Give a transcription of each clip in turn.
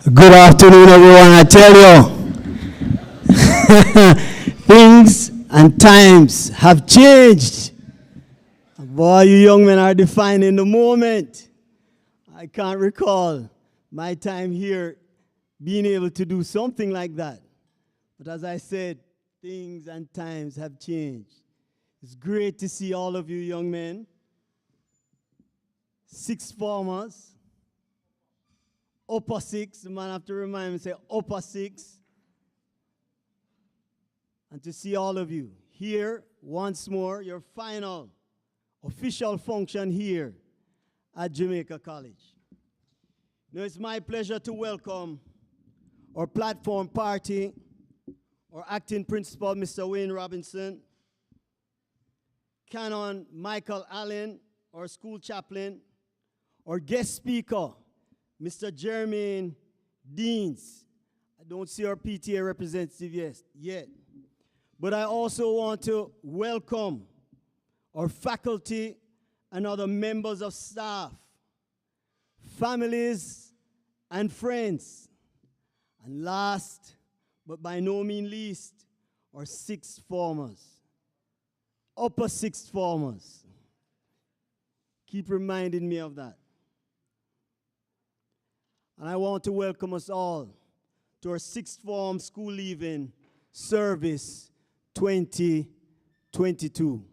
Good afternoon, everyone. I tell you, things and times have changed. Boy, you young men are defining the moment. I can't recall my time here being able to do something like that. But as I said, things and times have changed. It's great to see all of you young men, sixth formers, upper six, the man have to remind me, say upper six. And to see all of you here once more, your final official function here at Jamaica College. Now it's my pleasure to welcome our platform party, our acting principal, Mr. Wayne Robinson, Canon Michael Allen, our school chaplain, our guest speaker, Mr. Jermaine Deans. I don't see our PTA representative yet. But I also want to welcome our faculty and other members of staff, families and friends. And last, but by no means least, our sixth formers, upper sixth formers. Keep reminding me of that. And I want to welcome us all to our sixth form school leaving service 2022.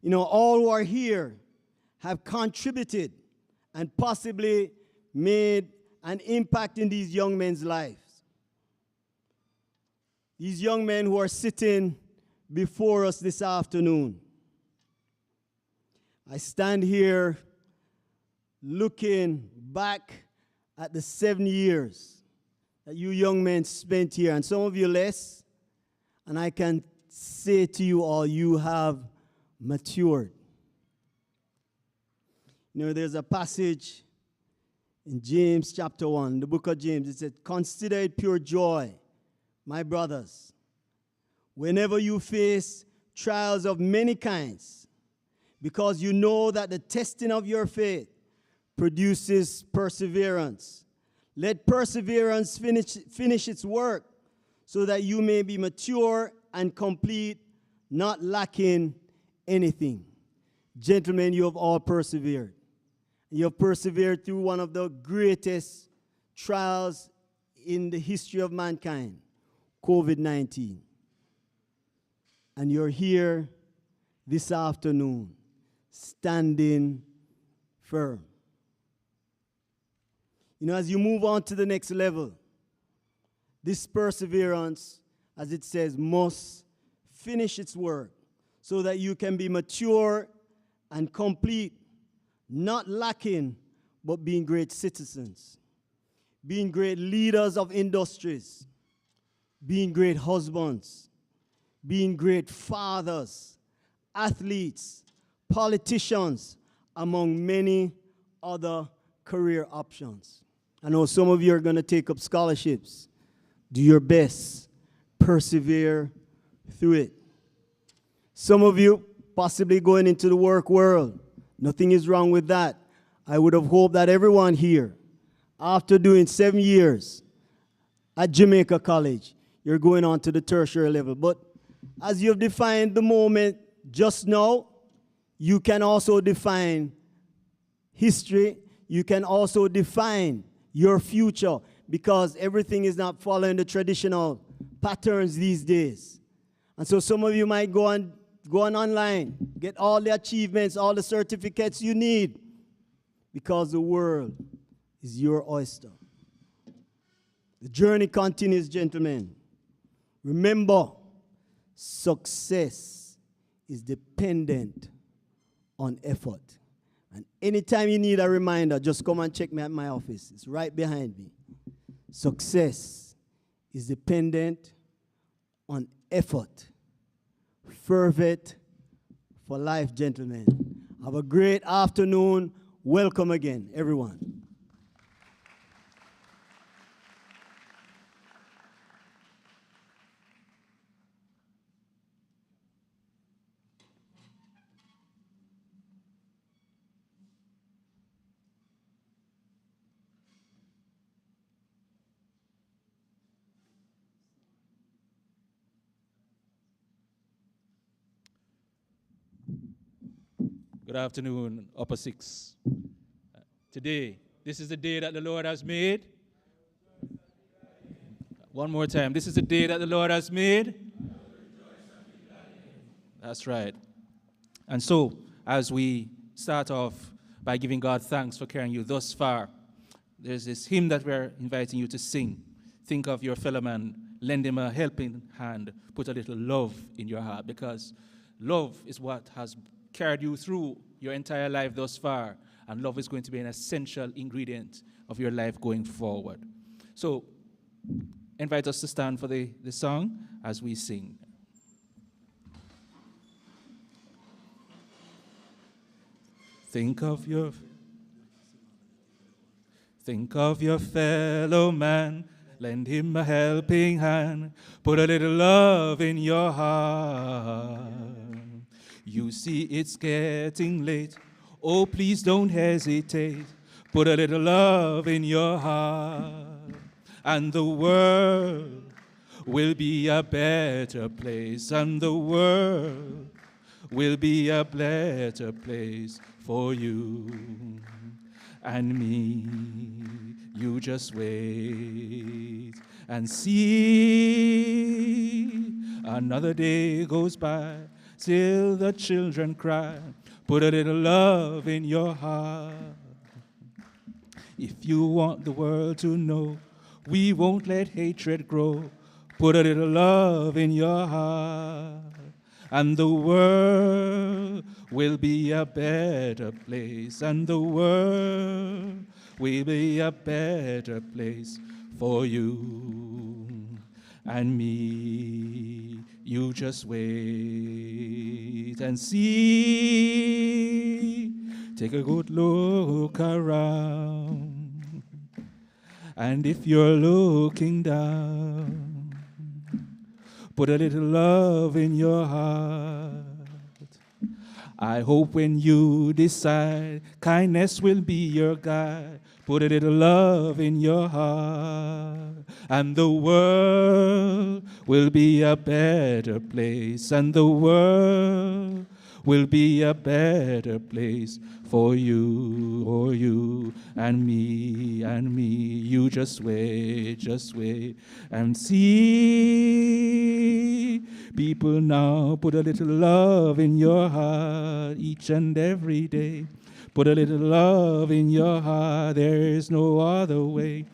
You know, all who are here have contributed and possibly made an impact in these young men's lives. These young men who are sitting before us this afternoon. I stand here looking back at the 7 years that you young men spent here, and some of you less, and I can say to you all, you have matured. You know, there's a passage in James chapter 1, the book of James. It said, "Consider it pure joy, my brothers, whenever you face trials of many kinds, because you know that the testing of your faith produces perseverance. Let perseverance finish its work, so that you may be mature and complete, not lacking anything." Gentlemen, you have all persevered. You have persevered through one of the greatest trials in the history of mankind, COVID-19. And you're here this afternoon, standing firm. You know, as you move on to the next level, this perseverance, as it says, must finish its work so that you can be mature and complete, not lacking, but being great citizens, being great leaders of industries, being great husbands, being great fathers, athletes, politicians, among many other career options. I know some of you are going to take up scholarships. Do your best. Persevere through it. Some of you possibly going into the work world. Nothing is wrong with that. I would have hoped that everyone here, after doing 7 years at Jamaica College, you're going on to the tertiary level. But as you've defined the moment just now, you can also define history. You can also define your future, because everything is not following the traditional patterns these days. And so some of you might go on online, get all the achievements, all the certificates you need, because the world is your oyster. The journey continues, gentlemen. Remember, success is dependent on effort. And anytime you need a reminder, just come and check me at my office. It's right behind me. Success is dependent on effort. Fervent for life, gentlemen. Have a great afternoon. Welcome again, everyone. afternoon, Upper Six. Today, this is the day that the Lord has made. One more time. This is the day that the Lord has made. That's right. And so, as we start off by giving God thanks for carrying you thus far, there's this hymn that we're inviting you to sing. Think of your fellow man, lend him a helping hand, put a little love in your heart, because love is what has carried you through your entire life thus far, and love is going to be an essential ingredient of your life going forward. So, invite us to stand for the song as we sing. Think of your fellow man, lend him a helping hand, put a little love in your heart. You see it's getting late, oh please don't hesitate, put a little love in your heart, and the world will be a better place, and the world will be a better place for you and me. You just wait and see. Another day goes by, still the children cry. Put a little love in your heart. If you want the world to know, we won't let hatred grow. Put a little love in your heart, and the world will be a better place, and the world will be a better place for you and me. You just wait and see. Take a good look around, and if you're looking down, put a little love in your heart. I hope when you decide, kindness will be your guide. Put a little love in your heart, and the world will be a better place, and the world will be a better place for you and me and me. You just wait and see. People now, put a little love in your heart each and every day. Put a little love in your heart, there is no other way.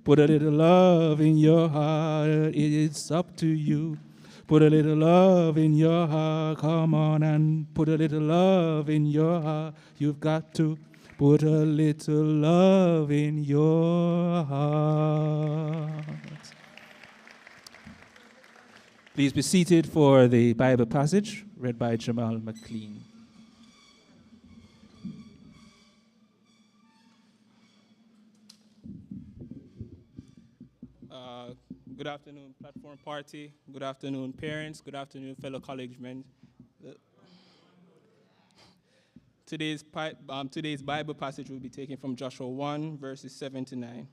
Put a little love in your heart, it's up to you. Put a little love in your heart, come on and put a little love in your heart. You've got to put a little love in your heart. Please be seated for the Bible passage read by Jamal McLean. Good afternoon, platform party. Good afternoon, parents. Good afternoon, fellow collegemen. Today's Bible passage will be taken from Joshua 1, verses 7 to 9.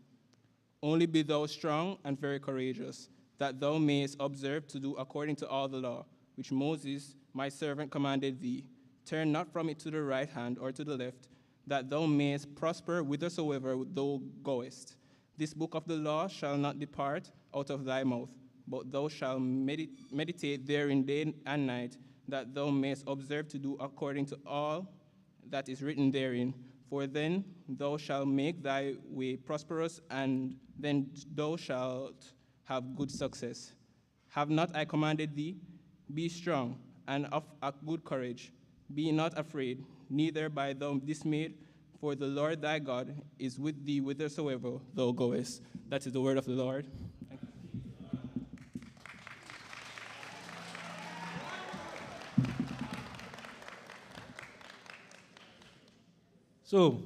Only be thou strong and very courageous, that thou mayest observe to do according to all the law, which Moses, my servant, commanded thee. Turn not from it to the right hand or to the left, that thou mayest prosper whithersoever thou goest. This book of the law shall not depart out of thy mouth, but thou shalt meditate therein day and night, that thou mayest observe to do according to all that is written therein. For then thou shalt make thy way prosperous, and then thou shalt have good success. Have not I commanded thee? Be strong and of a good courage. Be not afraid, neither be thou dismayed, for the Lord thy God is with thee whithersoever thou goest. That is the word of the Lord. So,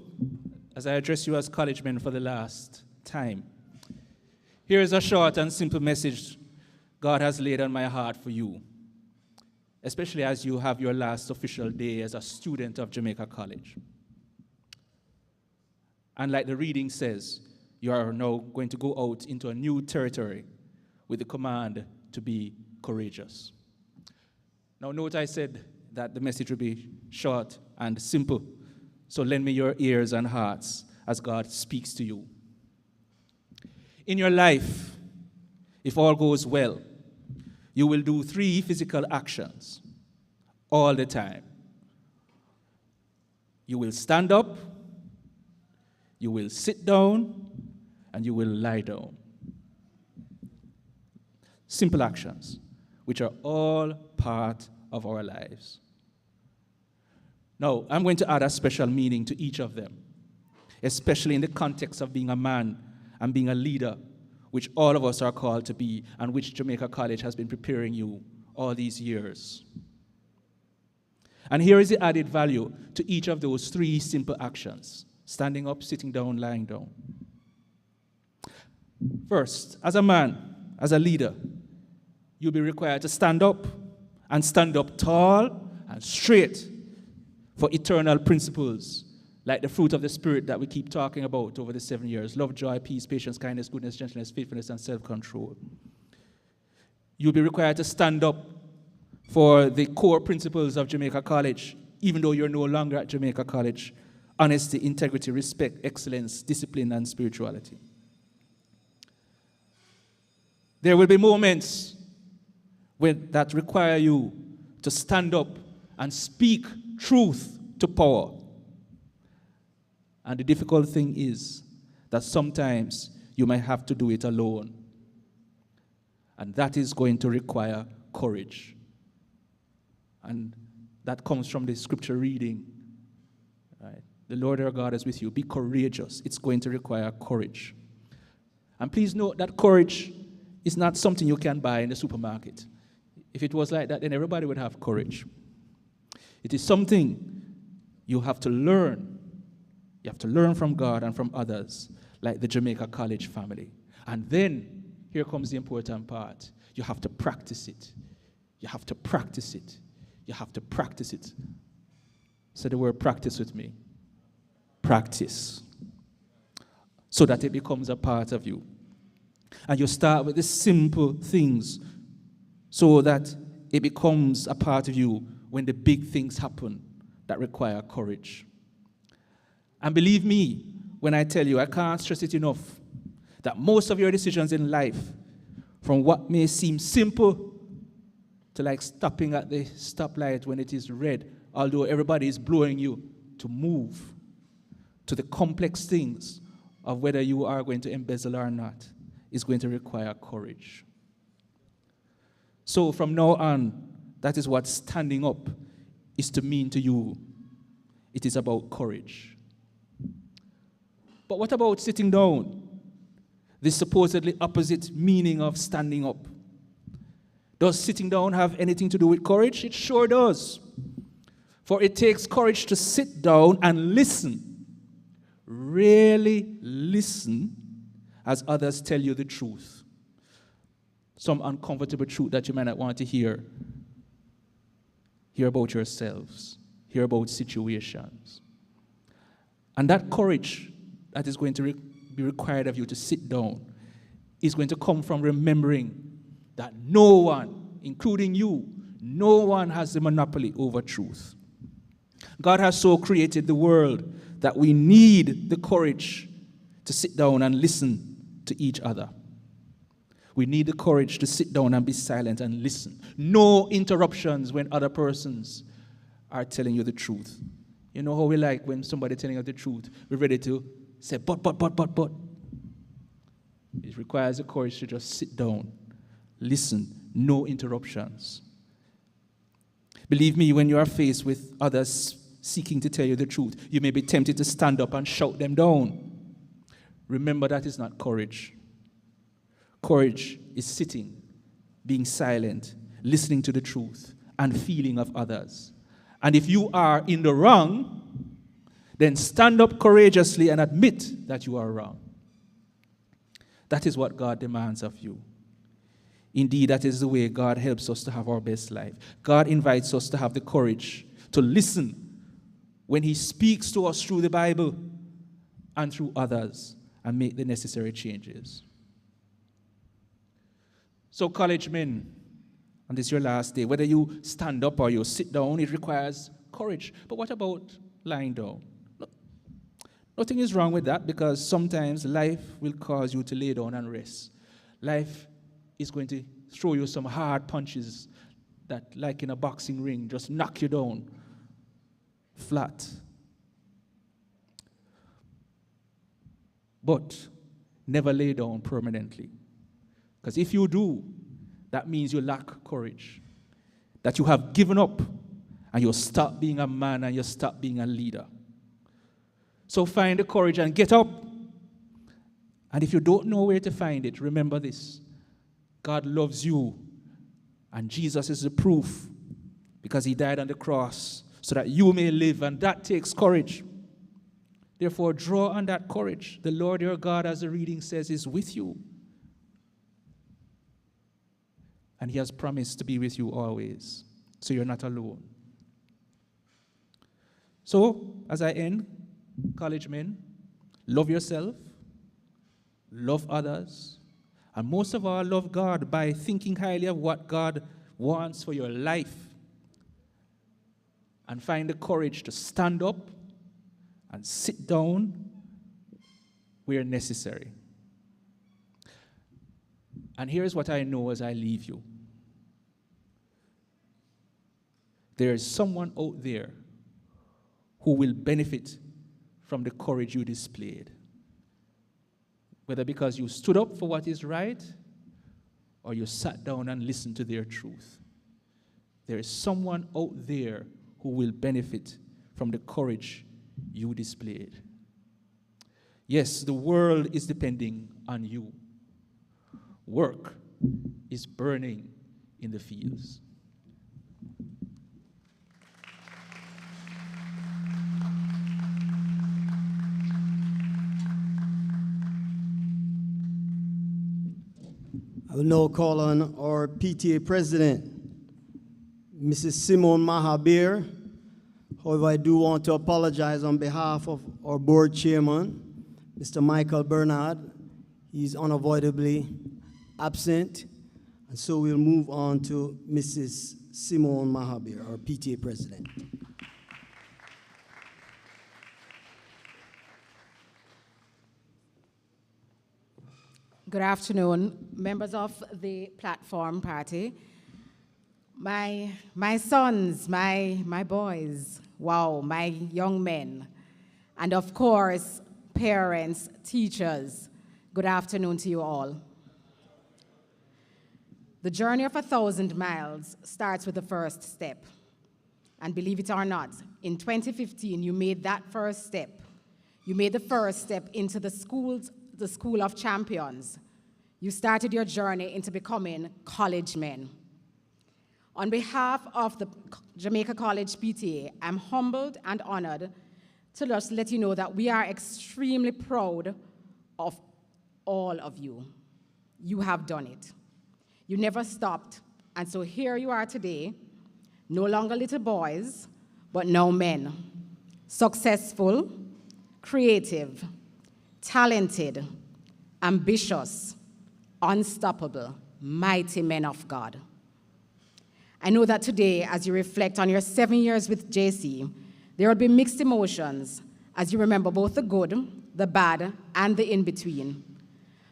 as I address you as collegemen for the last time, here is a short and simple message God has laid on my heart for you, especially as you have your last official day as a student of Jamaica College. And like the reading says, you are now going to go out into a new territory with the command to be courageous. Now note I said that the message will be short and simple. So lend me your ears and hearts as God speaks to you. In your life, if all goes well, you will do 3 physical actions all the time. You will stand up, you will sit down, and you will lie down. Simple actions, which are all part of our lives. Now, I'm going to add a special meaning to each of them, especially in the context of being a man and being a leader, which all of us are called to be, and which Jamaica College has been preparing you all these years. And here is the added value to each of those 3 simple actions: standing up, sitting down, lying down. First, as a man, as a leader, you'll be required to stand up, and stand up tall and straight for eternal principles, like the fruit of the Spirit that we keep talking about over the 7 years: love, joy, peace, patience, kindness, goodness, gentleness, faithfulness, and self-control. You'll be required to stand up for the core principles of Jamaica College, even though you're no longer at Jamaica College: honesty, integrity, respect, excellence, discipline, and spirituality. There will be moments that require you to stand up and speak truth to power. And the difficult thing is that sometimes you might have to do it alone. And that is going to require courage. And that comes from the scripture reading. Right? The Lord our God is with you. Be courageous. It's going to require courage. And please note that courage is not something you can buy in the supermarket. If it was like that, then everybody would have courage. It is something you have to learn. You have to learn from God and from others, like the Jamaica College family. And then, here comes the important part. You have to practice it. You have to practice it. You have to practice it. Say the word practice with me. Practice. So that it becomes a part of you. And you start with the simple things so that it becomes a part of you when the big things happen that require courage. And believe me when I tell you, I can't stress it enough, that most of your decisions in life, from what may seem simple to like stopping at the stoplight when it is red, although everybody is blowing you, to move to the complex things of whether you are going to embezzle or not, is going to require courage. So from now on, that is what standing up is to mean to you. It is about courage. But what about sitting down? The supposedly opposite meaning of standing up. Does sitting down have anything to do with courage? It sure does. For it takes courage to sit down and listen. Really listen as others tell you the truth. Some uncomfortable truth that you might not want to hear. Hear about yourselves. Hear about situations. And that courage that is going to be required of you to sit down is going to come from remembering that no one, including you, no one has the monopoly over truth. God has so created the world that we need the courage to sit down and listen to each other. We need the courage to sit down and be silent and listen. No interruptions when other persons are telling you the truth. You know how we like when somebody telling us the truth, we're ready to say, but. It requires the courage to just sit down, listen, no interruptions. Believe me, when you are faced with others seeking to tell you the truth, you may be tempted to stand up and shout them down. Remember, that is not courage. Courage is sitting, being silent, listening to the truth, and feeling of others. And if you are in the wrong, then stand up courageously and admit that you are wrong. That is what God demands of you. Indeed, that is the way God helps us to have our best life. God invites us to have the courage to listen when He speaks to us through the Bible and through others and make the necessary changes. So, college men, and this is your last day, whether you stand up or you sit down, it requires courage. But what about lying down? No, nothing is wrong with that, because sometimes life will cause you to lay down and rest. Life is going to throw you some hard punches that, like in a boxing ring, just knock you down flat. But never lay down permanently. Because if you do, that means you lack courage. That you have given up and you stop being a man and you stop being a leader. So find the courage and get up. And if you don't know where to find it, remember this. God loves you. And Jesus is the proof, because he died on the cross so that you may live, and that takes courage. Therefore, draw on that courage. The Lord your God, as the reading says, is with you. And he has promised to be with you always, so you're not alone. So, as I end, college men, love yourself, love others, and most of all, love God by thinking highly of what God wants for your life. And find the courage to stand up and sit down where necessary. And here's what I know as I leave you. There is someone out there who will benefit from the courage you displayed. Whether because you stood up for what is right or you sat down and listened to their truth. There is someone out there who will benefit from the courage you displayed. Yes, the world is depending on you. Work is burning in the fields. I will now call on our PTA president, Mrs. Simone Mahabir. However, I do want to apologize on behalf of our board chairman, Mr. Michael Bernard. He's unavoidably absent, and so we'll move on to Mrs. Simone Mahabir, our PTA president. Good afternoon, members of the platform party. My sons, my boys, wow, my young men, and of course, parents, teachers, good afternoon to you all. The journey of 1,000 miles starts with the first step. And believe it or not, in 2015, you made that first step. You made the first step into the School of Champions. You started your journey into becoming college men. On behalf of the Jamaica College PTA, I'm humbled and honored to just let you know that we are extremely proud of all of you. You have done it. You never stopped, and so here you are today, no longer little boys, but now men. Successful, creative, talented, ambitious, unstoppable, mighty men of God. I know that today, as you reflect on your 7 years with JC, there will be mixed emotions as you remember both the good, the bad, and the in-between.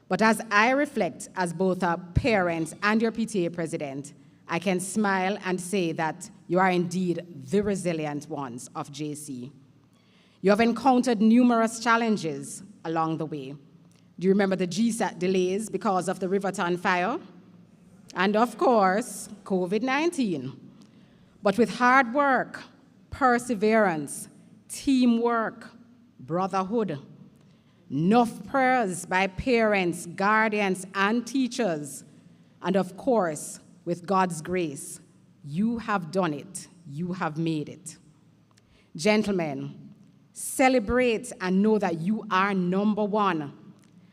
But as I reflect as both a parent and your PTA president, I can smile and say that you are indeed the resilient ones of JC. You have encountered numerous challenges along the way. Do you remember the GSAT delays because of the Riverton fire? And of course, COVID-19. But with hard work, perseverance, teamwork, brotherhood, enough prayers by parents, guardians, and teachers, and of course, with God's grace, you have done it. You have made it. Gentlemen, celebrate and know that you are number one.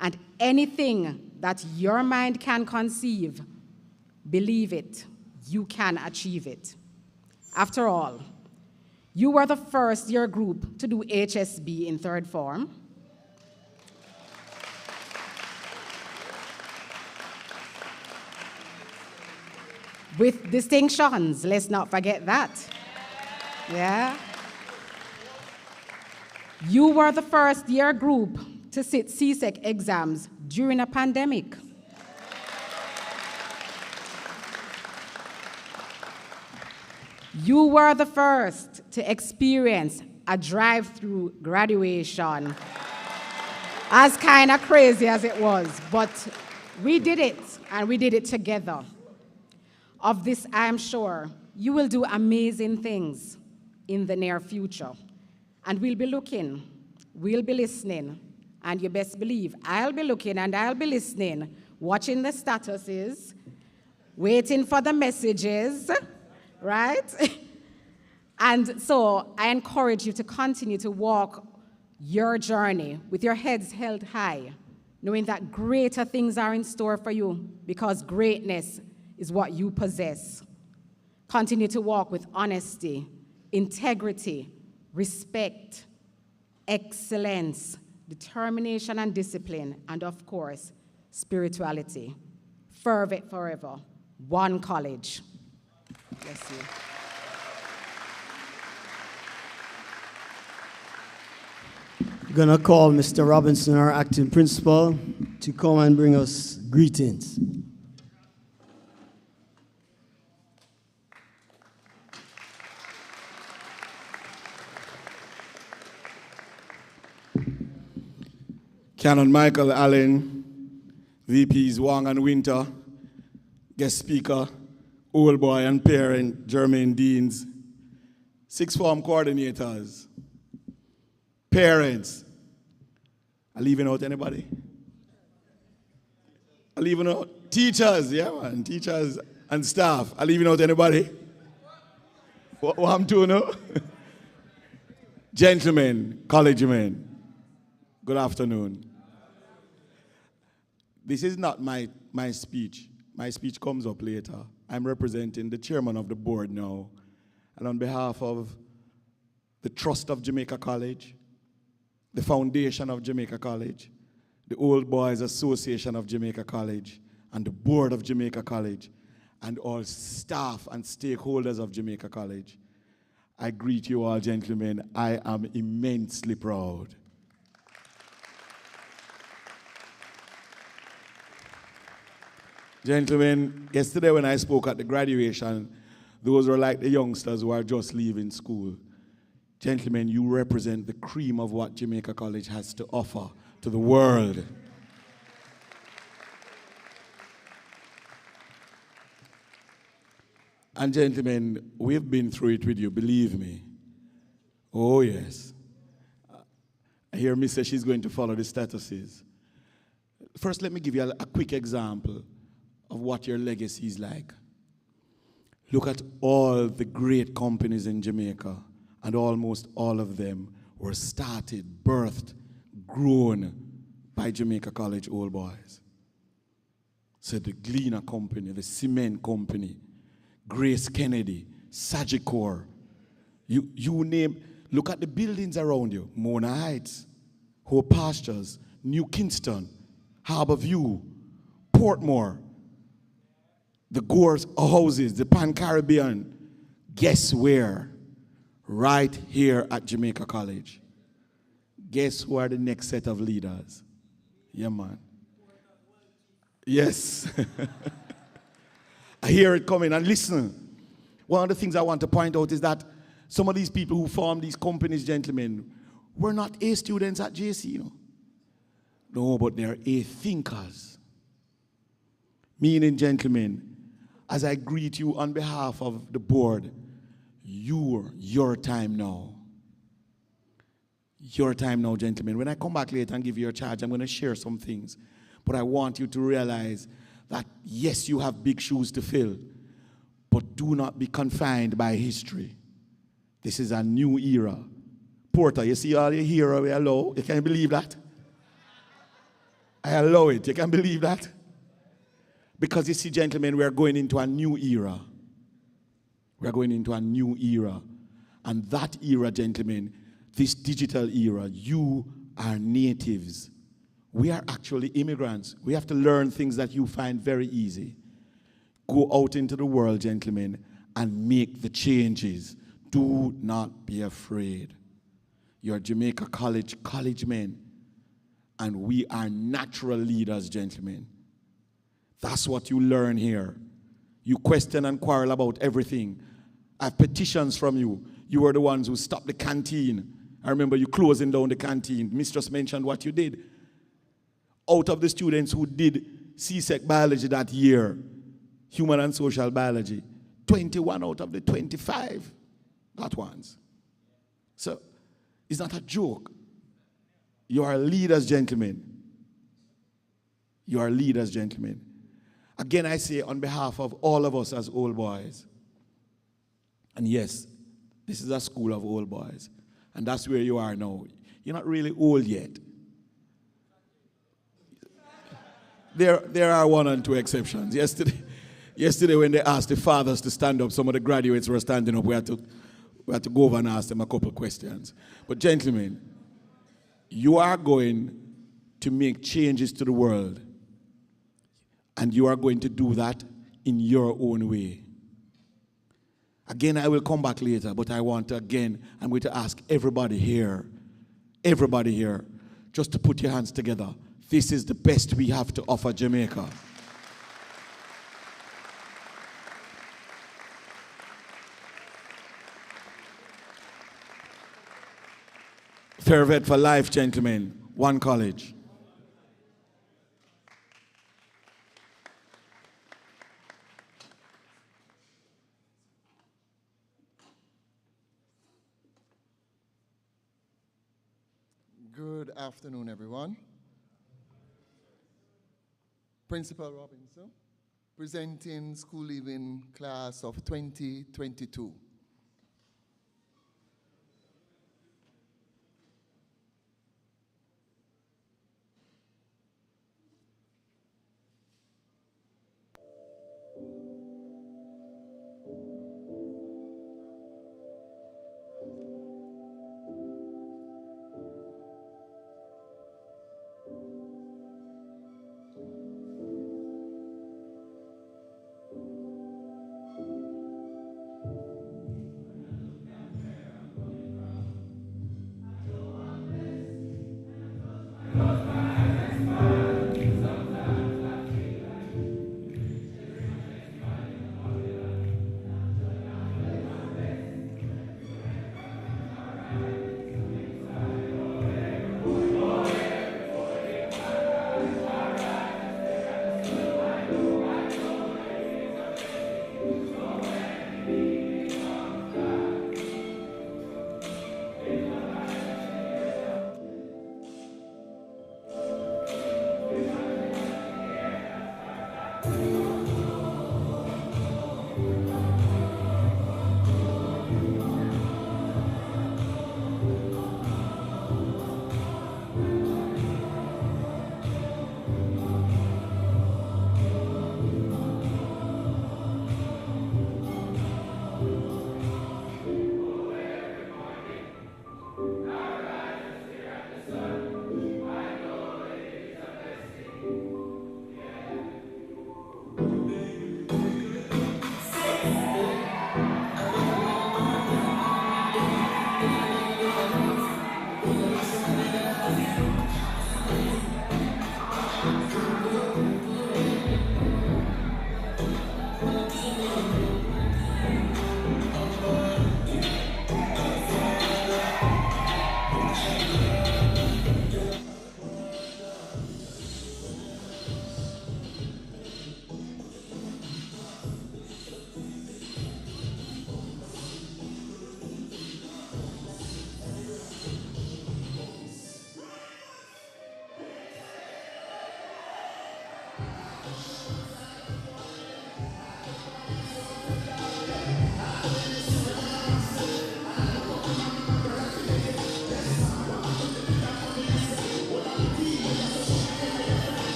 And anything that your mind can conceive, believe it, you can achieve it. After all, you were the first year group to do HSB in third form. With distinctions, let's not forget that. Yeah. You were the first year group to sit CSEC exams during a pandemic. You were the first to experience a drive-through graduation. As kind of crazy as it was, but we did it, and we did it together. Of this, I am sure, you will do amazing things in the near future. And we'll be looking, we'll be listening, and you best believe I'll be looking and I'll be listening, watching the statuses, waiting for the messages, right? And so I encourage you to continue to walk your journey with your heads held high, knowing that greater things are in store for you because greatness is what you possess. Continue to walk with honesty, integrity, respect, excellence, determination and discipline, and of course, spirituality. Fervent forever. One college. Bless you. Gonna call Mr. Robinson, our acting principal, to come and bring us greetings. Canon Michael Allen, VPs Wang and Winter, guest speaker, old boy and parent, Jermaine Deans, sixth form coordinators, parents. Are leaving out anybody? Are leaving out teachers, yeah man, teachers and staff. Are leaving out anybody? What I'm doing now? Gentlemen, college men, good afternoon. This is not my speech. My speech comes up later. I'm representing the chairman of the board now. And on behalf of the Trust of Jamaica College, the Foundation of Jamaica College, the Old Boys Association of Jamaica College, and the Board of Jamaica College, and all staff and stakeholders of Jamaica College, I greet you all, gentlemen. I am immensely proud. Gentlemen, yesterday when I spoke at the graduation, those were like the youngsters who are just leaving school. Gentlemen, you represent the cream of what Jamaica College has to offer to the world. And gentlemen, we've been through it with you, believe me. Oh yes. I hear Miss say she's going to follow the statuses. First, let me give you a quick example of what your legacy is like. Look at all the great companies in Jamaica, and almost all of them were started, birthed, grown by Jamaica College Old Boys. So the Gleaner Company, the Cement Company, Grace Kennedy, Sagicor, you name, look at the buildings around you, Mona Heights, Hope Pastures, New Kingston, Harbour View, Portmore, the Gore's houses, the Pan-Caribbean. Guess where? Right here at Jamaica College. Guess who are the next set of leaders? Yeah, man. Yes. I hear it coming. And listen, one of the things I want to point out is that some of these people who form these companies, gentlemen, were not A students at JC, you know. No, but they're A thinkers. Meaning, gentlemen, as I greet you on behalf of the board, your time now. Your time now, gentlemen. When I come back later and give you your charge, I'm going to share some things. But I want you to realize that, yes, you have big shoes to fill, but do not be confined by history. This is a new era. Porter, you see all your hero we allow? You can believe that? I allow it. You can believe that? Because you see, gentlemen, we are going into a new era. We are going into a new era. And that era, gentlemen, this digital era, you are natives. We are actually immigrants. We have to learn things that you find very easy. Go out into the world, gentlemen, and make the changes. Do not be afraid. You're Jamaica college men, and we are natural leaders, gentlemen. That's what you learn here. You question and quarrel about everything. I have petitions from you. You were the ones who stopped the canteen. I remember you closing down the canteen. Mistress mentioned what you did. Out of the students who did CSEC biology that year, human and social biology, 21 out of the 25 got ones. So it's not a joke. You are leaders, gentlemen. You are leaders, gentlemen. Again, I say on behalf of all of us as old boys, and yes, this is a school of old boys, and that's where you are now. You're not really old yet. There are one and two exceptions. Yesterday when they asked the fathers to stand up, some of the graduates were standing up. We had to go over and ask them a couple of questions. But gentlemen, you are going to make changes to the world, and you are going to do that in your own way. Again, I will come back later, but I'm going to ask everybody here, just to put your hands together. This is the best we have to offer Jamaica. Fairvet for life, gentlemen. One college. Good afternoon, everyone. Principal Robinson, presenting school leaving class of 2022.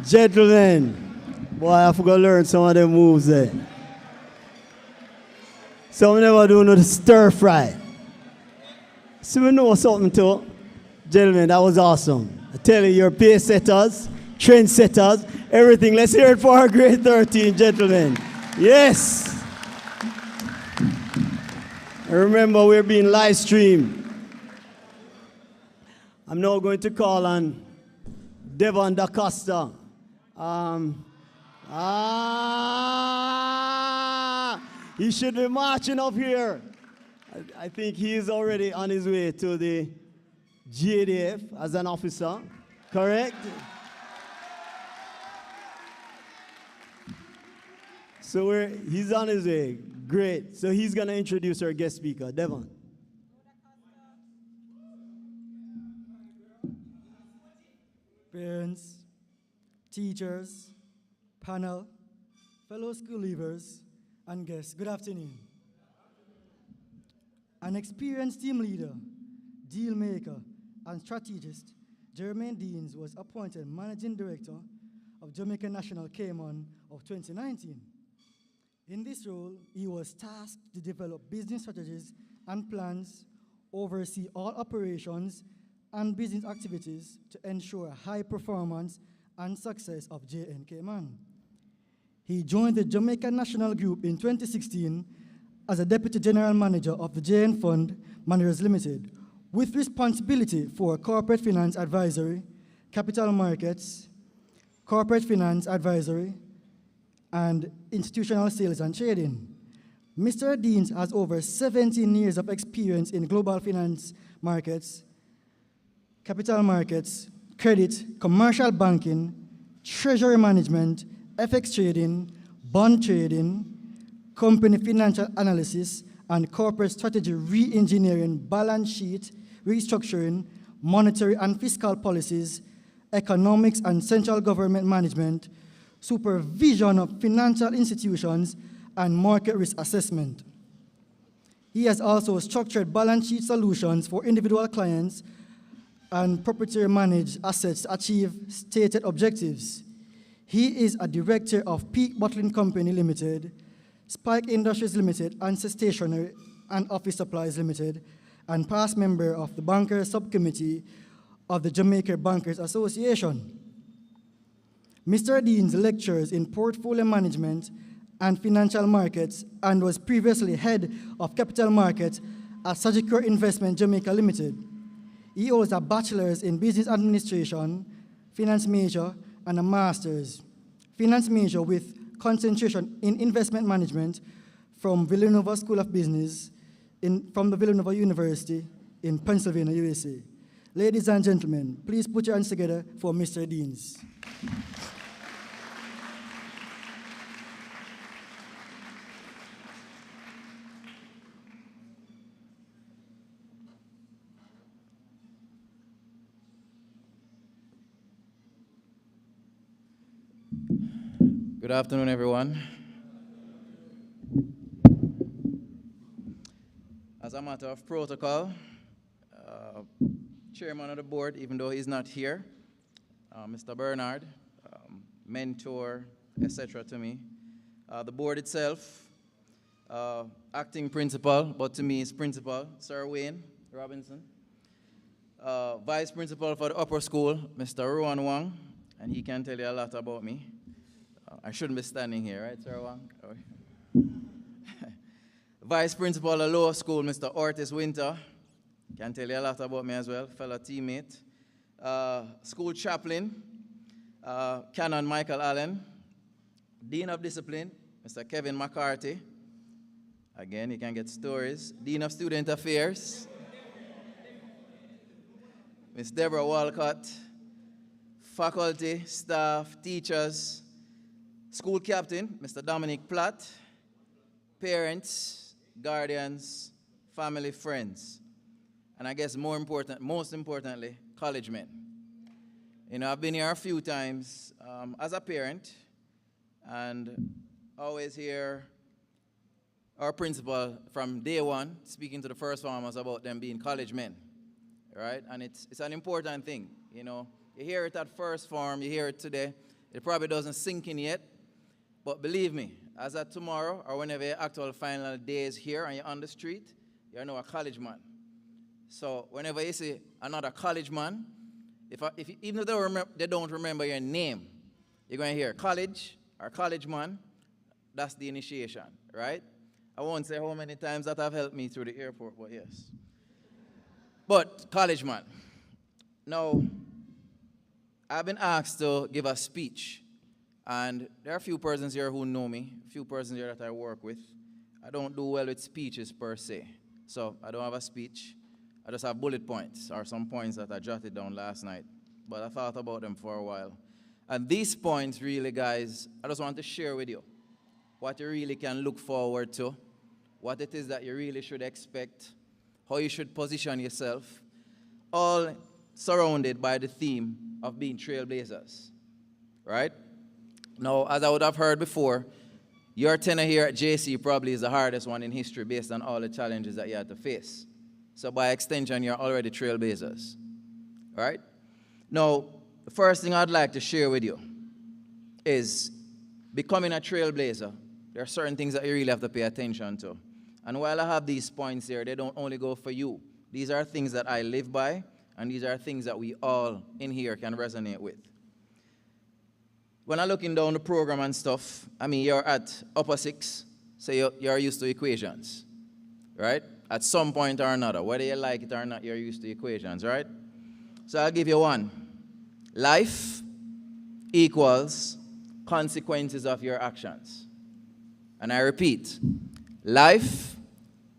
Gentlemen, boy, I forgot to learn some of them moves there. Some never do no stir fry. So we know something too. Gentlemen, that was awesome. I tell you, you're pace setters, trend setters, everything. Let's hear it for our grade 13, gentlemen. Yes. Remember, we're being live streamed. I'm now going to call on Devon Da Costa. He should be marching up here. I think he is already on his way to the GADF as an officer, correct? So he's on his way. Great. So he's going to introduce our guest speaker, Devon. Parents, teachers, panel, fellow school leavers, and guests, good afternoon. An experienced team leader, deal maker, and strategist, Jermaine Deans was appointed Managing Director of Jamaica National Cayman of 2019. In this role, he was tasked to develop business strategies and plans, oversee all operations and business activities to ensure high performance and success of JN Cayman. He joined the Jamaica National Group in 2016 as a Deputy General Manager of the JN Fund Managers Limited, with responsibility for corporate finance advisory, capital markets, corporate finance advisory, and institutional sales and trading. Mr. Deans has over 17 years of experience in global finance markets, capital markets, credit, commercial banking, treasury management, FX trading, bond trading, company financial analysis, and corporate strategy re-engineering, balance sheet, restructuring, monetary and fiscal policies, economics and central government management, supervision of financial institutions, and market risk assessment. He has also structured balance sheet solutions for individual clients and proprietary managed assets to achieve stated objectives. He is a director of Peak Bottling Company Limited, Spike Industries Limited, and Stationery and Office Supplies Limited, and past member of the Bankers Subcommittee of the Jamaica Bankers Association. Mr. Deans lectures in portfolio management and financial markets and was previously head of capital markets at Sagicor Investment Jamaica Limited. He holds a bachelor's in business administration, finance major, and a master's finance major with concentration in investment management from Villanova School of Business from the Villanova University in Pennsylvania, USA. Ladies and gentlemen, please put your hands together for Mr. Deans. Good afternoon, everyone. As a matter of protocol, chairman of the board, even though he's not here, Mr. Bernard, mentor, etc. to me. The board itself, acting principal, but to me is principal, Sir Wayne Robinson. Vice principal for the upper school, Mr. Rowan Wang, and he can tell you a lot about me. I shouldn't be standing here, right, Sir Wang? Vice principal of the lower school, Mr. Ortiz Winter, can tell you a lot about me as well, fellow teammate. School chaplain, Canon Michael Allen. Dean of Discipline, Mr. Kevin McCarthy. Again, you can get stories. Dean of Student Affairs, Ms. Deborah Walcott. Faculty, staff, teachers. School captain, Mr. Dominic Platt. Parents, guardians, family, friends. And I guess most importantly, college men. You know, I've been here a few times as a parent and always hear our principal from day one speaking to the first farmers about them being college men, right? And it's an important thing, you know. You hear it at first farm, you hear it today, It probably doesn't sink in yet, but believe me, as of tomorrow or whenever your actual final day is here and you're on the street, you're now a college man. So whenever you see another college man, even if they don't remember your name, you're going to hear college or college man. That's the initiation, right? I won't say how many times that have helped me through the airport, but yes. But college man. Now, I've been asked to give a speech, and there are a few persons here who know me, a few persons here that I work with. I don't do well with speeches per se, so I don't have a speech. I just have bullet points or some points that I jotted down last night, but I thought about them for a while. And these points really, guys, I just want to share with you what you really can look forward to, what it is that you really should expect, how you should position yourself, all surrounded by the theme of being trailblazers, right? Now, as I would have heard before, your tenure here at JC probably is the hardest one in history based on all the challenges that you had to face. So by extension, you're already trailblazers, right? Now, the first thing I'd like to share with you is becoming a trailblazer. There are certain things that you really have to pay attention to. And while I have these points here, they don't only go for you. These are things that I live by, and these are things that we all in here can resonate with. When I'm looking down the program and stuff, I mean, you're at upper 6, so you're used to equations, right? At some point or another, whether you like it or not, you're used to equations, right? So I'll give you one. Life equals consequences of your actions. And I repeat, life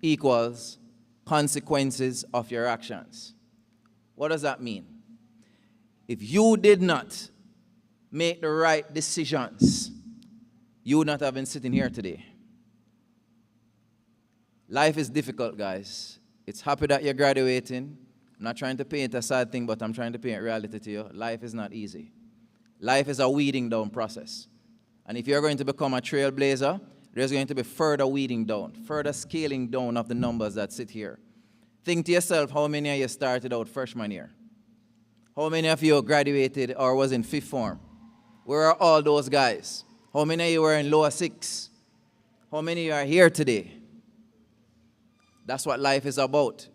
equals consequences of your actions. What does that mean? If you did not make the right decisions, you would not have been sitting here today. Life is difficult, guys. It's happy that you're graduating. I'm not trying to paint a sad thing, but I'm trying to paint reality to you. Life is not easy. Life is a weeding down process. And if you're going to become a trailblazer, there's going to be further weeding down, further scaling down of the numbers that sit here. Think to yourself, how many of you started out freshman year? How many of you graduated or was in 5th form? Where are all those guys? How many of you were in lower 6? How many of you are here today? That's what life is about.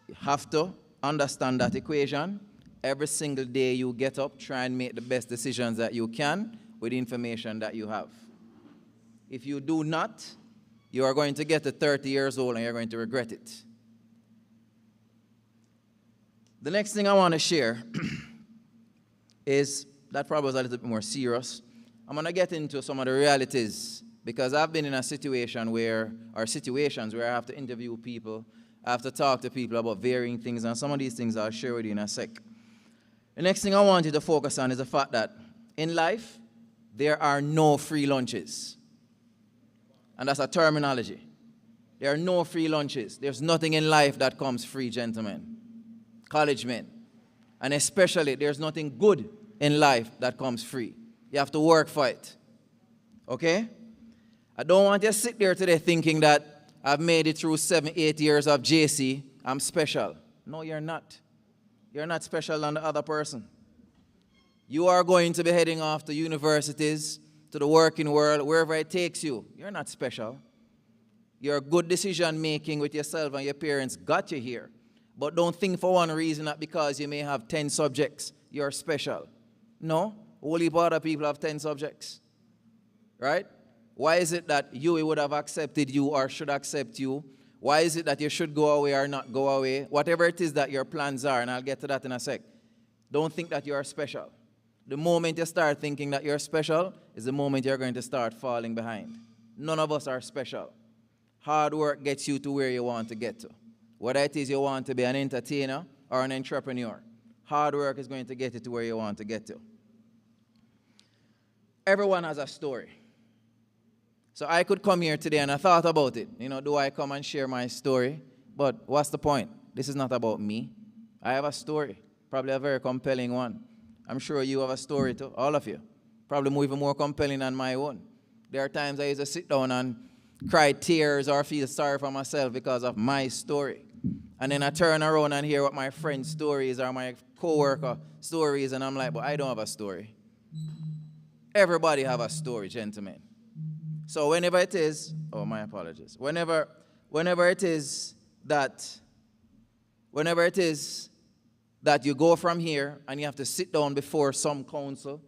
You have to understand that equation. Every single day you get up, try and make the best decisions that you can with the information that you have. If you do not, you are going to get to 30 years old and you're going to regret it. The next thing I want to share is, that probably was a little bit more serious. I'm going to get into some of the realities because I've been in a situation where, or situations where I have to interview people, I have to talk to people about varying things, and some of these things I'll share with you in a sec. The next thing I want you to focus on is the fact that in life, there are no free lunches. And that's a terminology. There are no free lunches. There's nothing in life that comes free, gentlemen, college men. And especially, there's nothing good in life that comes free. You have to work for it. Okay? I don't want you to sit there today thinking that I've made it through 7-8 years of JC, I'm special. No, you're not. You're not special than the other person. You are going to be heading off to universities, to the working world, wherever it takes you. You're not special. Your good decision making with yourself and your parents got you here. But don't think for one reason that because you may have 10 subjects, you're special. No, only other people have 10 subjects. Right? Why is it that you would have accepted you or should accept you? Why is it that you should go away or not go away? Whatever it is that your plans are, and I'll get to that in a sec, don't think that you are special. The moment you start thinking that you're special is the moment you're going to start falling behind. None of us are special. Hard work gets you to where you want to get to. Whether it is you want to be an entertainer or an entrepreneur, hard work is going to get you to where you want to get to. Everyone has a story. So I could come here today and I thought about it. Do I come and share my story? But what's the point? This is not about me. I have a story, probably a very compelling one. I'm sure you have a story too, all of you. Probably even more compelling than my own. There are times I used to sit down and cry tears or feel sorry for myself because of my story. And then I turn around and hear what my friend's stories or my coworker stories, and I'm like, but I don't have a story. Everybody have a story, gentlemen. So whenever it is, oh, my apologies. Whenever it is that you go from here and you have to sit down before some council,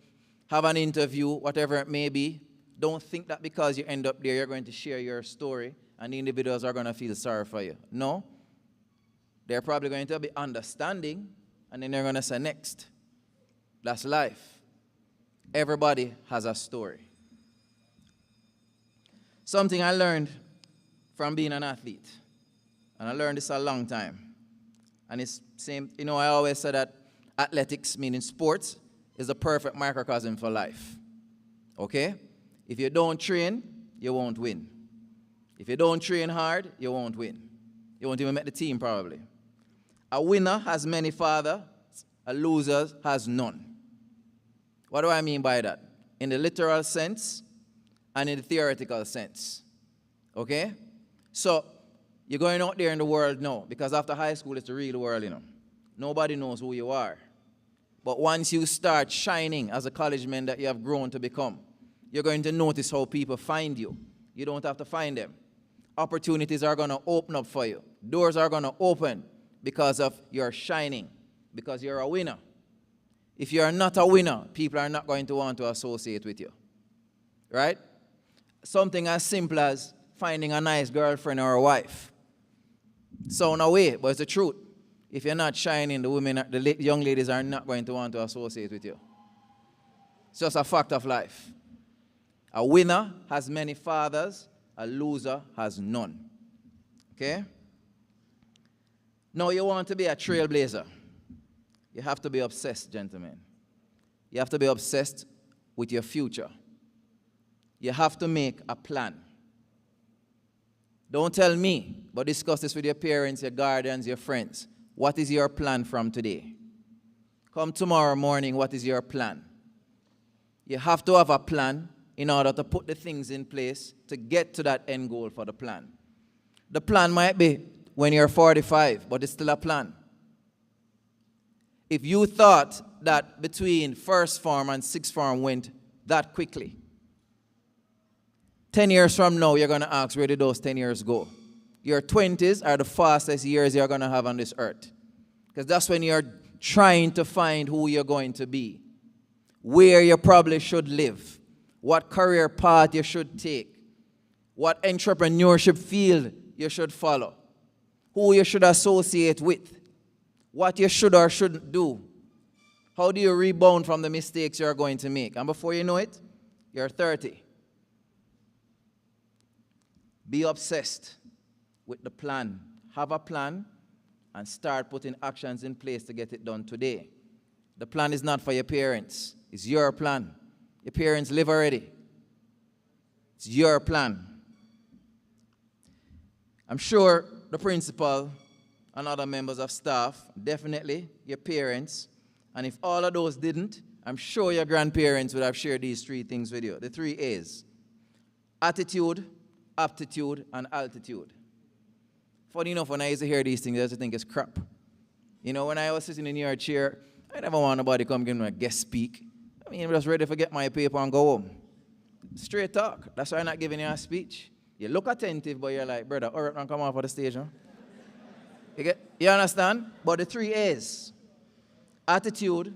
have an interview, whatever it may be, don't think that because you end up there, you're going to share your story and the individuals are going to feel sorry for you. No. They're probably going to be understanding, and then they're going to say, next. That's life. Everybody has a story. Something I learned from being an athlete, and I learned this a long time, and it's same, I always say that athletics, meaning sports, is a perfect microcosm for life. Okay? If you don't train, you won't win. If you don't train hard, you won't win. You won't even make the team, probably. A winner has many fathers, a loser has none. What do I mean by that? In the literal sense and in the theoretical sense. Okay? So, you're going out there in the world now, because after high school, it's the real world, Nobody knows who you are. But once you start shining as a college man that you have grown to become, you're going to notice how people find you. You don't have to find them. Opportunities are going to open up for you. Doors are going to open because of your shining, because you're a winner. If you're not a winner, people are not going to want to associate with you. Right? Something as simple as finding a nice girlfriend or a wife. Sound away, but it's the truth. If you're not shining, the young ladies are not going to want to associate with you. It's just a fact of life. A winner has many fathers, a loser has none. Okay? Now you want to be a trailblazer. You have to be obsessed, gentlemen. You have to be obsessed with your future. You have to make a plan. Don't tell me, but discuss this with your parents, your guardians, your friends. What is your plan from today? Come tomorrow morning, what is your plan? You have to have a plan in order to put the things in place to get to that end goal for the plan. The plan might be when you're 45, but it's still a plan. If you thought that between first form and sixth form went that quickly, 10 years from now, you're going to ask, where did those 10 years go? Your 20s are the fastest years you're going to have on this earth. Because that's when you're trying to find who you're going to be, where you probably should live, what career path you should take, what entrepreneurship field you should follow, who you should associate with, what you should or shouldn't do. How do you rebound from the mistakes you're going to make? And before you know it, you're 30. Be obsessed with the plan. Have a plan and start putting actions in place to get it done today. The plan is not for your parents. It's your plan. Your parents live already. It's your plan. I'm sure the principal and other members of staff, definitely your parents, and if all of those didn't, I'm sure your grandparents would have shared these three things with you. The 3 A's: attitude, aptitude, and altitude. Funny enough, when I used to hear these things, I used to think it's crap. When I was sitting in your chair, I never want nobody come give me a guest speak. I'm just ready to get my paper and go home. Straight talk. That's why I'm not giving you a speech. You look attentive, but you're like, brother, all right, now come off of the stage, huh? You understand? But the 3 A's: attitude,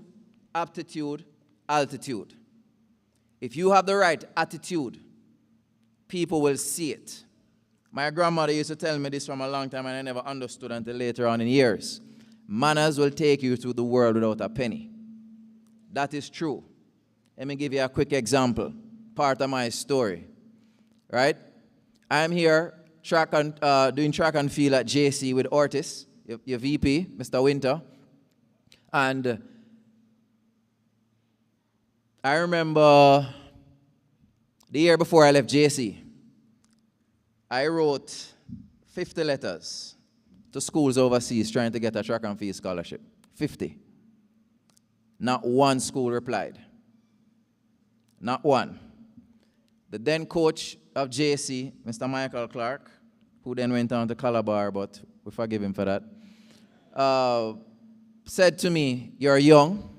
aptitude, altitude. If you have the right attitude, people will see it. My grandmother used to tell me this from a long time, and I never understood until later on in years. Manners will take you through the world without a penny. That is true. Let me give you a quick example, part of my story. Right? I'm here doing track and field at JC with Ortiz, your VP, Mr. Winter. And I remember the year before I left JC, I wrote 50 letters to schools overseas trying to get a track and field scholarship. 50. Not one school replied. Not one. The then coach of JC, Mr. Michael Clark, who then went on to Calabar, but we forgive him for that, said to me, "You're young.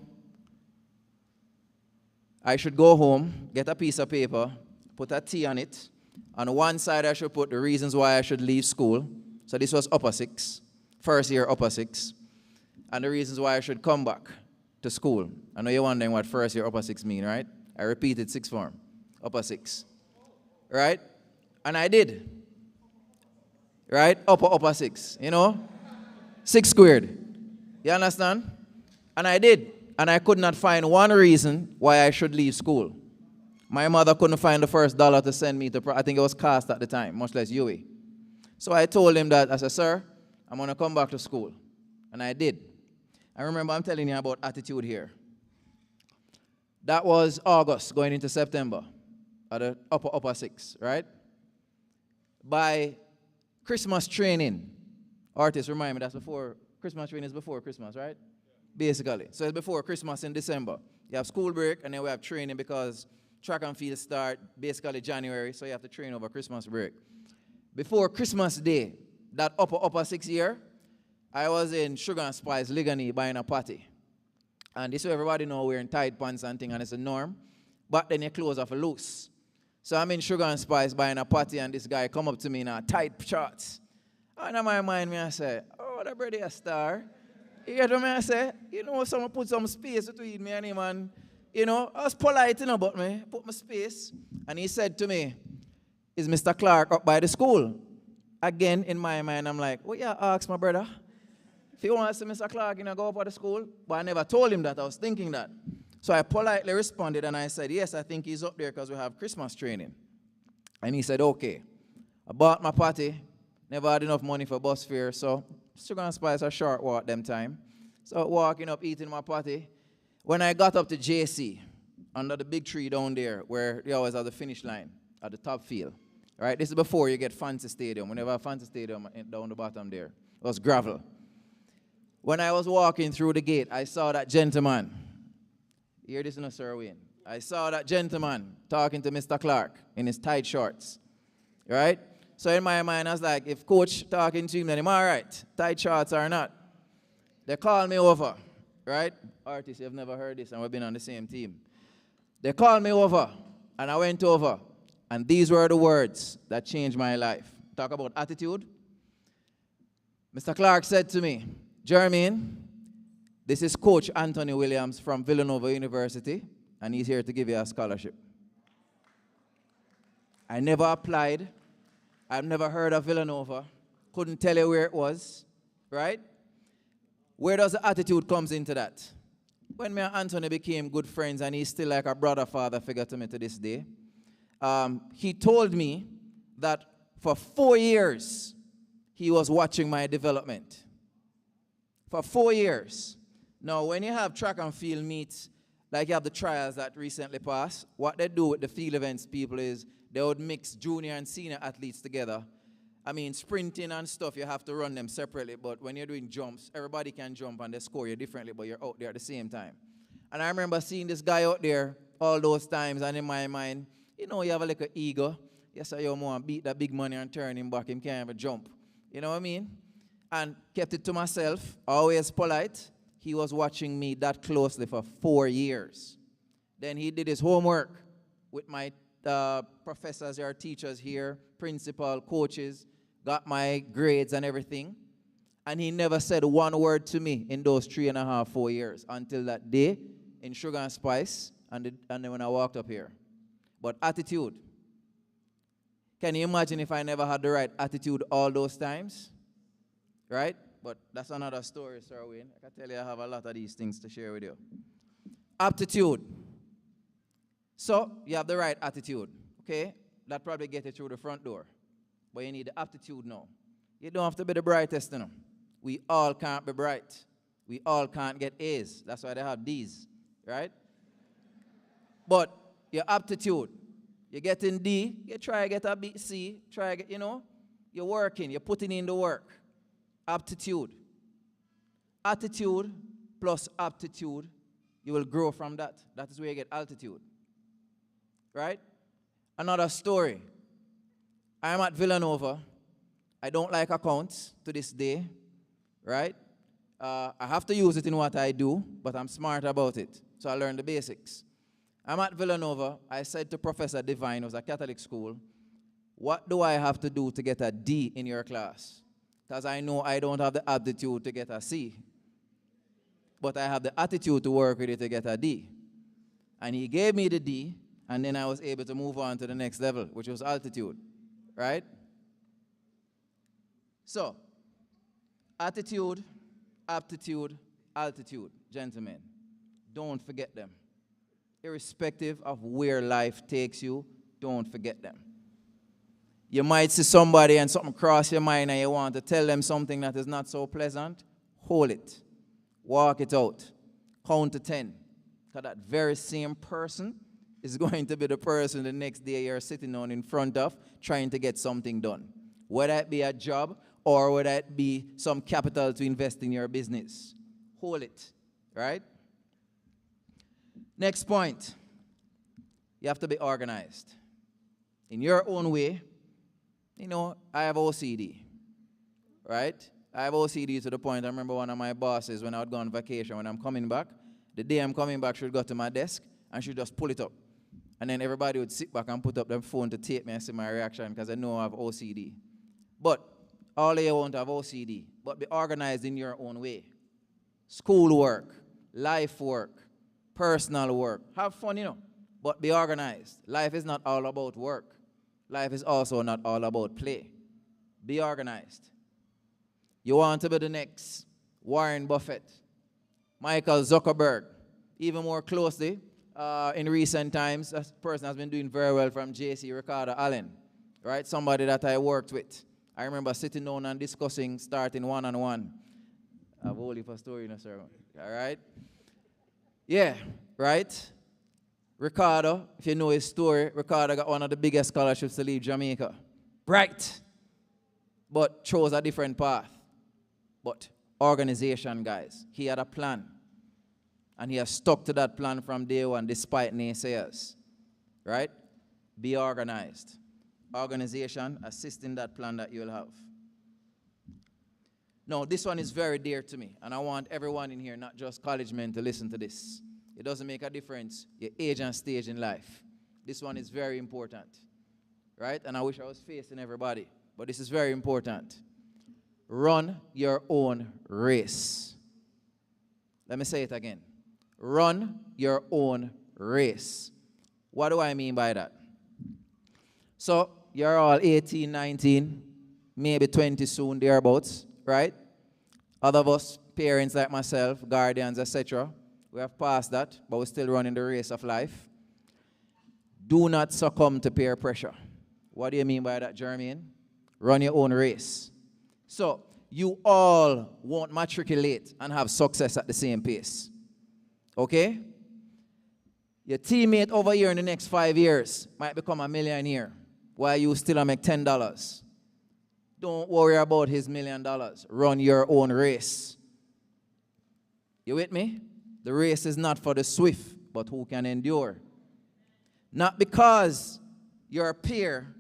I should go home, get a piece of paper, put a T on it. On one side, I should put the reasons why I should leave school." So this was upper six, first year upper six. "And the reasons why I should come back to school." I know you're wondering what first year upper six mean, right? I repeated sixth form, upper six, right? And I did, right? Upper six, you know? 6 squared, you understand? And I did, and I could not find one reason why I should leave school. My mother couldn't find the first dollar to send me to, I think it was CAST at the time, much less UWI. So I told him that, I said, "Sir, I'm going to come back to school." And I did. I remember I'm telling you about attitude here. That was August going into September at the upper six, right? By Christmas training, artists remind me that's before, Christmas training is before Christmas, right? Basically. So it's before Christmas in December. You have school break and then we have training because track and field start basically January, so you have to train over Christmas break. Before Christmas Day, that upper six year, I was in Sugar and Spice, Ligani, buying a patty. And this way everybody know wearing tight pants and thing, and it's a norm. But then your clothes are for loose. So I'm in Sugar and Spice buying a patty, and this guy come up to me in a tight shorts. And in my mind, I say, "Oh, that brother a star." You get what I say? You know, someone put some space between me and him, and, you know, I was polite, you know, but me, put my space. And he said to me, "Is Mr. Clark up by the school?" Again, in my mind, I'm like, "Well, yeah, ask my brother. If he wants to see Mr. Clark, you know, go up at the school." But I never told him that. I was thinking that. So I politely responded, and I said, "Yes, I think he's up there because we have Christmas training." And he said, "Okay." I bought my party. Never had enough money for bus fare, so Sugar and Spice a short walk them time. So walking up, eating my party. When I got up to JC, under the big tree down there, where they always have the finish line, at the top field, right? This is before you get Fancy Stadium. We never have Fancy Stadium down the bottom there. It was gravel. When I was walking through the gate, I saw that gentleman. Hear this, no, Sir Wayne. I saw that gentleman talking to Mr. Clark in his tight shorts, right? So in my mind, I was like, if coach talking to him, then I'm all right, tight shorts or not. They called me over, right? Artists, you've never heard this, and we've been on the same team. They called me over, and I went over, and these were the words that changed my life. Talk about attitude. Mr. Clark said to me, "Jermaine, this is Coach Anthony Williams from Villanova University, and he's here to give you a scholarship." I never applied. I've never heard of Villanova. Couldn't tell you where it was, right? Where does the attitude comes into that? When me and Anthony became good friends, and he's still like a brother, father figure to me to this day, he told me that for 4 years, he was watching my development. For 4 years. Now, when you have track and field meets, like you have the trials that recently passed, what they do with the field events people is they would mix junior and senior athletes together. I mean, sprinting and stuff, you have to run them separately, but when you're doing jumps, everybody can jump and they score you differently, but you're out there at the same time. And I remember seeing this guy out there all those times, and in my mind, you know, you have a little ego. Yes, I want to beat that big money and turn him back, him can't even jump. You know what I mean? And kept it to myself, always polite. He was watching me that closely for 4 years. Then he did his homework with my professors or teachers here, principal, coaches, got my grades and everything. And he never said one word to me in those 3.5, 4 years until that day in Sugar and Spice and then when I walked up here. But attitude. Can you imagine if I never had the right attitude all those times? Right? But that's another story, Sir Wayne. I can tell you I have a lot of these things to share with you. Aptitude. So, you have the right attitude, okay? That probably gets you through the front door. But you need the aptitude now. You don't have to be the brightest, you know. We all can't be bright. We all can't get A's. That's why they have D's, right? But your aptitude, you get in D, you try to get a B, C, try to get, you know, you're working, you're putting in the work. Aptitude. Attitude plus aptitude, you will grow from that. That is where you get altitude. Right? Another story. I'm at Villanova. I don't like accounts to this day. Right? I have to use it in what I do, but I'm smart about it. So I learned the basics. I'm at Villanova. I said to Professor Divine, it was a Catholic school, what do I have to do to get a D in your class? Because I know I don't have the aptitude to get a C. But I have the attitude to work with it to get a D. And he gave me the D, and then I was able to move on to the next level, which was altitude, right? So, attitude, aptitude, altitude, gentlemen, don't forget them. Irrespective of where life takes you, don't forget them. You might see somebody and something cross your mind and you want to tell them something that is not so pleasant. Hold it. Walk it out. Count to 10. Because that very same person is going to be the person the next day you're sitting on in front of trying to get something done. Whether it be a job or whether it be some capital to invest in your business. Hold it. Right? Next point. You have to be organized. In your own way. You know, I have OCD, right? I have OCD to the point, I remember one of my bosses when I would go on vacation, when I'm coming back, the day I'm coming back, she'd go to my desk and she'd just pull it up. And then everybody would sit back and put up their phone to tape me and see my reaction because I know I have OCD. But all of you won't have OCD, but be organized in your own way. School work, life work, personal work. Have fun, you know, but be organized. Life is not all about work. Life is also not all about play. Be organized. You want to be the next Warren Buffett, Michael Zuckerberg, even more closely, in recent times, a person has been doing very well from JC, Ricardo Allen, right? Somebody that I worked with. I remember sitting down and discussing, starting one-on-one. I have only for story in a sermon, all right? Yeah, right? Ricardo, if you know his story, Ricardo got one of the biggest scholarships to leave Jamaica. Bright, but chose a different path. But organization, guys, he had a plan. And he has stuck to that plan from day one despite naysayers. Right? Be organized. Organization, assist in that plan that you'll have. Now, this one is very dear to me, and I want everyone in here, not just college men, to listen to this. It doesn't make a difference, your age and stage in life. This one is very important, right? And I wish I was facing everybody, but this is very important. Run your own race. Let me say it again. Run your own race. What do I mean by that? So, you're all 18, 19, maybe 20 soon, thereabouts, right? Other of us, parents like myself, guardians, etc., we have passed that, but we're still running the race of life. Do not succumb to peer pressure. What do you mean by that, Jermaine? Run your own race. So, you all won't matriculate and have success at the same pace. Okay? Your teammate over here in the next 5 years might become a millionaire while you still make $10. Don't worry about his $1 million. Run your own race. You with me? The race is not for the swift, but who can endure. Not because you're a peer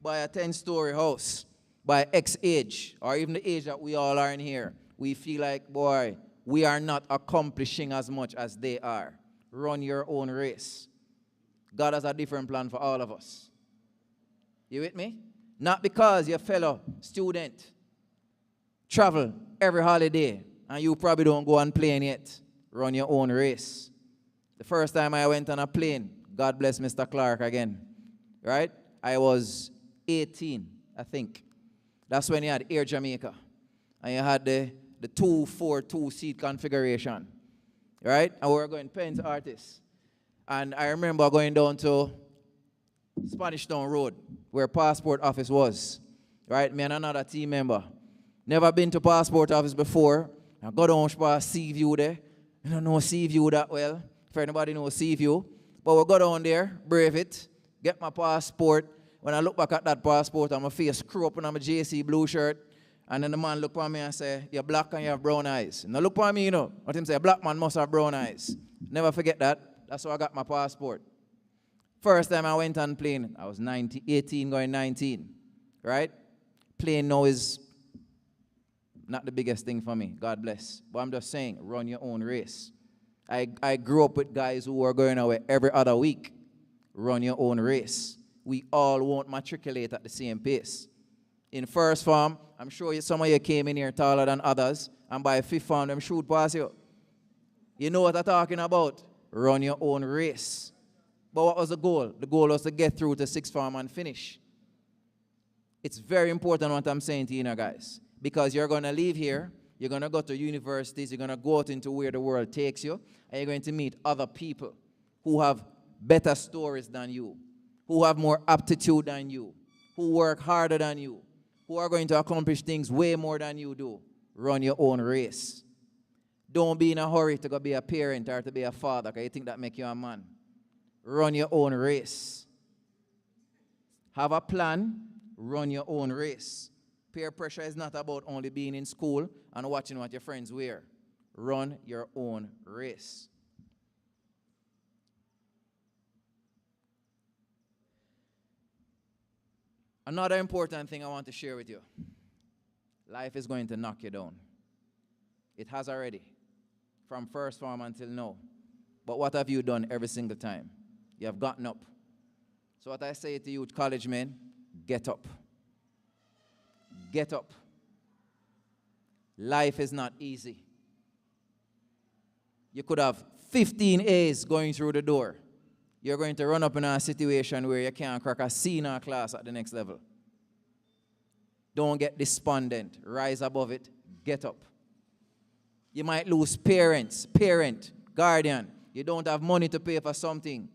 by a 10-story house, by X age, or even the age that we all are in here. We feel like, boy, we are not accomplishing as much as they are. Run your own race. God has a different plan for all of us. You with me? Not because your fellow student travel every holiday and you probably don't go on plane yet. Run your own race. The first time I went on a plane, God bless Mr. Clark again, right? I was 18, I think. That's when you had Air Jamaica. And you had the 2-4-2 seat configuration, right? And we were going Penn's Artists. And I remember going down to Spanish Town Road, where Passport Office was, right? Me and another team member. Never been to Passport Office before. I go down to Seaview there. I don't know Seaview that well, if anybody knows Seaview. But we'll go down there, brave it, get my passport. When I look back at that passport, I'm a face screw up on my JC blue shirt. And then the man look at me and say, you're black and you have brown eyes. Now look at me, you know. What him say, a black man must have brown eyes. Never forget that. That's how I got my passport. First time I went on plane, I was 18 going 19, right? Plane now is Not the biggest thing for me. God bless. But I'm just saying, run your own race. I grew up with guys who were going away every other week. Run your own race. We all won't matriculate at the same pace. In first form, I'm sure some of you came in here taller than others, and by fifth form, them shoot past you. You know what I'm talking about? Run your own race. But what was the goal? The goal was to get through to sixth form and finish. It's very important what I'm saying to you now, guys, because you're going to leave here, you're going to go to universities, you're going to go out into where the world takes you, and you're going to meet other people who have better stories than you, who have more aptitude than you, who work harder than you, who are going to accomplish things way more than you do. Run your own race. Don't be in a hurry to go be a parent or to be a father because you think that make you a man. Run your own race. Have a plan, run your own race. Peer pressure is not about only being in school and watching what your friends wear. Run your own race. Another important thing I want to share with you. Life is going to knock you down. It has already, from first form until now. But what have you done every single time? You have gotten up. So what I say to you, college men, get up. Get up. Life is not easy. You could have 15 A's going through the door. You're going to run up in a situation where you can't crack a C in a class at the next level. Don't get despondent. Rise above it. Get up. You might lose parent, guardian. You don't have money to pay for something.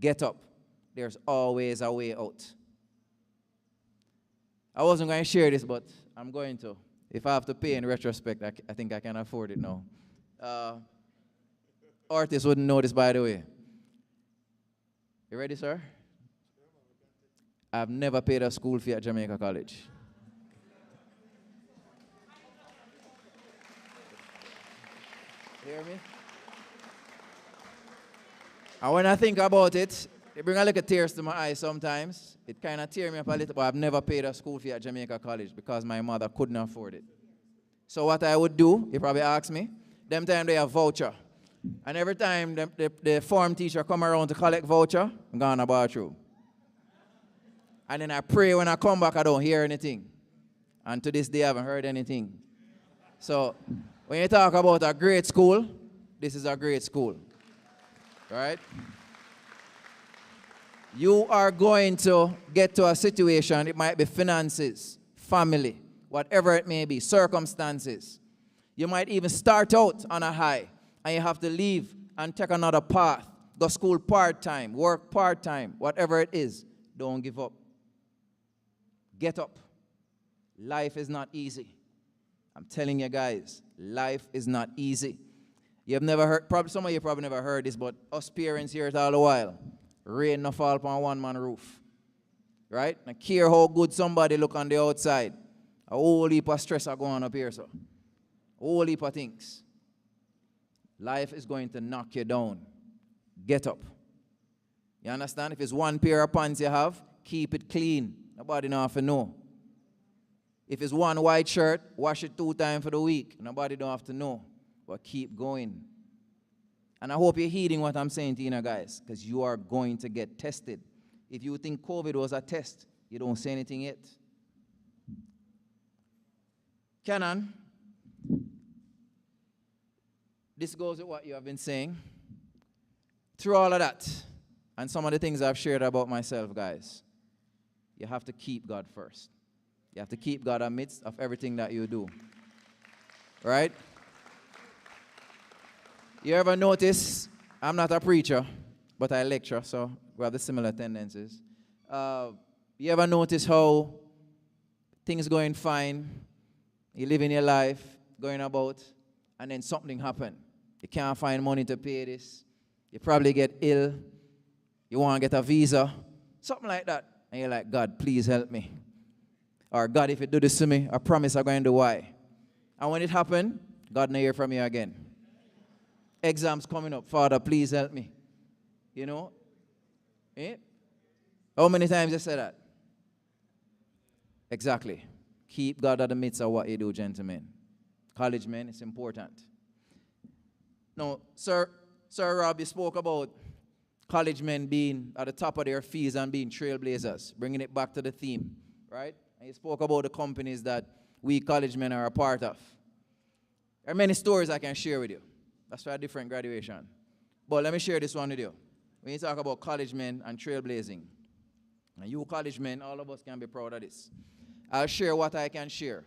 Get up. There's always a way out. I wasn't going to share this, but I'm going to. If I have to pay in retrospect, I think I can afford it now. Artists wouldn't know this, by the way. You ready, sir? I've never paid a school fee at Jamaica College. You hear me? And when I think about it, it brings a little tears to my eyes sometimes. It kind of tears me up a little, but I've never paid a school fee at Jamaica College because my mother couldn't afford it. So what I would do, you probably ask me, them time they have voucher. And every time the form teacher come around to collect voucher, I'm going to the bathroom. And then I pray when I come back, I don't hear anything. And to this day, I haven't heard anything. So when you talk about a great school, this is a great school. Right? You are going to get to a situation, it might be finances, family, whatever it may be, circumstances. You might even start out on a high, and you have to leave and take another path. Go school part-time, work part-time, whatever it is. Don't give up. Get up. Life is not easy. I'm telling you guys, life is not easy. You have never heard, probably some of you probably never heard this, but us parents hear it all the while. Rain no fall upon one-man roof. Right? Now care how good somebody look on the outside. A whole heap of stress are going up here, so. A whole heap of things. Life is going to knock you down. Get up. You understand? If it's one pair of pants you have, keep it clean. Nobody know have to know. If it's one white shirt, wash it 2 times for the week. Nobody don't have to know. But keep going. And I hope you're heeding what I'm saying to you now, guys, because you are going to get tested. If you think COVID was a test, you don't say anything yet. Canon, this goes with what you have been saying. Through all of that, and some of the things I've shared about myself, guys, you have to keep God first. You have to keep God amidst of everything that you do. Right? You ever notice, I'm not a preacher, but I lecture, so we have the similar tendencies. You ever notice how things going fine, you living your life, going about, and then something happen. You can't find money to pay this. You probably get ill. You want to get a visa. Something like that. And you're like, God, please help me. Or God, if you do this to me, I promise I'm going to do why. And when it happened, God may hear from you again. Exams coming up. Father, please help me. You know? Eh? How many times you say that? Exactly. Keep God at the midst of what you do, gentlemen. College men, it's important. Now, Sir Rob, you spoke about college men being at the top of their fields and being trailblazers, bringing it back to the theme, right? And you spoke about the companies that we college men are a part of. There are many stories I can share with you. That's for a different graduation. But let me share this one with you. When you talk about college men and trailblazing, and you college men, all of us can be proud of this. I'll share what I can share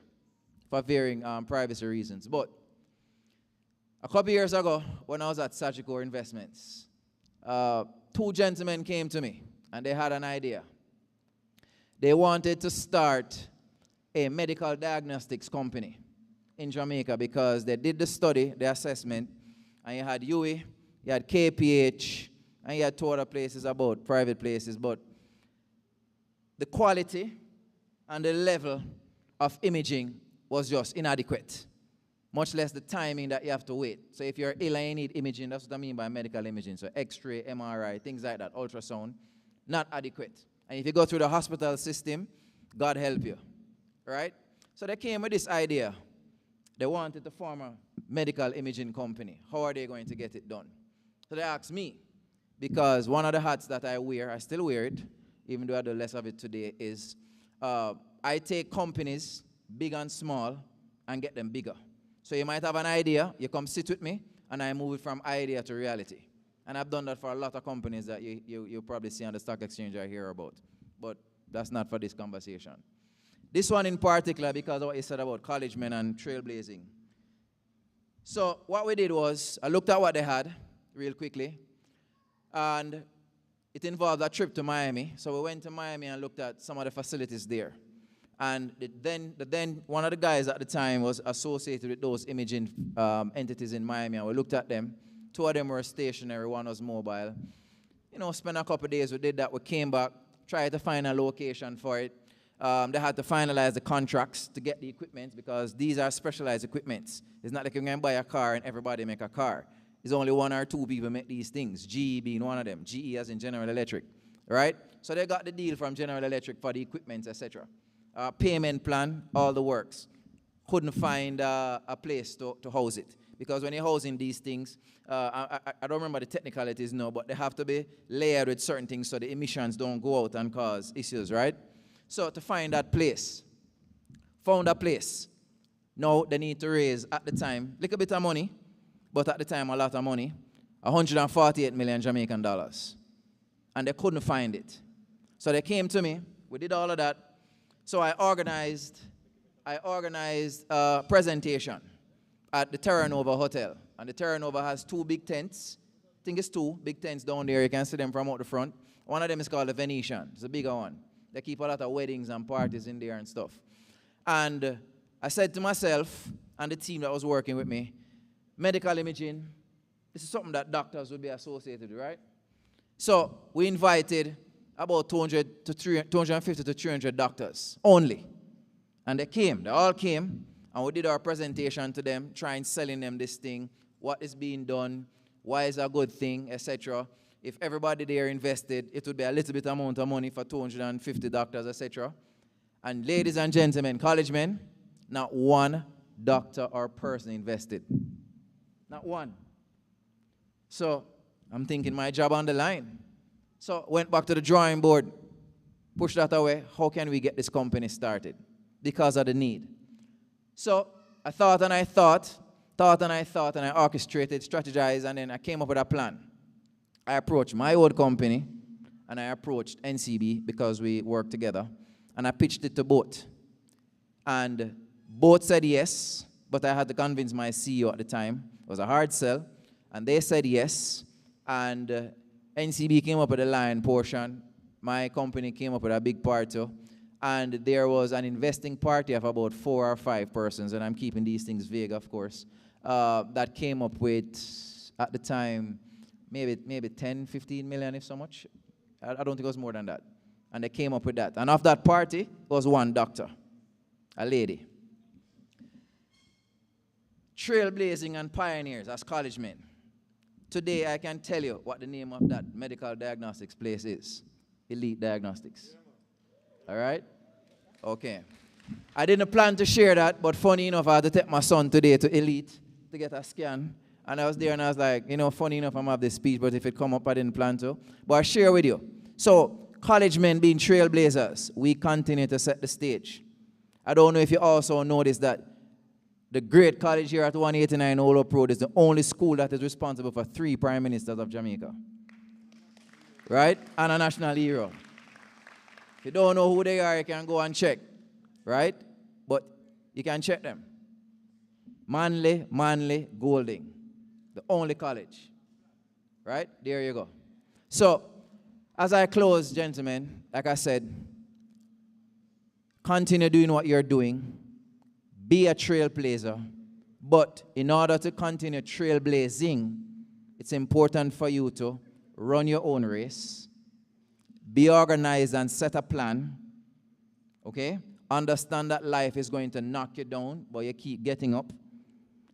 for varying privacy reasons. But a couple years ago, when I was at Sagicor Investments, two gentlemen came to me, and they had an idea. They wanted to start a medical diagnostics company in Jamaica because they did the study, the assessment, and you had UWI, you had KPH, and you had two other places about private places, but the quality and the level of imaging was just inadequate, much less the timing that you have to wait. So if you're ill and you need imaging, that's what I mean by medical imaging. So X-ray, MRI, things like that, ultrasound, not adequate. And if you go through the hospital system, God help you, right? So they came with this idea. They wanted to form a medical imaging company. How are they going to get it done? So they asked me, because one of the hats that I wear, I still wear it, even though I do less of it today, is I take companies, big and small, and get them bigger. So you might have an idea, you come sit with me, and I move it from idea to reality. And I've done that for a lot of companies that you probably see on the stock exchange I hear about. But that's not for this conversation. This one in particular, because of what you said about college men and trailblazing. So what we did was, I looked at what they had real quickly, and it involved a trip to Miami. So we went to Miami and looked at some of the facilities there. And then one of the guys at the time was associated with those imaging entities in Miami, and we looked at them. Two of them were stationary, one was mobile. You know, spent a couple of days, we did that, we came back, tried to find a location for it. They had to finalize the contracts to get the equipment because these are specialized equipments. It's not like you're going to buy a car and everybody make a car. It's only one or two people make these things, GE being one of them, GE as in General Electric, right? So they got the deal from General Electric for the equipment, etc. Payment plan, all the works. Couldn't find a place to house it. Because when you're housing these things, I don't remember the technicalities now, but they have to be layered with certain things so the emissions don't go out and cause issues, right? So to find that place, found a place. Now they need to raise, at the time, a little bit of money, but at the time a lot of money, 148 million Jamaican dollars. And they couldn't find it. So they came to me, we did all of that. So I organized a presentation at the Terra Nova Hotel. And the Terra Nova has two big tents. I think it's two big tents down there. You can see them from out the front. One of them is called the Venetian. It's a bigger one. They keep a lot of weddings and parties in there and stuff. And I said to myself and the team that was working with me, medical imaging, this is something that doctors would be associated with, right? So we invited about 250 to 300 doctors only. And they all came, and we did our presentation to them, trying selling them this thing, what is being done, why is a good thing, etc. If everybody there invested, it would be a little bit amount of money for 250 doctors, etc. And ladies and gentlemen, college men, not one doctor or person invested. Not one. So I'm thinking my job on the line. So went back to the drawing board, pushed that away. How can we get this company started? Because of the need. So I thought and I orchestrated, strategized, and then I came up with a plan. I approached my old company, and I approached NCB because we work together, and I pitched it to both. And both said yes, but I had to convince my CEO at the time. It was a hard sell, and they said yes, and NCB came up with a lion portion. My company came up with a big part too. And there was an investing party of about 4 or 5 persons, and I'm keeping these things vague, of course, that came up with, at the time, maybe 10, 15 million, if so much. I don't think it was more than that. And they came up with that. And of that party was one doctor, a lady. Trailblazing and pioneers as college men. Today, I can tell you what the name of that medical diagnostics place is. Elite Diagnostics. All right? Okay. I didn't plan to share that, but funny enough, I had to take my son today to Elite to get a scan. And I was there and I was like, funny enough, I'm going to have this speech, but if it come up, I didn't plan to. But I share with you. So, college men being trailblazers, we continue to set the stage. I don't know if you also noticed that the great college here at 189 Old Up Road is the only school that is responsible for 3 prime ministers of Jamaica. Right? And a national hero. If you don't know who they are, you can go and check. Right? But you can check them. Manly, Golding. The only college. Right? There you go. So, as I close, gentlemen, like I said, continue doing what you're doing. Be a trailblazer. But in order to continue trailblazing, it's important for you to run your own race. Be organized and set a plan. Okay? Understand that life is going to knock you down, but you keep getting up.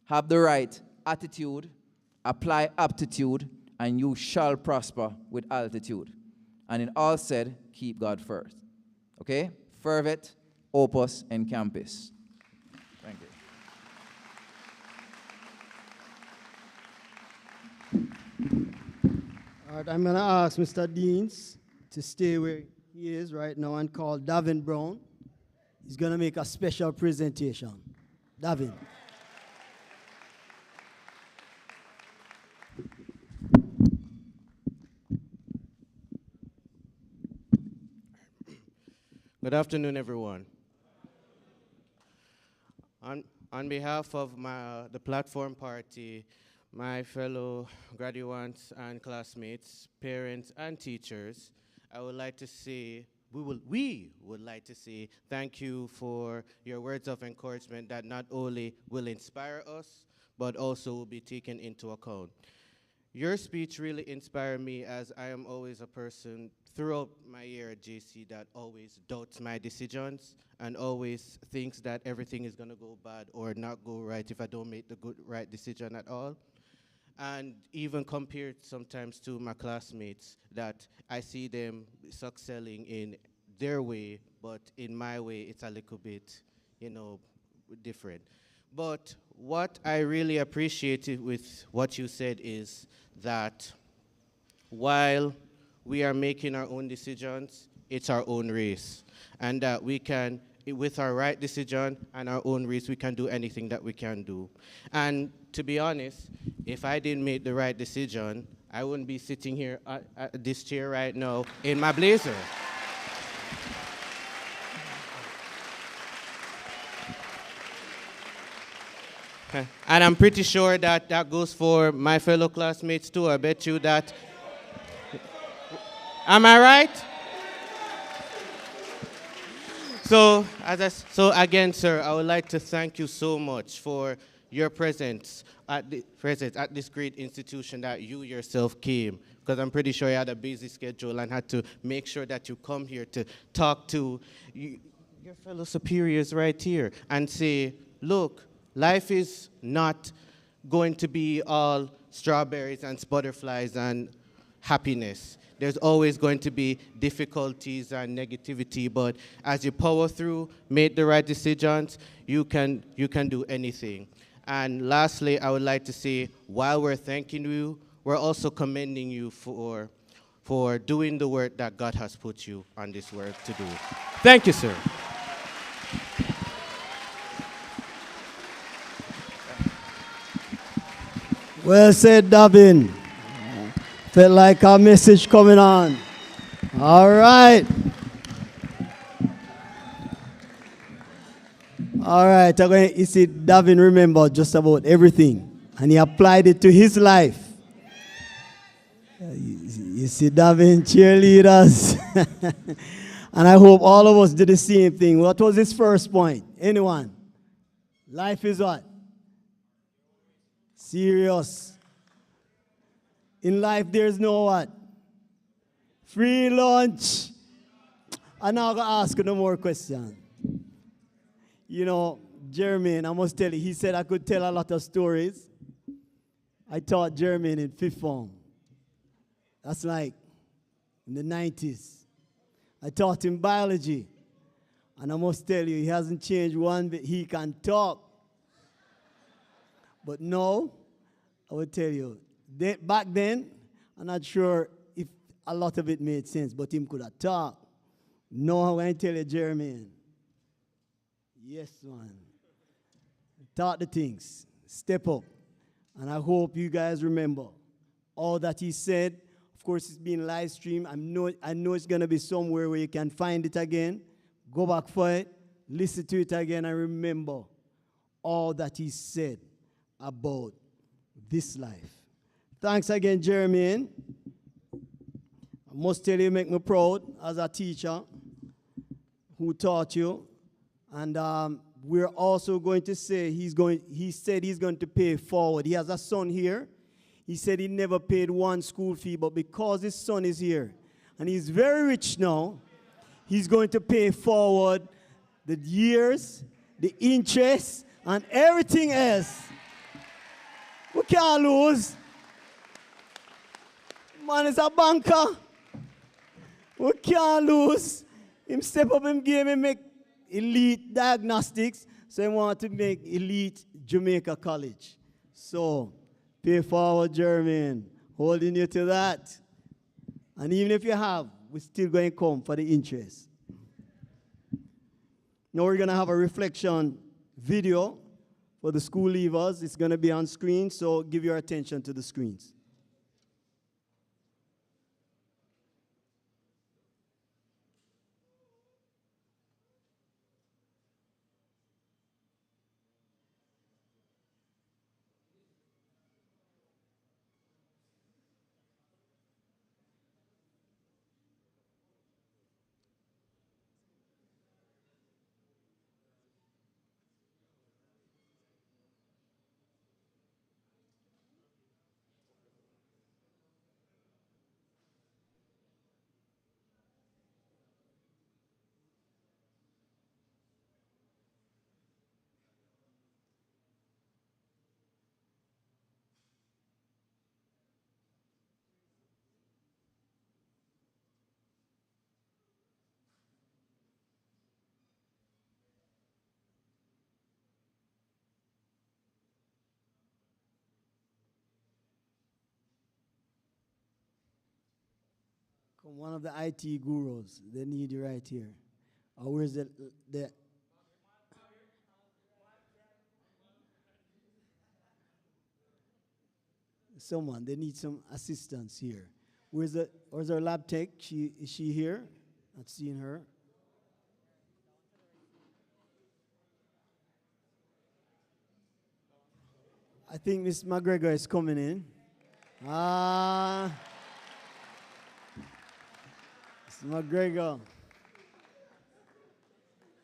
Have the right attitude. Apply aptitude, and you shall prosper with altitude. And in all said, keep God first. Okay? Fervet, opus, and campus. Thank you. All right, I'm going to ask Mr. Deans to stay where he is right now and call Davin Brown. He's going to make a special presentation. Davin. Good afternoon, everyone. On behalf of the platform party, my fellow graduates and classmates, parents and teachers, I would like to say, we would like to say thank you for your words of encouragement that not only will inspire us, but also will be taken into account. Your speech really inspired me, as I am always a person throughout my year at JC that always doubts my decisions and always thinks that everything is going to go bad or not go right if I don't make the right decision at all. And even compared sometimes to my classmates, that I see them succeeding in their way, but in my way it's a little bit, different. But what I really appreciated with what you said is that while we are making our own decisions, it's our own race. And that we can, with our right decision and our own race, we can do anything that we can do. And to be honest, if I didn't make the right decision, I wouldn't be sitting here at this chair right now in my blazer. And I'm pretty sure that that goes for my fellow classmates too. I bet you that. Am I right? So again, sir, I would like to thank you so much for your presence at this great institution that you yourself came, because I'm pretty sure you had a busy schedule and had to make sure that you come here to talk to your fellow superiors right here and say, look, life is not going to be all strawberries and butterflies and happiness. There's always going to be difficulties and negativity, but as you power through, make the right decisions, you can do anything. And lastly, I would like to say, while we're thanking you, we're also commending you for doing the work that God has put you on this work to do. Thank you, sir. Well said, Davin. Felt like our message coming on. All right. All right. You see, Davin remembered just about everything, and he applied it to his life. You see, Davin, cheerleaders. And I hope all of us did the same thing. What was his first point? Anyone? Life is what? Serious. In life, there's no what? Free lunch. I'm not going to ask you no more questions. Jermaine, I must tell you, he said I could tell a lot of stories. I taught Jermaine in 5th form. That's like in the 90s. I taught him biology. And I must tell you, he hasn't changed one bit. He can talk. But no, I will tell you, back then, I'm not sure if a lot of it made sense, but him could have talked. No, I tell you, Jeremy. Yes, man. Talk the things. Step up. And I hope you guys remember all that he said. Of course, it's being live streamed. I know it's going to be somewhere where you can find it again. Go back for it. Listen to it again and remember all that he said about this life. Thanks again, Jeremy. I must tell you, make me proud as a teacher who taught you. And we're also going to say he said he's going to pay forward. He has a son here. He said he never paid one school fee, but because his son is here, and he's very rich now, he's going to pay forward the years, the interest, and everything else. We can't lose. Man is a banker. We can't lose. Him step up in game and make elite diagnostics, so he want to make elite Jamaica College. So, pay forward, Jermaine. Holding you to that. And even if you have, we're still going to come for the interest. Now we're going to have a reflection video for the school leavers. It's going to be on screen, so give your attention to the screens. One of the IT gurus, they need you right here. Or where's the someone, they need some assistance here. Where's our lab tech? Is she here? Not seeing her. I think Miss McGregor is coming in. McGregor,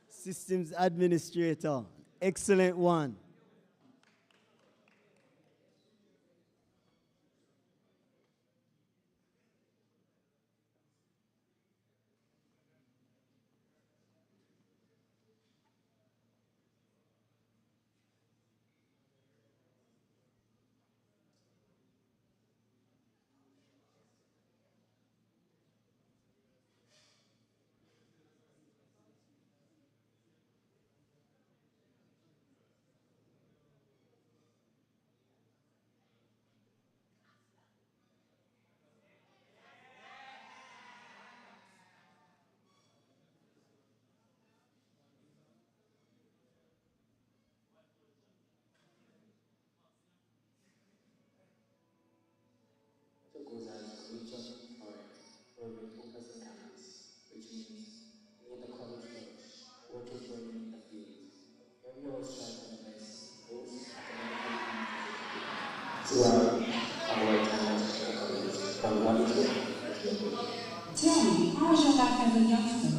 systems administrator, excellent one. goes as Richard Forrest, where we focus on campus, which means near the college church, working for you in the field. Here we always try to invest both academically and physically throughout our time at the college, from 1 to 4. Tell me, how was your life as a youngster?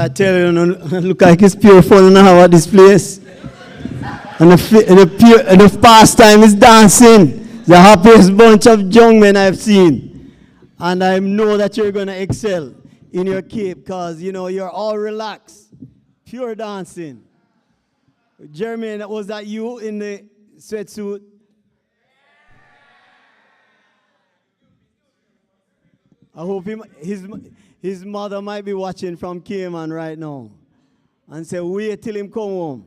I tell you, look like it's pure fun now at this place. And the pastime is dancing. The happiest bunch of young men I've seen. And I know that you're going to excel in your cape because, you know, you're all relaxed. Pure dancing. Jermaine, was that you in the sweatsuit? I hope his mother might be watching from Cayman right now and say, wait till him come home.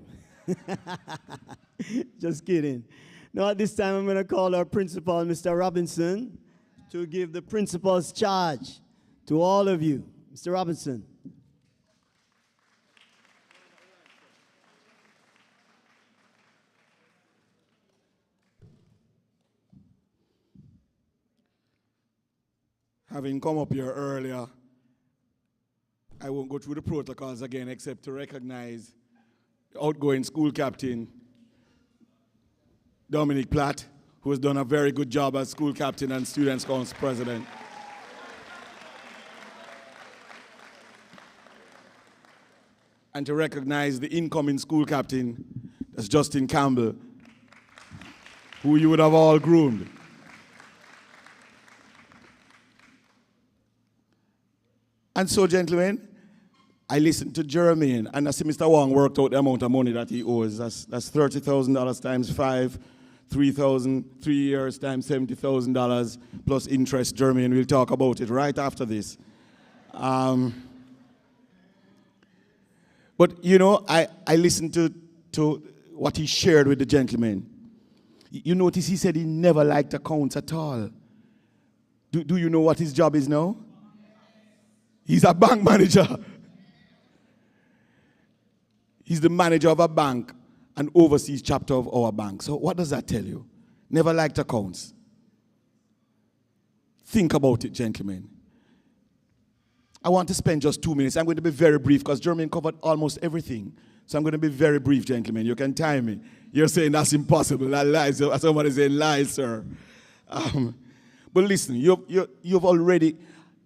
Just kidding. Now at this time, I'm going to call our principal, Mr. Robinson, to give the principal's charge to all of you. Mr. Robinson. Having come up here earlier, I won't go through the protocols again except to recognize the outgoing school captain, Dominic Platt, who has done a very good job as school captain and Students' Council president. And to recognize the incoming school captain, that's Justin Campbell, who you would have all groomed. And so, gentlemen, I listened to Jermaine, and I see Mr. Wong worked out the amount of money that he owes. That's $30,000 times 5, 3,000, 3 years times $70,000 plus interest. Jermaine, we'll talk about it right after this. But, you know, I listened to what he shared with the gentleman. You notice he said he never liked accounts at all. Do you know what his job is now? He's a bank manager. He's the manager of a bank and oversees chapter of our bank. So what does that tell you? Never liked accounts. Think about it, gentlemen. I want to spend just 2 minutes. I'm going to be very brief because Jermaine covered almost everything. So I'm going to be very brief, gentlemen. You can time me. You're saying that's impossible. That lies. Somebody saying lies, sir. But listen, you've already...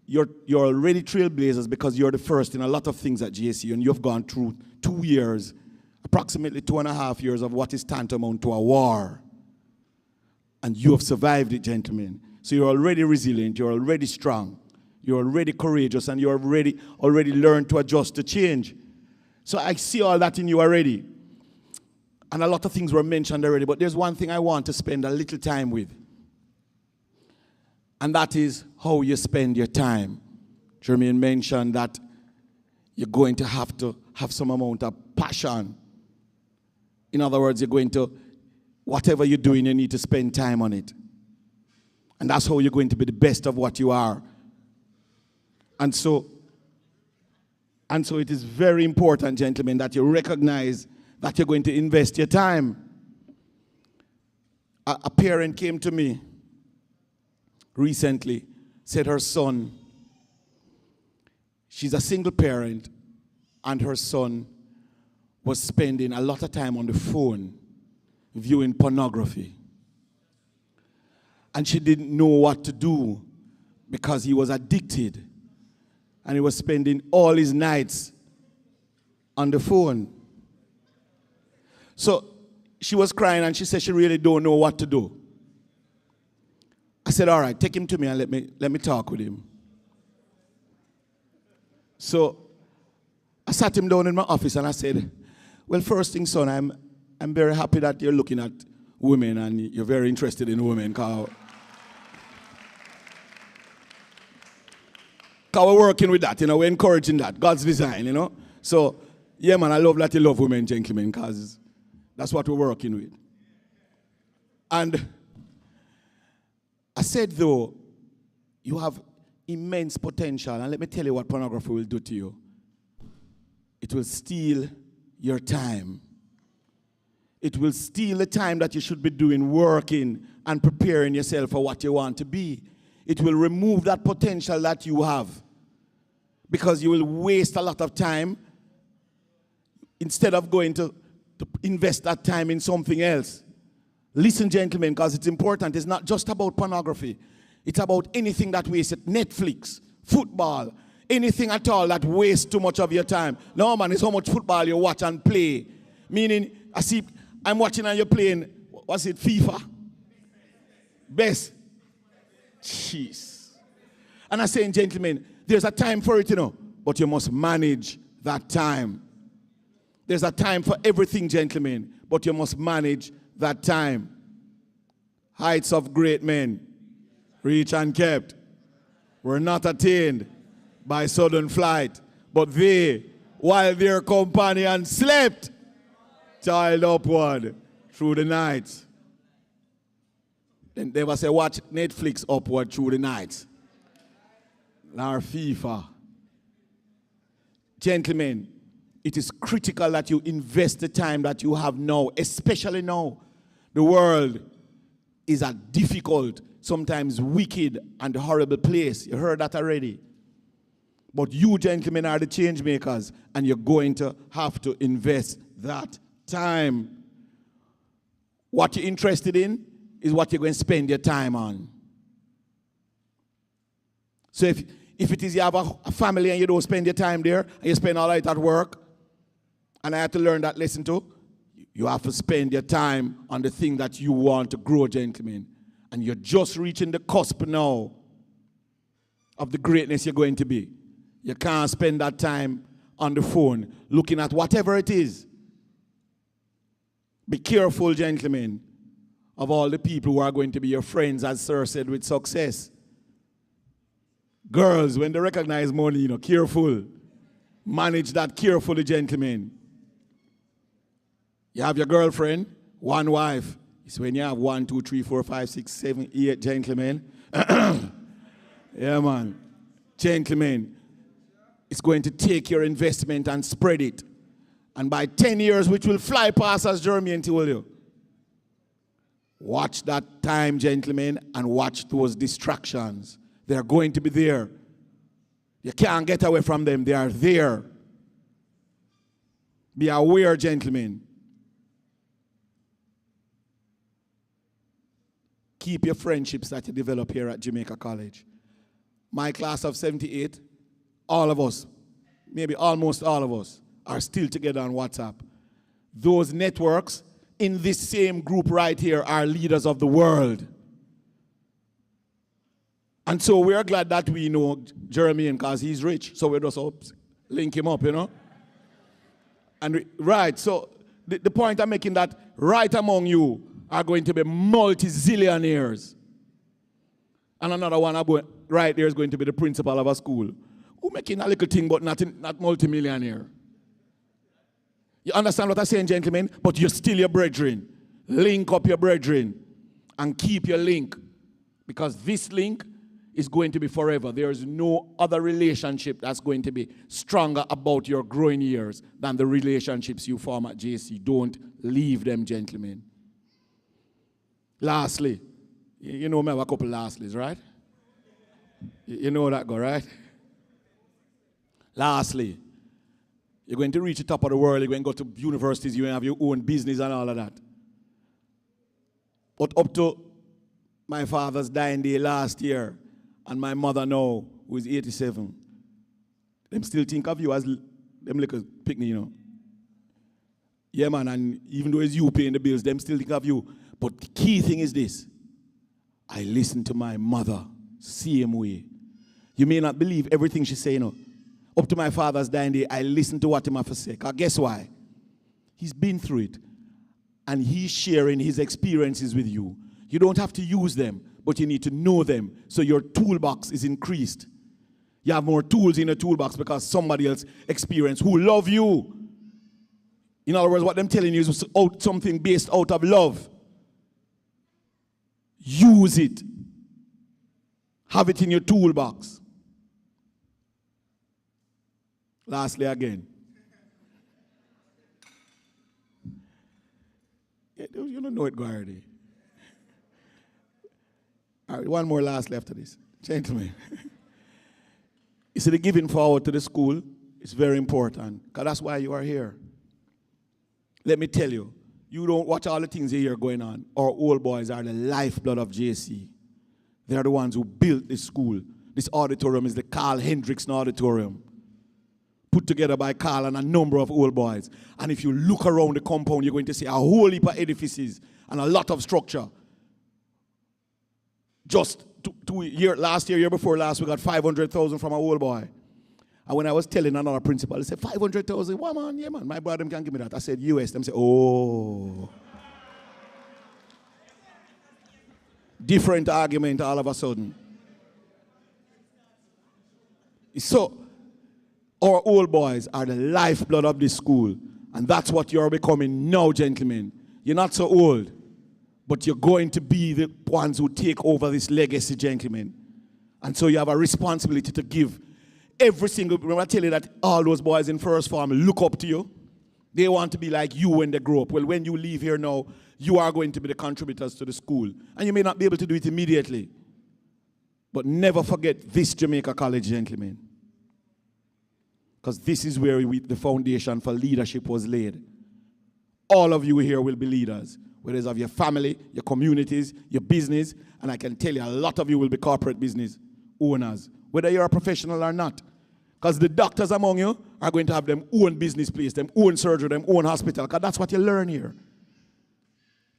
You're already trailblazers because you're the first in a lot of things at GSU, and you've gone through 2 years, approximately 2.5 years of what is tantamount to a war. And you have survived it, gentlemen. So you're already resilient, you're already strong, you're already courageous, and you're already learned to adjust to change. So I see all that in you already. And a lot of things were mentioned already, but there's one thing I want to spend a little time with. And that is how you spend your time. Jermaine mentioned that you're going to have some amount of passion. In other words, you're going to, whatever you're doing, you need to spend time on it. And that's how you're going to be the best of what you are. And so it is very important, gentlemen, that you recognize that you're going to invest your time. A parent came to me recently, said her son, she's a single parent, and her son was spending a lot of time on the phone viewing pornography. And she didn't know what to do because he was addicted. And he was spending all his nights on the phone. So she was crying and she said she really don't know what to do. I said, all right, take him to me and let me talk with him. So I sat him down in my office and I said, well, first thing, son, I'm very happy that you're looking at women and you're very interested in women. Because we're working with that, we're encouraging that. God's design, So, yeah, man, I love that you love women, gentlemen, because that's what we're working with. And I said, though, you have immense potential, and let me tell you what pornography will do to you. It will steal your time. It will steal the time that you should be doing, working and preparing yourself for what you want to be. It will remove that potential that you have because you will waste a lot of time instead of going to invest that time in something else. Listen, gentlemen, because it's important. It's not just about pornography. It's about anything that wastes Netflix, football, anything at all that wastes too much of your time. No, man, it's how much football you watch and play. Meaning, I'm watching and you're playing, what's it, FIFA? Best. Jeez. And I'm saying, gentlemen, there's a time for it, but you must manage that time. There's a time for everything, gentlemen, but you must manage that time. Heights of great men, reached and kept. were not attained by sudden flight, but they, while their companions slept, toiled upward through the night. Then they will say, watch Netflix upward through the night. Or FIFA. Gentlemen, it is critical that you invest the time that you have now, especially now. The world is a difficult, sometimes wicked and horrible place. You heard that already. But you, gentlemen, are the change makers, and you're going to have to invest that time. What you're interested in is what you're going to spend your time on. So if it is you have a family and you don't spend your time there, and you spend all right at work, and I had to learn that lesson too, you have to spend your time on the thing that you want to grow, gentlemen. And you're just reaching the cusp now of the greatness you're going to be. You can't spend that time on the phone looking at whatever it is. Be careful, gentlemen, of all the people who are going to be your friends, as Sir said, with success. Girls, when they recognize money, careful. Manage that carefully, gentlemen. You have your girlfriend, one wife. It's when you have 1, 2, 3, 4, 5, 6, 7, 8 gentlemen. Yeah, man. Gentlemen, it's going to take your investment and spread it. And by 10 years, which will fly past, as Jeremy told you. Watch that time, gentlemen, and watch those distractions. They're going to be there. You can't get away from them. They are there. Be aware, gentlemen. Keep your friendships that you develop here at Jamaica College. My class of 78, all of us, maybe almost all of us, are still together on WhatsApp. Those networks in this same group right here are leaders of the world. And so we are glad that we know Jeremy because he's rich. So we just link him up, And right, so the point I'm making that right among you are going to be multi-zillionaires. And another one right there is going to be the principal of a school who making a little thing but not multi-millionaire. You understand what I'm saying, gentlemen? But you're still your brethren. Link up your brethren and keep your link, because this link is going to be forever. There is no other relationship that's going to be stronger about your growing years than the relationships you form at JC. Don't leave them, gentlemen. Lastly, you know me have a couple lastlies, right? You know that go, right? Lastly, you're going to reach the top of the world, you're going to go to universities, you're going to have your own business and all of that. But up to my father's dying day last year, and my mother now, who is 87, them still think of you as them little picnic, Yeah, man, and even though it's you paying the bills, them still think of you. But the key thing is this. I listen to my mother same way. You may not believe everything she say, Up to my father's dying day, I listen to what him have to say. Because guess why? He's been through it. And he's sharing his experiences with you. You don't have to use them, but you need to know them. So your toolbox is increased. You have more tools in your toolbox because somebody else experienced who love you. In other words, what I'm telling you is something based out of love. Use it. Have it in your toolbox. Lastly again. You don't know it, Guardy. All right, one more lastly after this. Gentlemen. You see, the giving forward to the school is very important, because that's why you are here. Let me tell you, you don't watch all the things you hear going on. Our old boys are the lifeblood of JC. They're the ones who built this school. This auditorium is the Carl Hendrickson Auditorium, put together by Carl and a number of old boys. And if you look around the compound, you're going to see a whole heap of edifices and a lot of structure. Just last year before last, we got 500,000 from a old boy. And when I was telling another principal, he said, 500,000? What, man? Yeah, man. My brother can't give me that. I said, US. Them say, oh. Different argument all of a sudden. So, our old boys are the lifeblood of this school. And that's what you're becoming now, gentlemen. You're not so old, but you're going to be the ones who take over this legacy, gentlemen. And so you have a responsibility to give every single, remember I tell you that all those boys in first form look up to you. They want to be like you when they grow up. Well, when you leave here now, you are going to be the contributors to the school. And you may not be able to do it immediately. But never forget this Jamaica College, gentlemen. Because this is where the foundation for leadership was laid. All of you here will be leaders. Whether it's of your family, your communities, your business. And I can tell you, a lot of you will be corporate business owners. Whether you're a professional or not. Because the doctors among you are going to have them own business place, them own surgery, them own hospital. Because that's what you learn here.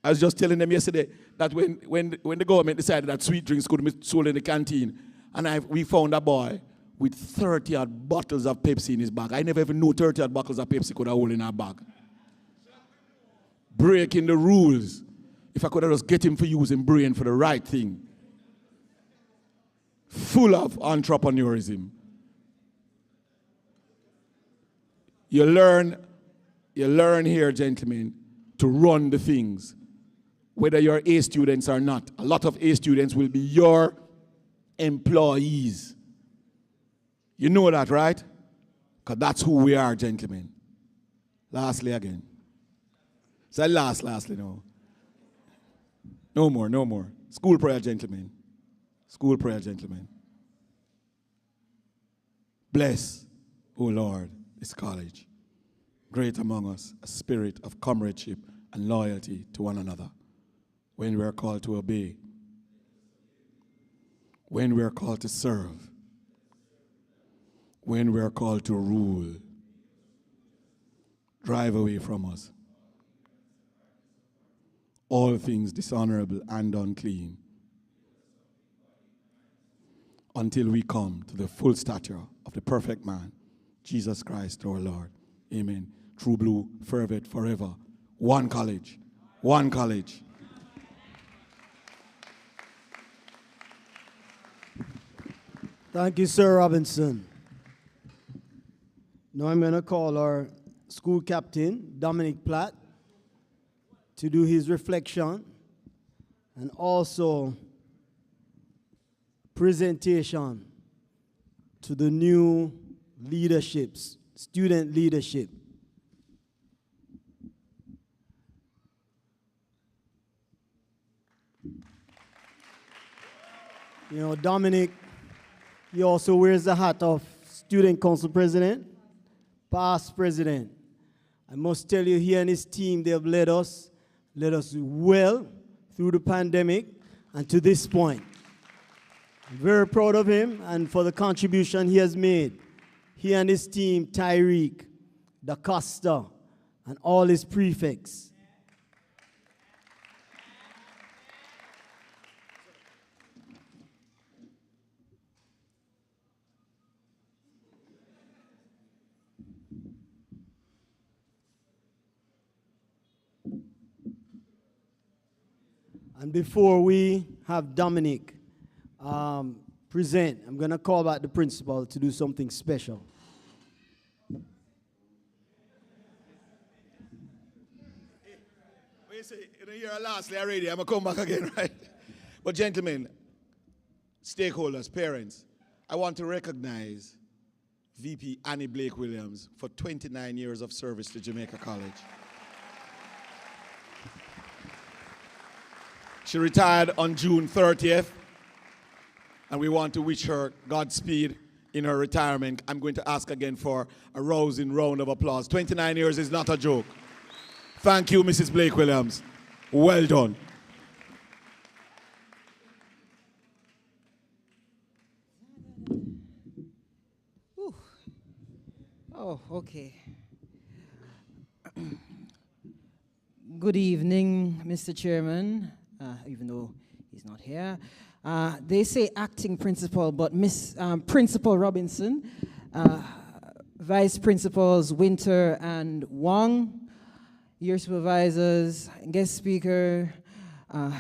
I was just telling them yesterday that when the government decided that sweet drinks could be sold in the canteen, and we found a boy with 30-odd bottles of Pepsi in his bag. I never even knew 30-odd bottles of Pepsi could have hold in our bag. Breaking the rules. If I could have just get him for using brain for the right thing. Full of entrepreneurism. You learn here, gentlemen, to run the things. Whether you're A students or not. A lot of A students will be your employees. You know that, right? Because that's who we are, gentlemen. Lastly again. Say lastly, no. No more. School prayer, gentlemen. School prayer, gentlemen. Bless, O Lord, this college. Great among us, a spirit of comradeship and loyalty to one another. When we are called to obey. When we are called to serve. When we are called to rule. Drive away from us all things dishonorable and unclean, until we come to the full stature of the perfect man, Jesus Christ our Lord. Amen. True blue, fervent forever. One college. One college. Thank you, Sir Robinson. Now I'm going to call our school captain, Dominic Platt, to do his reflection and also presentation to the new leaderships, student leadership. You know, Dominic, he also wears the hat of student council president, past president. I must tell you, he and his team, they have led us well through the pandemic and to this point. I'm very proud of him and for the contribution he has made. He and his team, Tyreek, DaCosta, and all his prefects. And before we have Dominic present, I'm going to call back the principal to do something special. You say, you're lastly already, I'm going to come back again, right? But gentlemen, stakeholders, parents, I want to recognize VP Annie Blake Williams for 29 years of service to Jamaica College. She retired on June 30th, and we want to wish her Godspeed in her retirement. I'm going to ask again for a rousing round of applause. 29 years is not a joke. Thank you, Mrs. Blake Williams. Well done. Ooh. Oh, okay. Good evening, Mr. Chairman. Even though he's not here. They say acting principal, but Principal Robinson, Vice Principals Winter and Wong, your supervisors, guest speaker,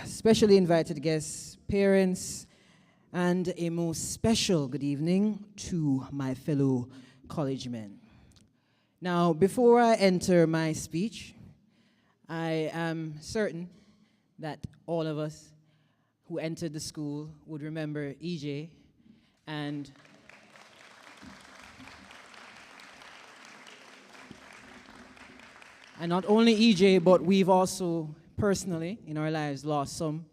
specially invited guests, parents, and a most special good evening to my fellow college men. Now, before I enter my speech, I am certain that all of us who entered the school would remember EJ and not only EJ, but we've also personally in our lives lost some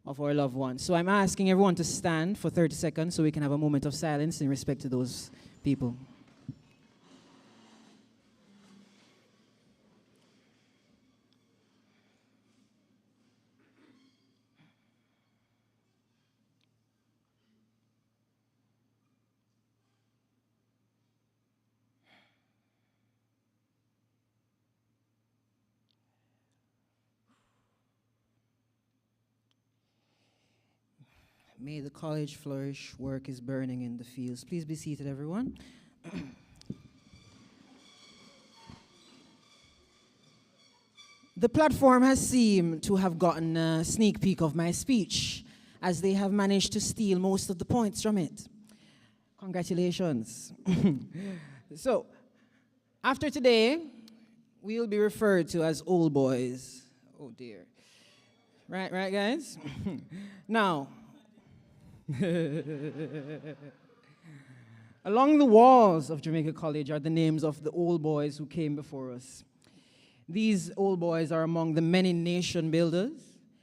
of our loved ones. So I'm asking everyone to stand for 30 seconds so we can have a moment of silence in respect to those people. May the college flourish, work is burning in the fields. Please be seated, everyone. The platform has seemed to have gotten a sneak peek of my speech, as they have managed to steal most of the points from it. Congratulations. So, after today, we'll be referred to as old boys. Oh dear. Right, guys? Now, along the walls of Jamaica College are the names of the old boys who came before us. These old boys are among the many nation builders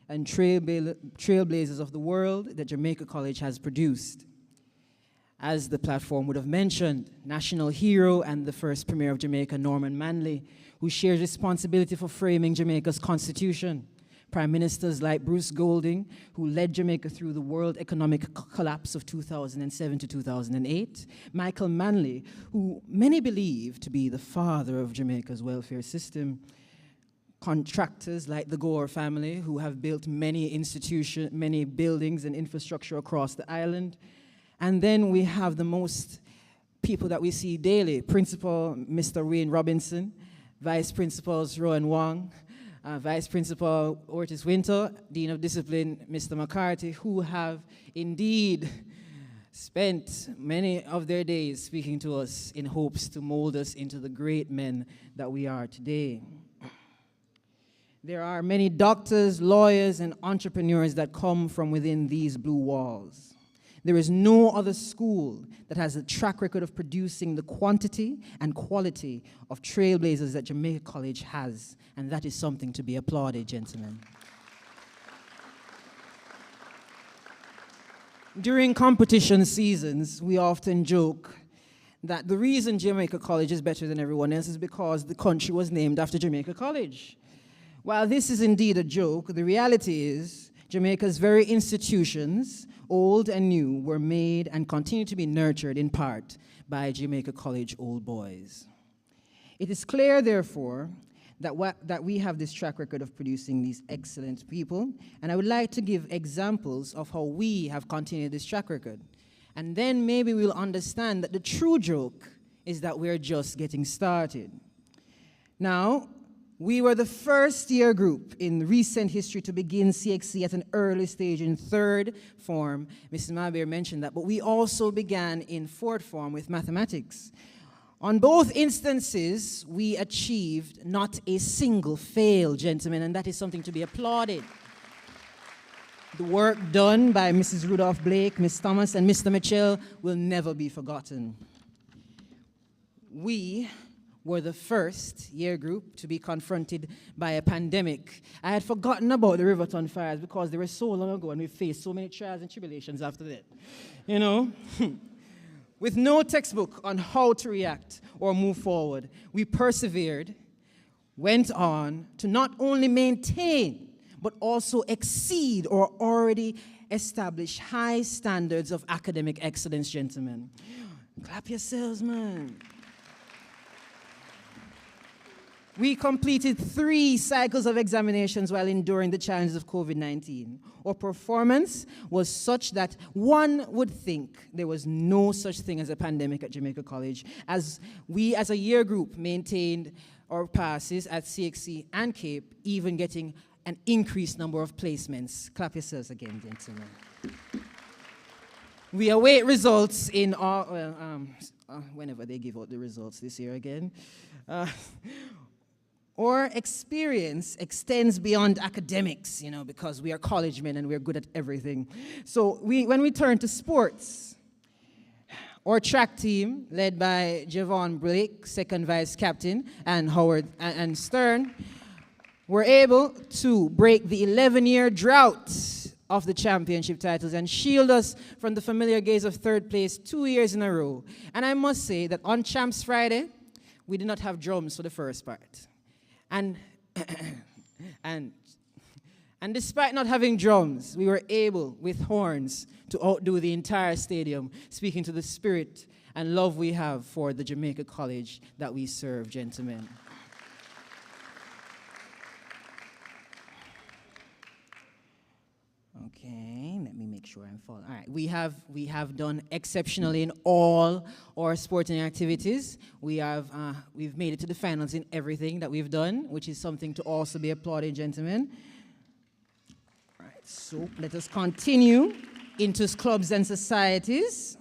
and trailblazers of the world that Jamaica College has produced. As the platform would have mentioned, national hero and the first Premier of Jamaica, Norman Manley, who shares responsibility for framing Jamaica's constitution. Prime ministers like Bruce Golding, who led Jamaica through the world economic collapse of 2007 to 2008. Michael Manley, who many believe to be the father of Jamaica's welfare system. Contractors like the Gore family, who have built many institutions, many buildings and infrastructure across the island. And then we have the most people that we see daily, Principal Mr. Wayne Robinson, Vice Principals Rowan Wong, Vice Principal Ortiz Winter, Dean of Discipline, Mr. McCarthy, who have indeed spent many of their days speaking to us in hopes to mold us into the great men that we are today. There are many doctors, lawyers, and entrepreneurs that come from within these blue walls. There is no other school that has a track record of producing the quantity and quality of trailblazers that Jamaica College has, and that is something to be applauded, gentlemen. During competition seasons, we often joke that the reason Jamaica College is better than everyone else is because the country was named after Jamaica College. While this is indeed a joke, the reality is Jamaica's very institutions, old and new, were made and continue to be nurtured in part by Jamaica College old boys. It is clear, therefore, that we have this track record of producing these excellent people, and I would like to give examples of how we have continued this track record. And then maybe we'll understand that the true joke is that we're just getting started. Now, we were the first year group in recent history to begin CXC at an early stage in third form. Mrs. Maber mentioned that, but we also began in fourth form with mathematics. On both instances, we achieved not a single fail, gentlemen, and that is something to be applauded. The work done by Mrs. Rudolph Blake, Ms. Thomas, and Mr. Mitchell will never be forgotten. We were the first year group to be confronted by a pandemic. I had forgotten about the Riverton fires because they were so long ago and we faced so many trials and tribulations after that. You know? With no textbook on how to react or move forward, we persevered, went on to not only maintain, but also exceed our already established high standards of academic excellence, gentlemen. Clap yourselves, man. We completed 3 cycles of examinations while enduring the challenges of COVID-19. Our performance was such that one would think there was no such thing as a pandemic at Jamaica College, as we as a year group maintained our passes at CXC and CAPE, even getting an increased number of placements. Clap yourselves again, gentlemen. We await results in all, whenever they give out the results this year again. Our experience extends beyond academics, because we are college men and we're good at everything. So when we turn to sports, our track team, led by Javon Blake, second vice captain, and Howard and Stern, were able to break the 11-year drought of the championship titles and shield us from the familiar gaze of third place 2 years in a row. And I must say that on Champs Friday, we did not have drums for the first part. And despite not having drums, we were able, with horns, to outdo the entire stadium, speaking to the spirit and love we have for the Jamaica College that we serve, gentlemen. Okay, let me make sure I'm following. All right, we have done exceptionally in all our sporting activities. We've made it to the finals in everything that we've done, which is something to also be applauded, gentlemen. All right, so let us continue into clubs and societies.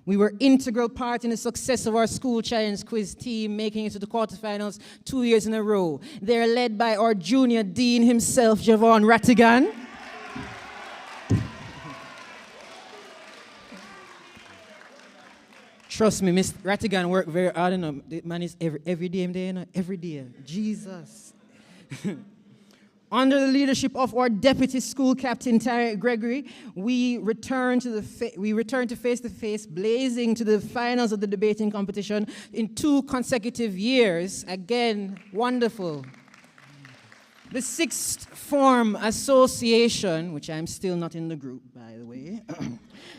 We were integral part in the success of our school challenge quiz team, making it to the quarterfinals 2 years in a row. They're led by our junior dean himself, Javon Rattigan. Trust me, Mr. Rattigan worked very hard. The man is every day, every day. Jesus. Under the leadership of our deputy school captain, Tarek Gregory, we returned to face-to-face, blazing to the finals of the debating competition in 2 consecutive years. Again, wonderful. The Sixth Form Association, which I'm still not in the group, by the way.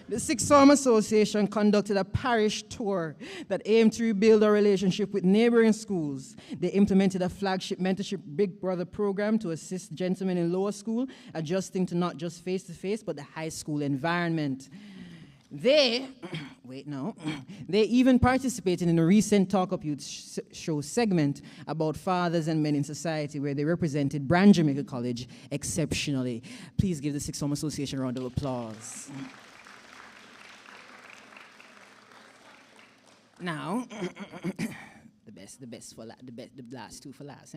The Sixth Form Association conducted a parish tour that aimed to rebuild our relationship with neighboring schools. They implemented a flagship mentorship Big Brother program to assist gentlemen in lower school, adjusting to not just face-to-face, but the high school environment. They even participated in a recent Talk Up Youth show segment about fathers and men in society, where they represented Brand Jamaica College exceptionally. Please give the Sixth Form Association a round of applause. Now, the last 2 for last.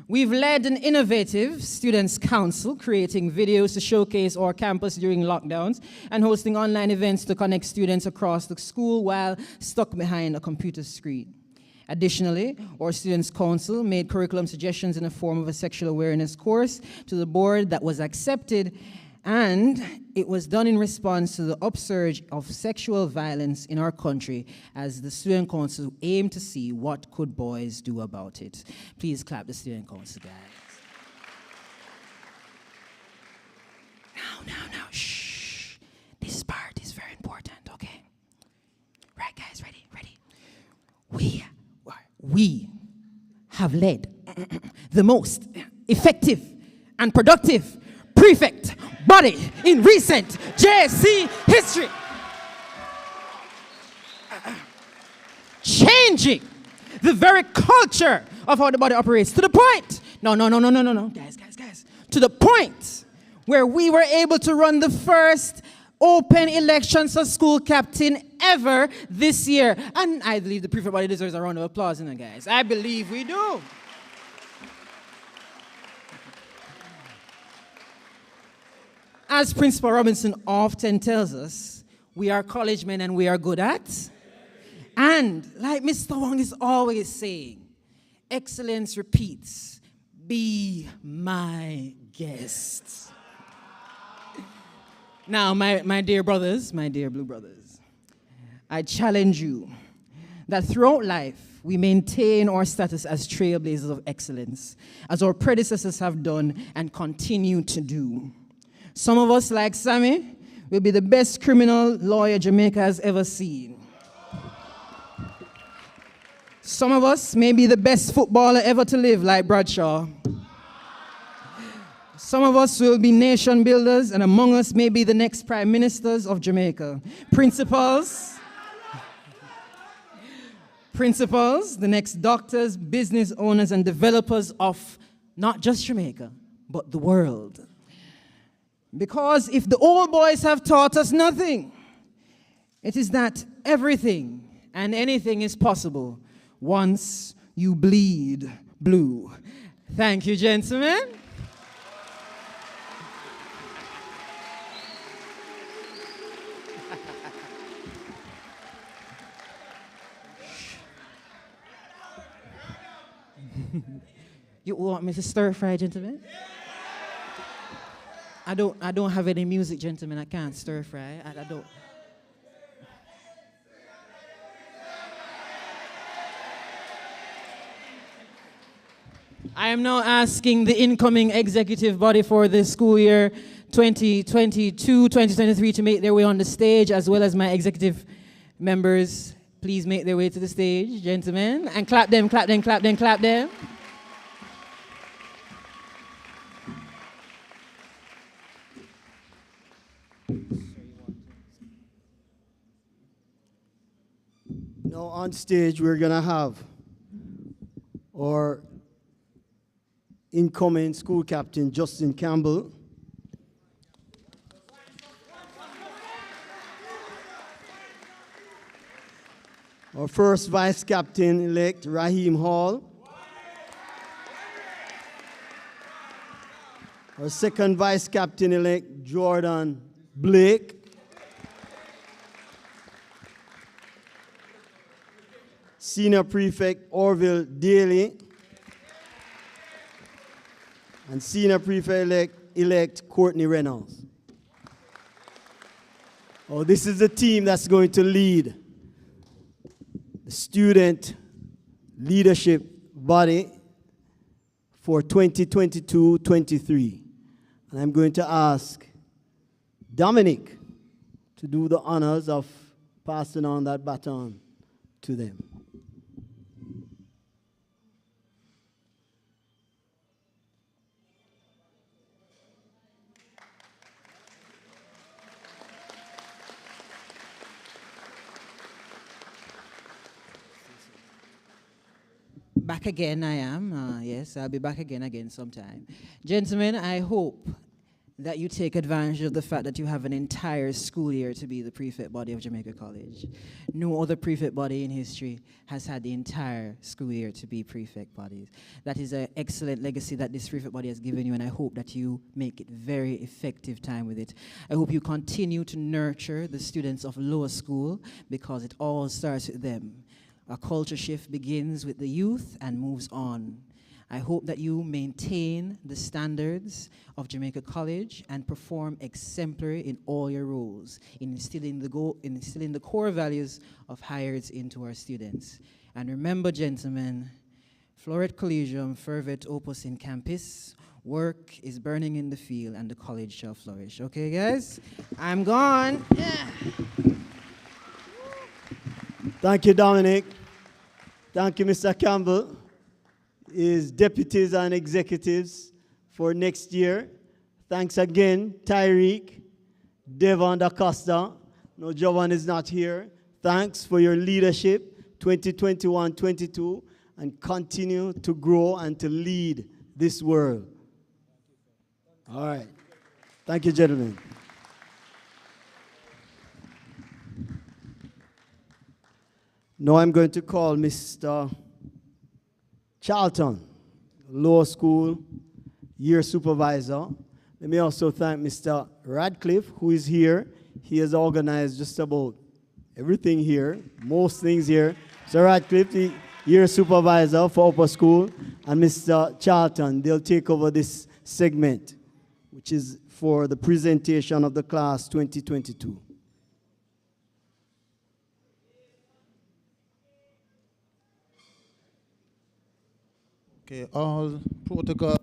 We've led an innovative students' council, creating videos to showcase our campus during lockdowns and hosting online events to connect students across the school while stuck behind a computer screen. Additionally, our students' council made curriculum suggestions in the form of a sexual awareness course to the board that was accepted, and it was done in response to the upsurge of sexual violence in our country, as the Student Council aimed to see what could boys do about it. Please clap the Student Council, guys. Now, shh. This part is very important, okay? Right, guys, ready? We have led the most effective and productive prefect body in recent JC history. Changing the very culture of how the body operates to the point. No. Guys. To the point where we were able to run the first open elections for school captain ever this year. And I believe the prefect body deserves a round of applause, guys. I believe we do. As Principal Robinson often tells us, we are college men and we are good at. And like Mr. Wong is always saying, excellence repeats, be my guest. Now, my dear brothers, my dear blue brothers, I challenge you that throughout life, we maintain our status as trailblazers of excellence, as our predecessors have done and continue to do. Some of us, like Sammy, will be the best criminal lawyer Jamaica has ever seen. Some of us may be the best footballer ever to live, like Bradshaw. Some of us will be nation builders, and among us may be the next prime ministers of Jamaica. Principals, the next doctors, business owners, and developers of not just Jamaica, but the world. Because if the old boys have taught us nothing, It is that everything and anything is possible once you bleed blue. Thank you, gentlemen. You want me to stir fry, gentlemen? I don't have any music, gentlemen. I can't stir fry. I don't. I am now asking the incoming executive body for the school year 2022-2023 to make their way on the stage, as well as my executive members. Please make their way to the stage, gentlemen, and clap them, clap them, clap them, clap them. Now on stage, we're gonna have our incoming school captain, Justin Campbell. Our first vice captain-elect, Raheem Hall. Our second vice captain-elect, Jordan Blake. Senior prefect, Orville Daly. And senior prefect-elect, Courtney Reynolds. Oh, this is the team that's going to lead the student leadership body for 2022-23. And I'm going to ask Dominic to do the honors of passing on that baton to them. Back again, I am. Yes, I'll be back again sometime. Gentlemen, I hope that you take advantage of the fact that you have an entire school year to be the prefect body of Jamaica College. No other prefect body in history has had the entire school year to be prefect bodies. That is an excellent legacy that this prefect body has given you, and I hope that you make it very effective time with it. I hope you continue to nurture the students of lower school, because it all starts with them. A culture shift begins with the youth and moves on. I hope that you maintain the standards of Jamaica College and perform exemplary in all your roles, in instilling the core values of Highards into our students. And remember, gentlemen, Floret Collegium fervet opus in campus. Work is burning in the field, and the college shall flourish. Okay, guys? I'm gone. Yeah. Thank you, Dominic. Thank you, Mr. Campbell. His deputies and executives for next year. Thanks again, Tyreek, Devon Da Costa. No, Jovan is not here. Thanks for your leadership, 2021-22, and continue to grow and to lead this world. All right. Thank you, gentlemen. Now I'm going to call Mr. Charlton, Lower School Year Supervisor. Let me also thank Mr. Radcliffe, who is here. He has organized just about everything here, most things here. Mr. Radcliffe, the Year Supervisor for Upper School, and Mr. Charlton, they'll take over this segment, which is for the presentation of the class 2022. Okay, all protocol.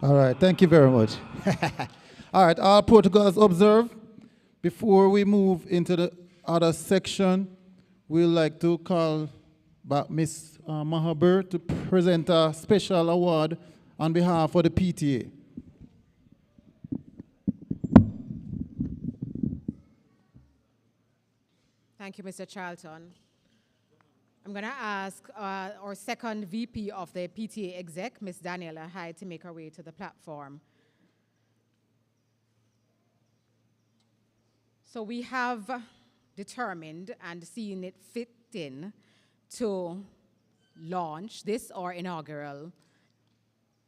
All right, thank you very much. All right, all protocols observed. Before we move into the other section, we'd like to call back Ms. Mahaber to present a special award on behalf of the PTA. Thank you, Mr. Charlton. I'm going to ask our second VP of the PTA exec, Ms. Daniela Hyde, to make her way to the platform. So we have determined and seen it fitting to launch this, our inaugural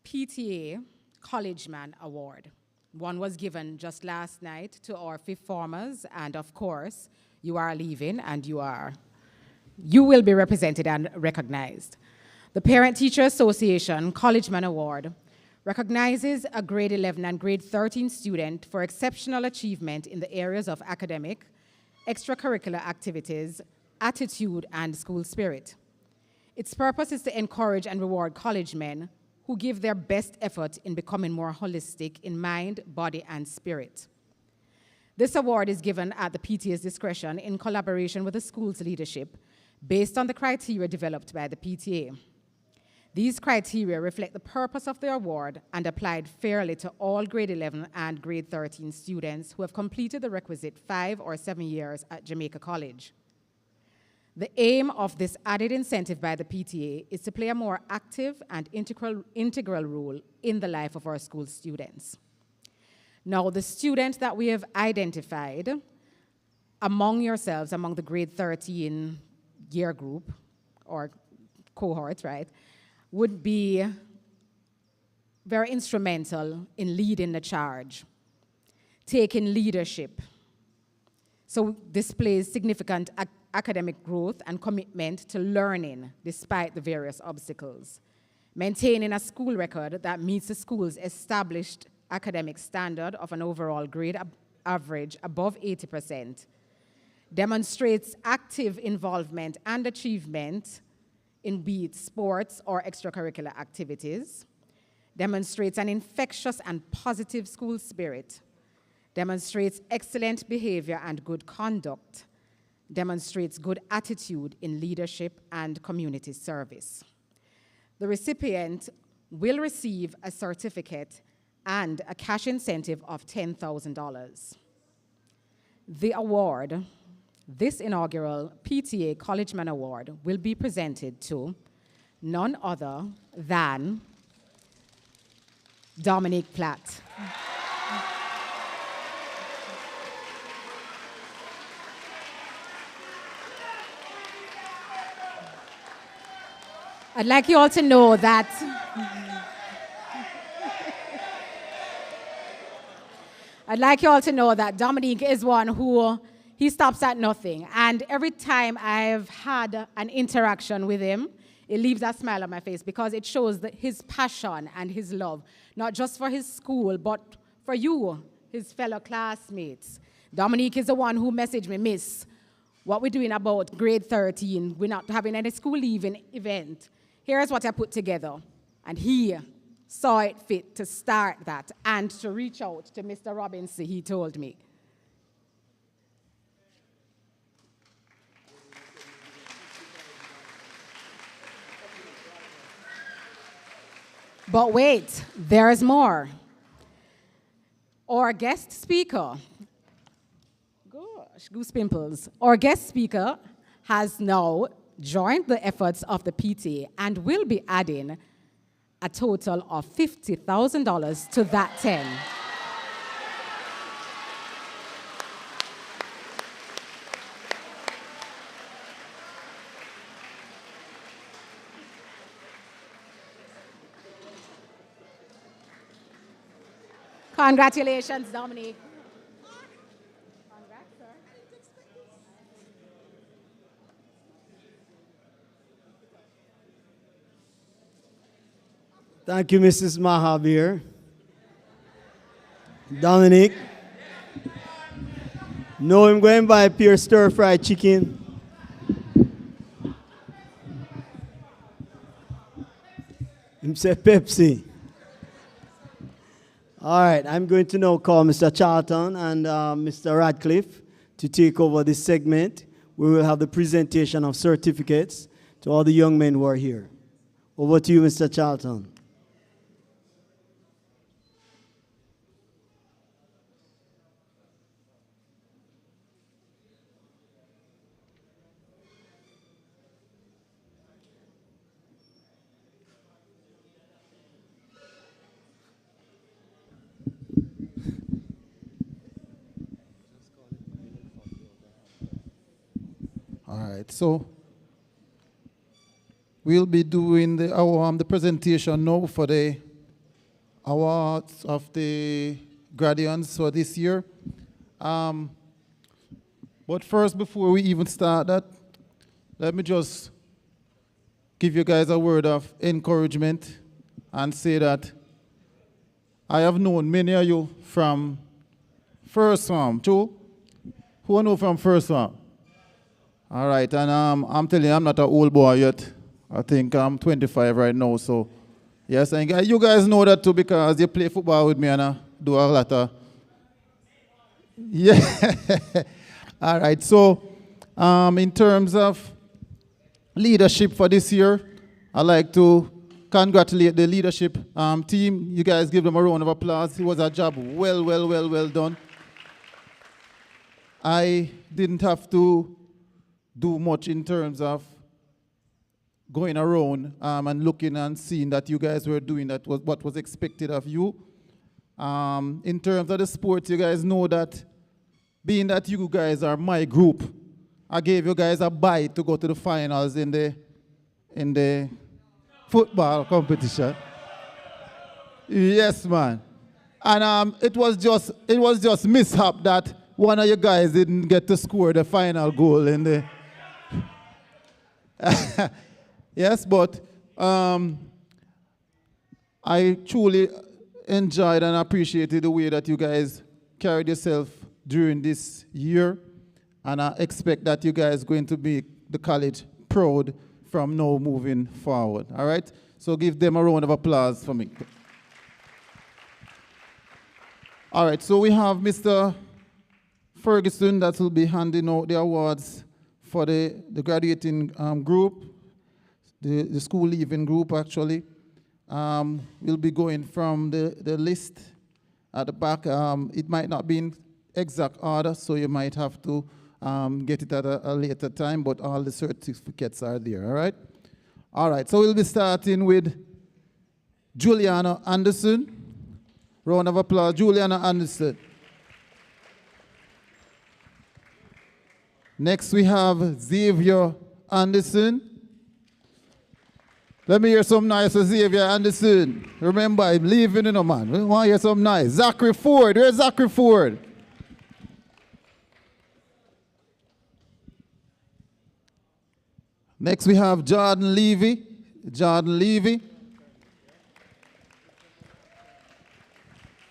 PTA Collegeman Award. One was given just last night to our fifth formers, and of course, you are leaving and you will be represented and recognized. The Parent Teacher Association Collegeman Award recognizes a grade 11 and grade 13 student for exceptional achievement in the areas of academic, extracurricular activities, attitude, and school spirit. Its purpose is to encourage and reward college men who give their best effort in becoming more holistic in mind, body, and spirit. This award is given at the PTA's discretion in collaboration with the school's leadership based on the criteria developed by the PTA. These criteria reflect the purpose of the award and applied fairly to all grade 11 and grade 13 students who have completed the requisite 5 or 7 years at Jamaica College. The aim of this added incentive by the PTA is to play a more active and integral role in the life of our school students. Now, the student that we have identified among yourselves, among the grade 13 year group, or cohort, right, would be very instrumental in leading the charge, taking leadership. So displays significant academic growth and commitment to learning despite the various obstacles, maintaining a school record that meets the school's established academic standard of an overall grade average above 80%, demonstrates active involvement and achievement in be it sports or extracurricular activities, demonstrates an infectious and positive school spirit, demonstrates excellent behavior and good conduct, demonstrates good attitude in leadership and community service. The recipient will receive a certificate and a cash incentive of $10,000. The award, this inaugural PTA Collegeman Award, will be presented to none other than Dominique Platt. I'd like you all to know that Dominique is one who, he stops at nothing. And every time I've had an interaction with him, it leaves a smile on my face because it shows that his passion and his love, not just for his school, but for you, his fellow classmates. Dominique is the one who messaged me, Miss, what we're doing about grade 13, we're not having any school leaving event. Here's what I put together. And he saw it fit to start that and to reach out to Mr. Robinson, he told me. But wait, there's more. Our guest speaker, gosh, goose pimples. Our guest speaker has now joined the efforts of the PTA and will be adding a total of $50,000 to that 10. Congratulations, Dominique. Thank you, Mrs. Mahabir. Dominic. No, I'm going by pure stir-fried chicken. Him say Pepsi. All right, I'm going to now call Mr. Charlton and Mr. Radcliffe to take over this segment. We will have the presentation of certificates to all the young men who are here. Over to you, Mr. Charlton. All right, so we'll be doing the presentation now for the awards of the graduates for this year. But first, before we even start that, let me just give you guys a word of encouragement and say that I have known many of you from first form. True? Who I know from first form? All right, and I'm telling you, I'm not an old boy yet. I think I'm 25 right now, so yes, and you guys know that too because you play football with me and I do a lot of, yeah. All right, so in terms of leadership for this year, I'd like to congratulate the leadership team. You guys give them a round of applause. It was a job well done. I didn't have to do much in terms of going around and looking and seeing that you guys were doing that was what was expected of you. In terms of the sport, you guys know that being that you guys are my group, I gave you guys a bite to go to the finals in the football competition. Yes, man. And it was just mishap that one of you guys didn't get to score the final goal in the. Yes, but I truly enjoyed and appreciated the way that you guys carried yourself during this year, and I expect that you guys are going to be the college proud from now moving forward. All right? So give them a round of applause for me. All right, so we have Mr. Ferguson that will be handing out the awards for the graduating group, the school leaving group actually. We'll be going from the list at the back. It might not be in exact order, so you might have to get it at a later time, but all the certificates are there, all right? All right, so we'll be starting with Juliana Anderson. Round of applause, Juliana Anderson. Next we have Xavier Anderson. Let me hear some nice for Xavier Anderson. Remember, I'm leaving, you know, man. We want to hear some nice. Zachary Ford, where's Zachary Ford? Next we have Jordan Levy. Jordan Levy.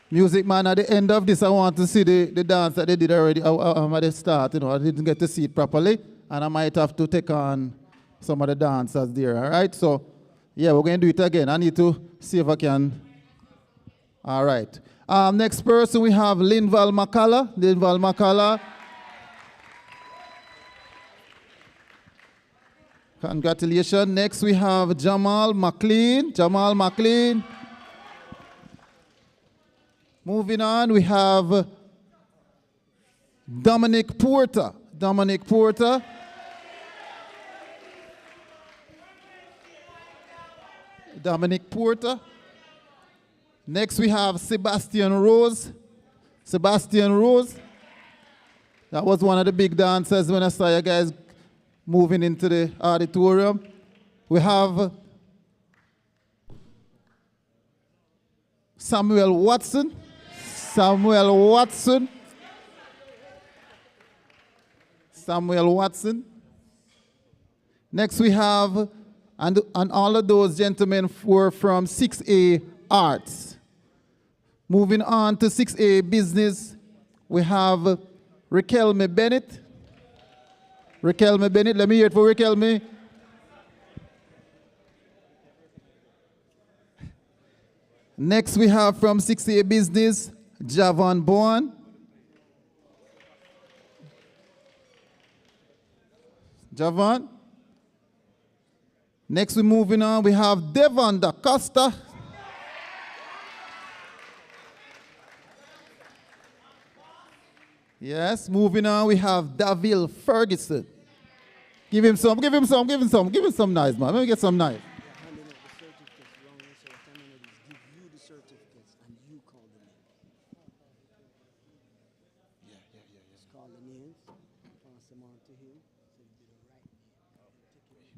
Music man, at the end of this, I want to see the dance that they did already at the start. You know, I didn't get to see it properly, and I might have to take on some of the dancers there, all right? So, yeah, we're going to do it again. I need to see if I can. All right. Next person, we have Linval Makala. Linval Makala. Congratulations. Next, we have Jamal McLean. Jamal McLean. Moving on, we have Dominic Porter. Dominic Porter. Dominic Porter. Next, we have Sebastian Rose. Sebastian Rose. That was one of the big dancers when I saw you guys moving into the auditorium. We have Samuel Watson. Samuel Watson. Samuel Watson. Next we have, and all of those gentlemen were from 6A Arts. Moving on to 6A Business, we have Raquelme Bennett. Raquelme Bennett, let me hear it for Raquelme. Next we have from 6A Business, Javon Bourne. Javon. Next we're moving on, we have Devon Da Costa. Yes, moving on, we have Davil Ferguson. Give him some nice, man. Let me get some nice.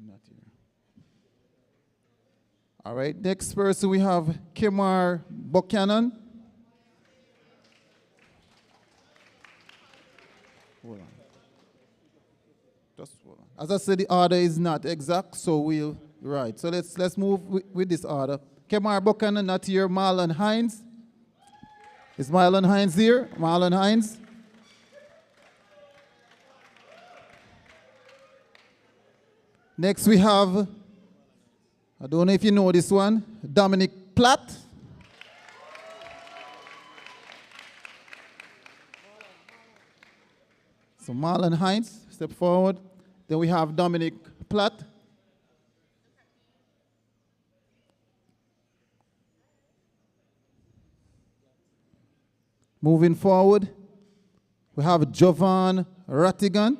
Not here. All right, next person we have Kemar Buchanan. Hold on. Just hold on. As I said, the order is not exact, so so let's move with this order. Kemar Buchanan, not here. Marlon Hines. Is Marlon Hines here? Marlon Hines. Next we have, I don't know if you know this one, Dominic Platt. So Marlon Hines, step forward. Then we have Dominic Platt. Moving forward, we have Jovan Rattigan.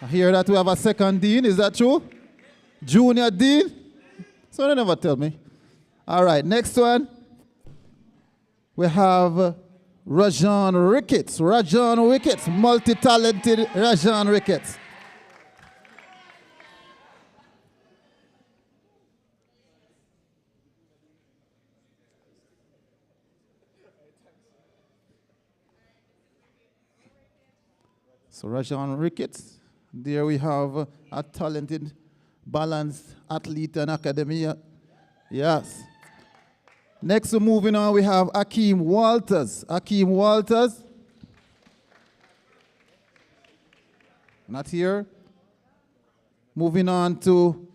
I hear that we have a second dean, is that true? Junior dean? So they never tell me. All right, next one. We have Rajan Ricketts. Rajan Ricketts, multi-talented Rajan Ricketts. So Rajan Ricketts, there we have a talented, balanced athlete and academia. Yes. Next, moving on, we have Akeem Walters. Akeem Walters. Not here. Moving on to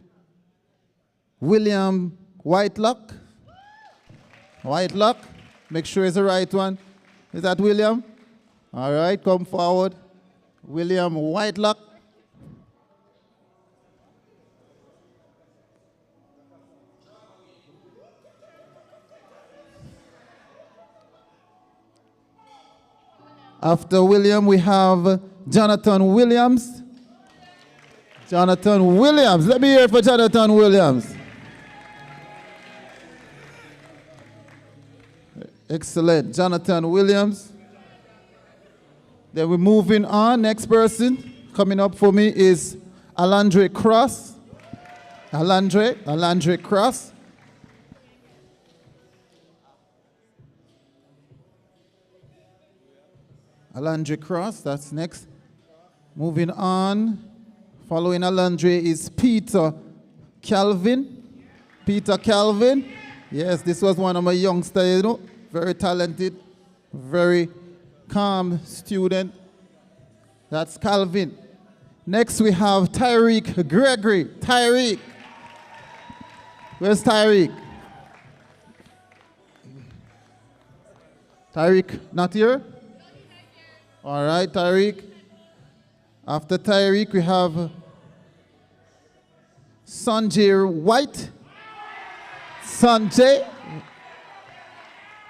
William Whitelock. Whitelock. Make sure it's the right one. Is that William? All right, come forward. William Whitelock. After William, we have Jonathan Williams. Jonathan Williams. Let me hear it for Jonathan Williams. Excellent. Jonathan Williams. Then we're moving on. Next person coming up for me is Alandre Cross. Alandre Cross. Alandre Cross, that's next. Moving on. Following Alandre is Peter Calvin. Peter Calvin. Yes, this was one of my youngsters, you know. Very talented, very calm student. That's Calvin. Next we have Tyreek Gregory. Tyreek. Where's Tyreek? Tyreek not here? All right, Tyreek. After Tyreek, we have Sanjay White. Sanjay.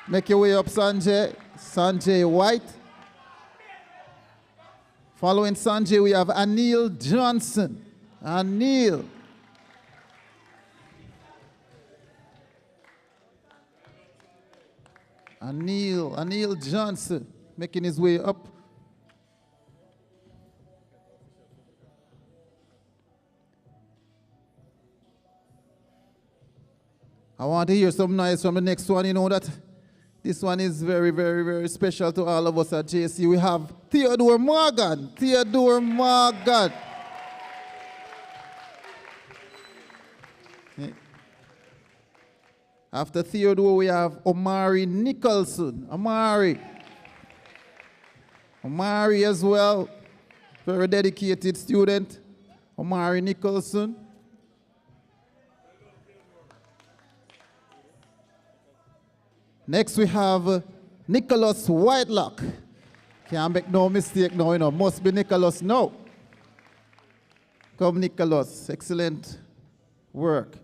Make your way up, Sanjay. Sanjay White. Following Sanjay, we have Anil Johnson. Anil. Anil Johnson, making his way up. I want to hear some noise from the next one. You know that this one is very, very, very special to all of us at JC. We have Theodore Morgan. Theodore Morgan. After Theodore, we have Omari Nicholson. Omari as well. Very dedicated student. Omari Nicholson. Next we have Nicholas Whitelock. Can't make no mistake now, you know. Must be Nicholas now. Come Nicholas, excellent work.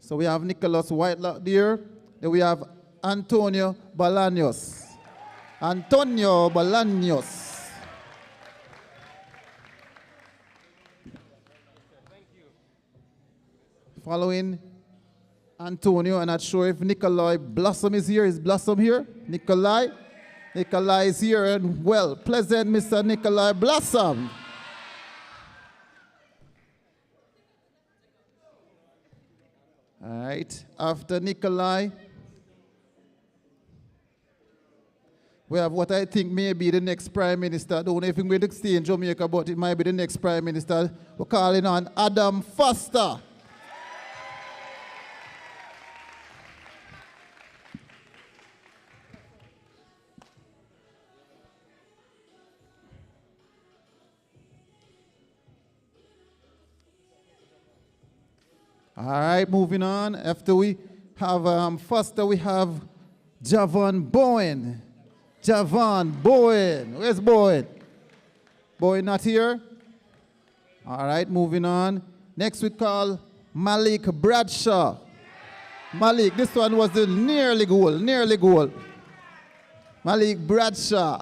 So we have Nicholas Whitelock there. Then we have Antonio Bolaños. Antonio Bolaños. Following Antonio, I'm not sure if Nikolai Blossom is here. Is Blossom here? Nikolai? Nikolai is here and well. Pleasant Mr. Nikolai Blossom. All right. After Nikolai, we have what I think may be the next prime minister. I don't know if he's going to stay in Jamaica, but it might be the next prime minister. We're calling on Adam Foster. All right, moving on. After we have Foster, we have Javon Bowen. Javon Bowen. Where's Bowen? Bowen not here? All right, moving on. Next we call Malik Bradshaw. Malik, this one was the nearly goal. Malik Bradshaw.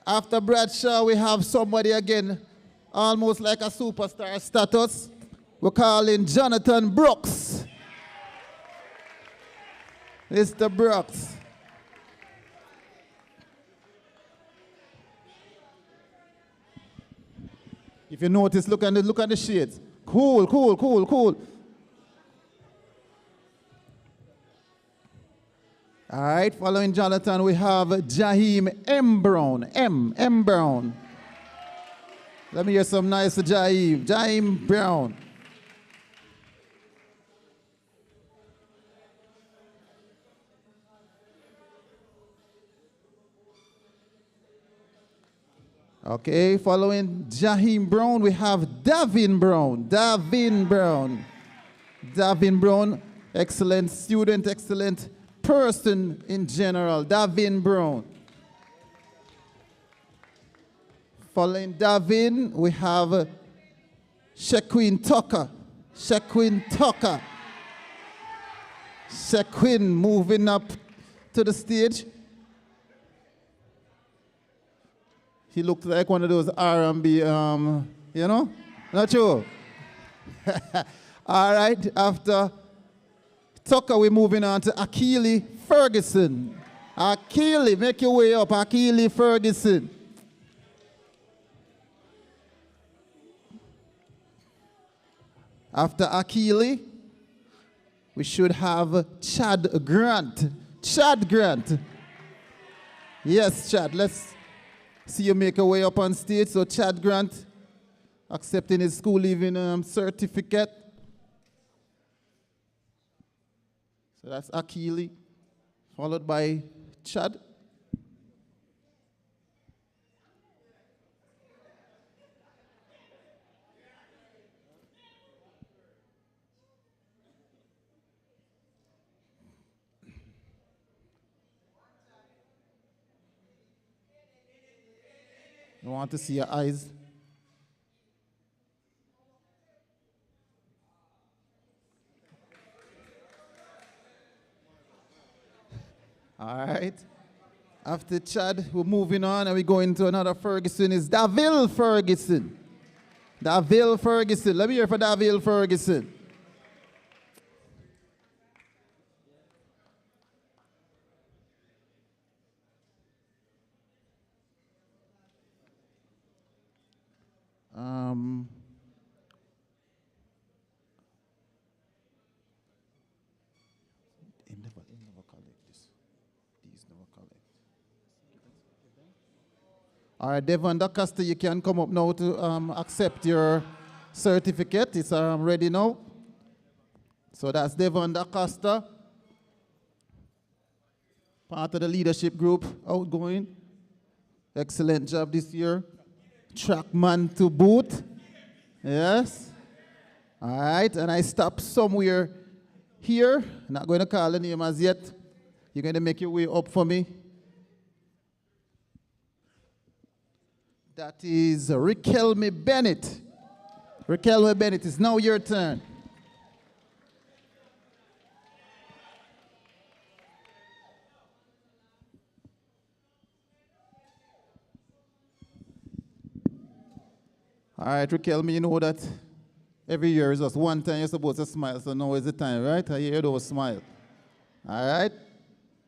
After Bradshaw, we have somebody again, almost like a superstar status. We're calling Jonathan Brooks. Mr. Brooks. If you notice, look at the shades. Cool. All right, following Jonathan, we have Jaheim M. Brown. M. Brown. Let me hear some nice for Jaheim. Jaheim Brown. Okay, following Jaheim Brown, we have Davin Brown. Davin Brown, excellent student, excellent person in general. Davin Brown. Following Davin, we have Shequin Tucker. Shequin moving up to the stage. He looked like one of those R&B, Not sure. All right, after Tucker, we're moving on to Akili Ferguson. Akili, make your way up, Akili Ferguson. After Akili, we should have Chad Grant. Yes, Chad, let's see you make your way up on stage. So Chad Grant accepting his school leaving certificate. So that's Akili, followed by Chad. I want to see your eyes. All right. After Chad, we're moving on and we go into another Ferguson. Is Davil Ferguson. Let me hear for Davil Ferguson. All right, Devon DaCosta, you can come up now to accept your certificate. It's ready now. So that's Devon DaCosta, part of the leadership group, outgoing. Excellent job this year. Trackman to boot. Yes. All right, and I stop somewhere here. Not going to call the name as yet. You're going to make your way up for me. That is Riquelme Bennett. Riquelme Bennett, it's now your turn. All right, Riquelme, you know that every year is just one time you're supposed to smile, so now is the time, right? I hear those smile. All right,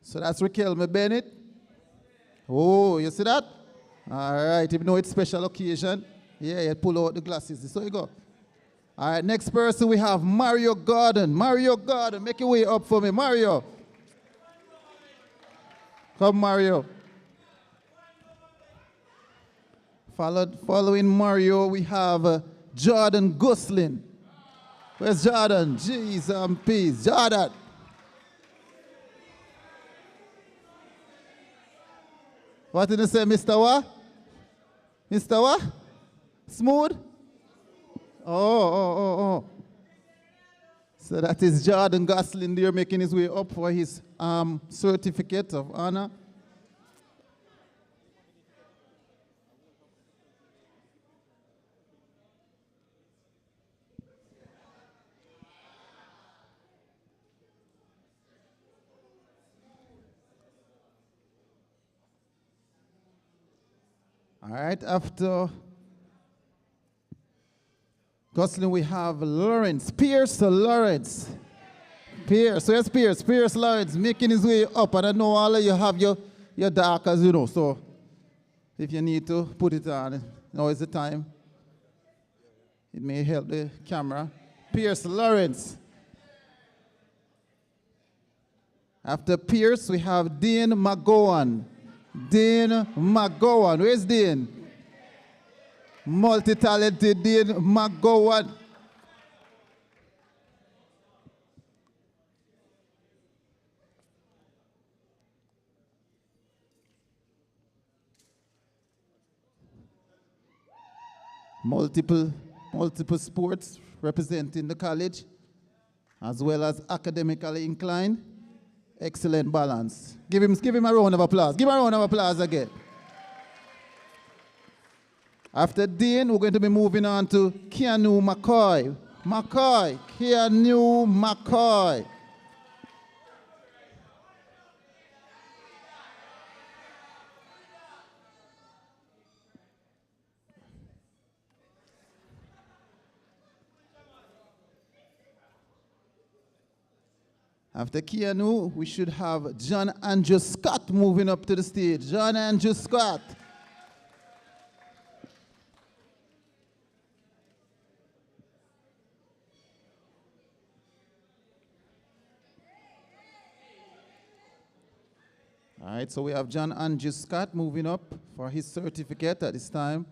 so that's Riquelme Bennett. Oh, you see that? All right, even though it's special occasion, Yeah, you pull out the glasses. So you go. All right, next person we have Mario Gordon. Mario Gordon, make your way up for me. Mario. Come, Mario. Following Mario, we have Jordan Gosling. Where's Jordan? Jeez and peace. Jordan. What did you say, Mr. What? Mr. What? Smooth? Oh. So that is Jordan Gosling there making his way up for his certificate of honor. All right, after Gosling, we have Lawrence, Pierce Lawrence. Pierce, where's Pierce? Pierce Lawrence making his way up. And I know all of you have your darkers, you know, so if you need to put it on, now is the time. It may help the camera. Pierce Lawrence. After Pierce, we have Dean McGowan. Dean McGowan. Where's Dean? Multi-talented Dean McGowan. Multiple sports representing the college, as well as academically inclined. Excellent balance. Give him a round of applause. Give him a round of applause again. After Dean, we're going to be moving on to Keanu McCoy. Keanu McCoy. After Keanu, we should have John Andrew Scott moving up to the stage. John Andrew Scott. All right, so we have John Andrew Scott moving up for his certificate at this time.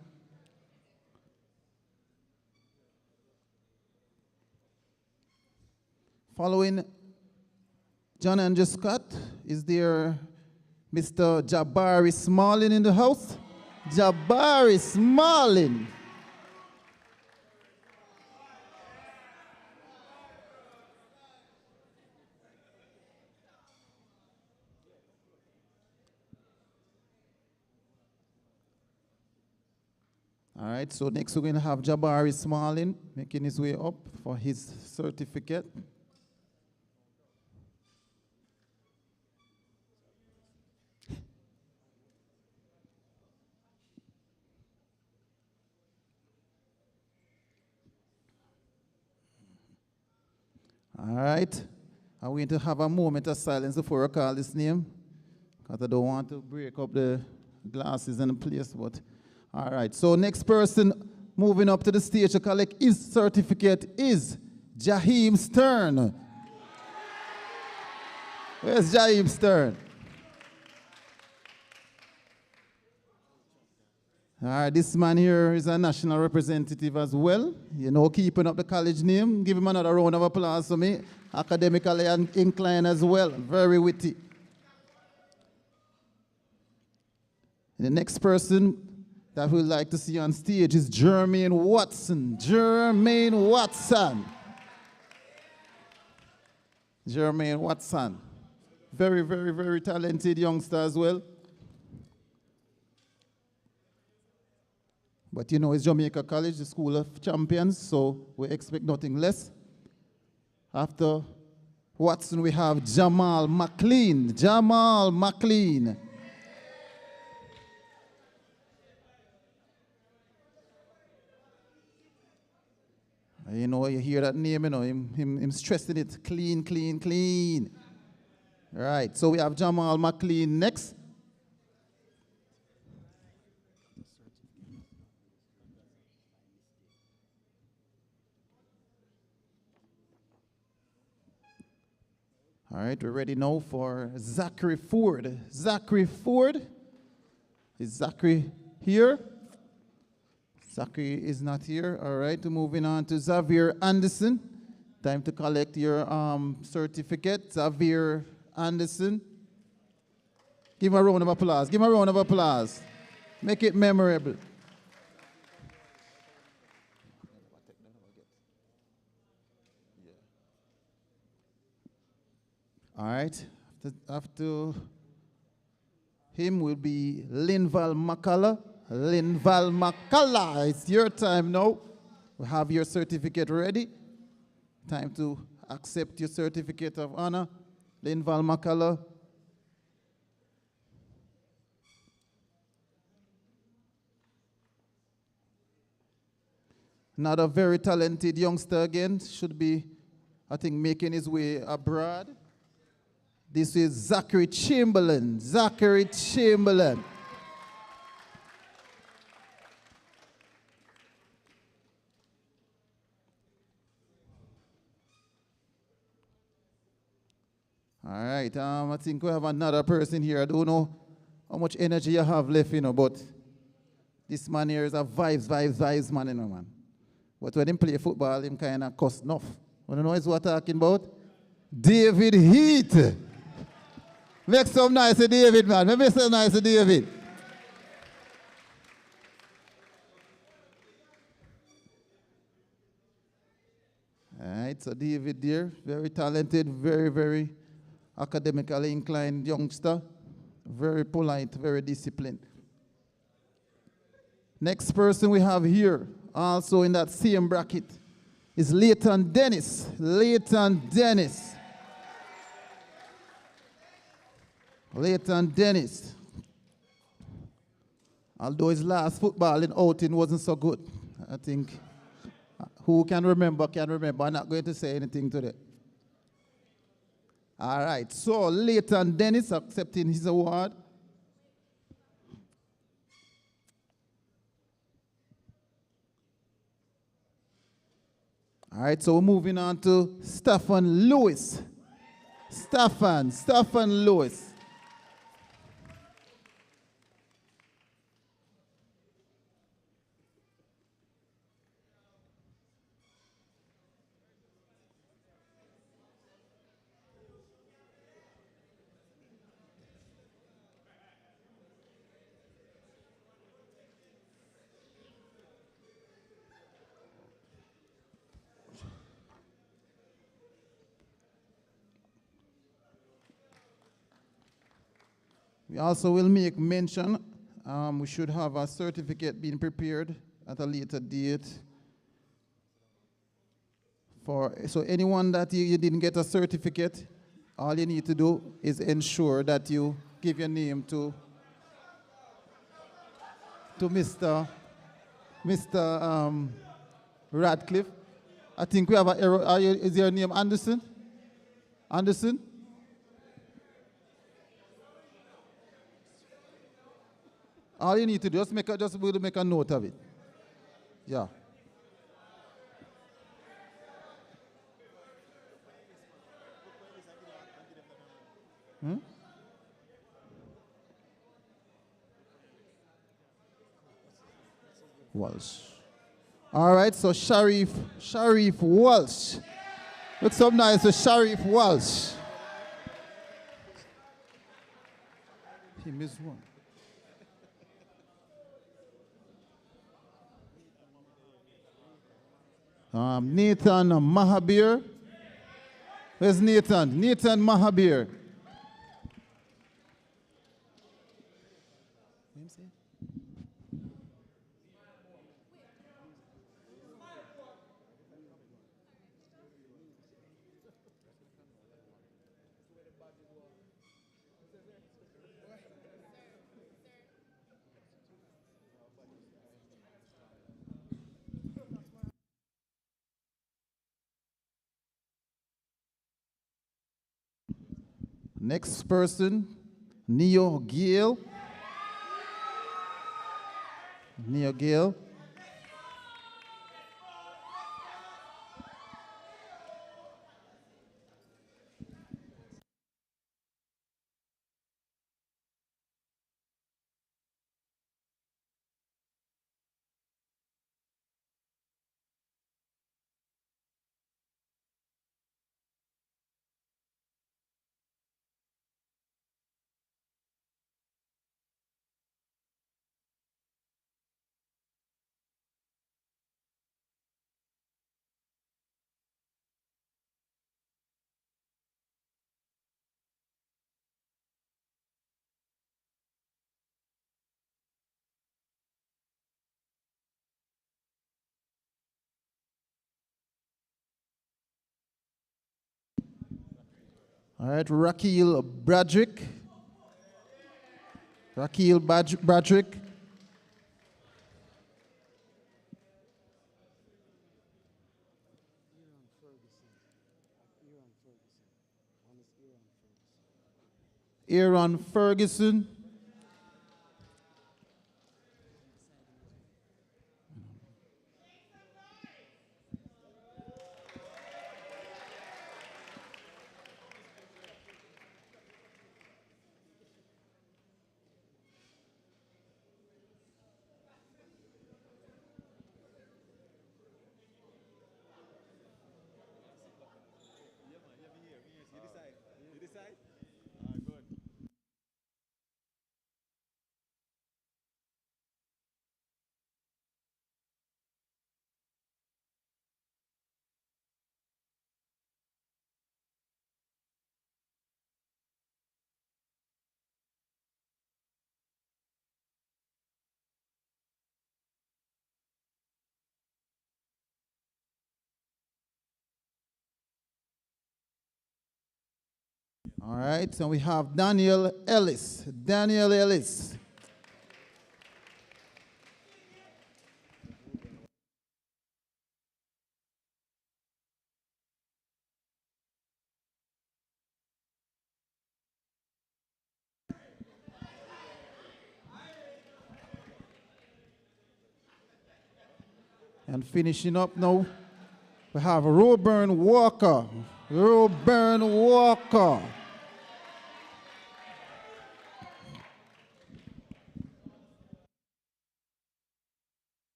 Following John Andrew Scott, is there Mr. Jabari Smalling in the house? Jabari Smalling. All right, so next we're going to have Jabari Smalling making his way up for his certificate. All right, I'm going to have a moment of silence before I call this name, because I don't want to break up the glasses and the place, but all right. So next person moving up to the stage to collect his certificate is Jaheim Stern. Where's Jaheim Stern? All right, this man here is a national representative as well. You know, keeping up the college name. Give him another round of applause for me. Academically inclined as well. Very witty. And the next person that we'd like to see on stage is Jermaine Watson. Jermaine Watson. Jermaine Watson. Very, very, very talented youngster as well. But you know, it's Jamaica College, the School of Champions, so we expect nothing less. After Watson, we have Jamal McLean. Jamal McLean. You know, you hear that name, you know, him stressing it. Clean, clean, clean. All right, so we have Jamal McLean next. All right, we're ready now for Zachary Ford. Zachary Ford. Is Zachary here? Zachary is not here. All right, moving on to Xavier Anderson. Time to collect your certificate. Xavier Anderson. Give him a round of applause. Give him a round of applause. Make it memorable. All right. After him will be Linval Makala. Linval Makala, it's your time now. We have your certificate ready. Time to accept your certificate of honor. Linval Makala. Another very talented youngster again, should be, I think, making his way abroad. This is Zachary Chamberlain. Zachary Chamberlain. All right, I think we have another person here. I don't know how much energy you have left, but this man here is a vibes man, man. But when him play football, him kind of cuss enough. Want to know what I'm talking about? David Heath. Make some nice to David, man. Make some nice to David. All right, so David there, very talented, very academically inclined youngster. Very polite, very disciplined. Next person we have here, also in that same bracket, is Leighton Dennis. Leighton Dennis. Leighton Dennis. Although his last footballing outing wasn't so good, I think who can remember. I'm not going to say anything today. All right, so Leighton Dennis accepting his award. All right, so we're moving on to Stephen Lewis. Stephen Lewis. We also will make mention, we should have a certificate being prepared at a later date. So anyone that you didn't get a certificate, all you need to do is ensure that you give your name to Mr. Radcliffe. I think we have an error. Is your name Anderson? Anderson? All you need to do is make a note of it. Yeah. Walsh. All right, so Sharif Walsh. Look so nice, so Sharif Walsh. He missed one. Nathan Mahabir. Where's Nathan? Nathan Mahabir. Next person, Neo Gale. Neo Gale. All right, Raquel Bradrick. Raquel Bradrick. Aaron Ferguson. All right, so we have Daniel Ellis. Daniel Ellis. And finishing up now, we have Roburn Walker. Roburn Walker.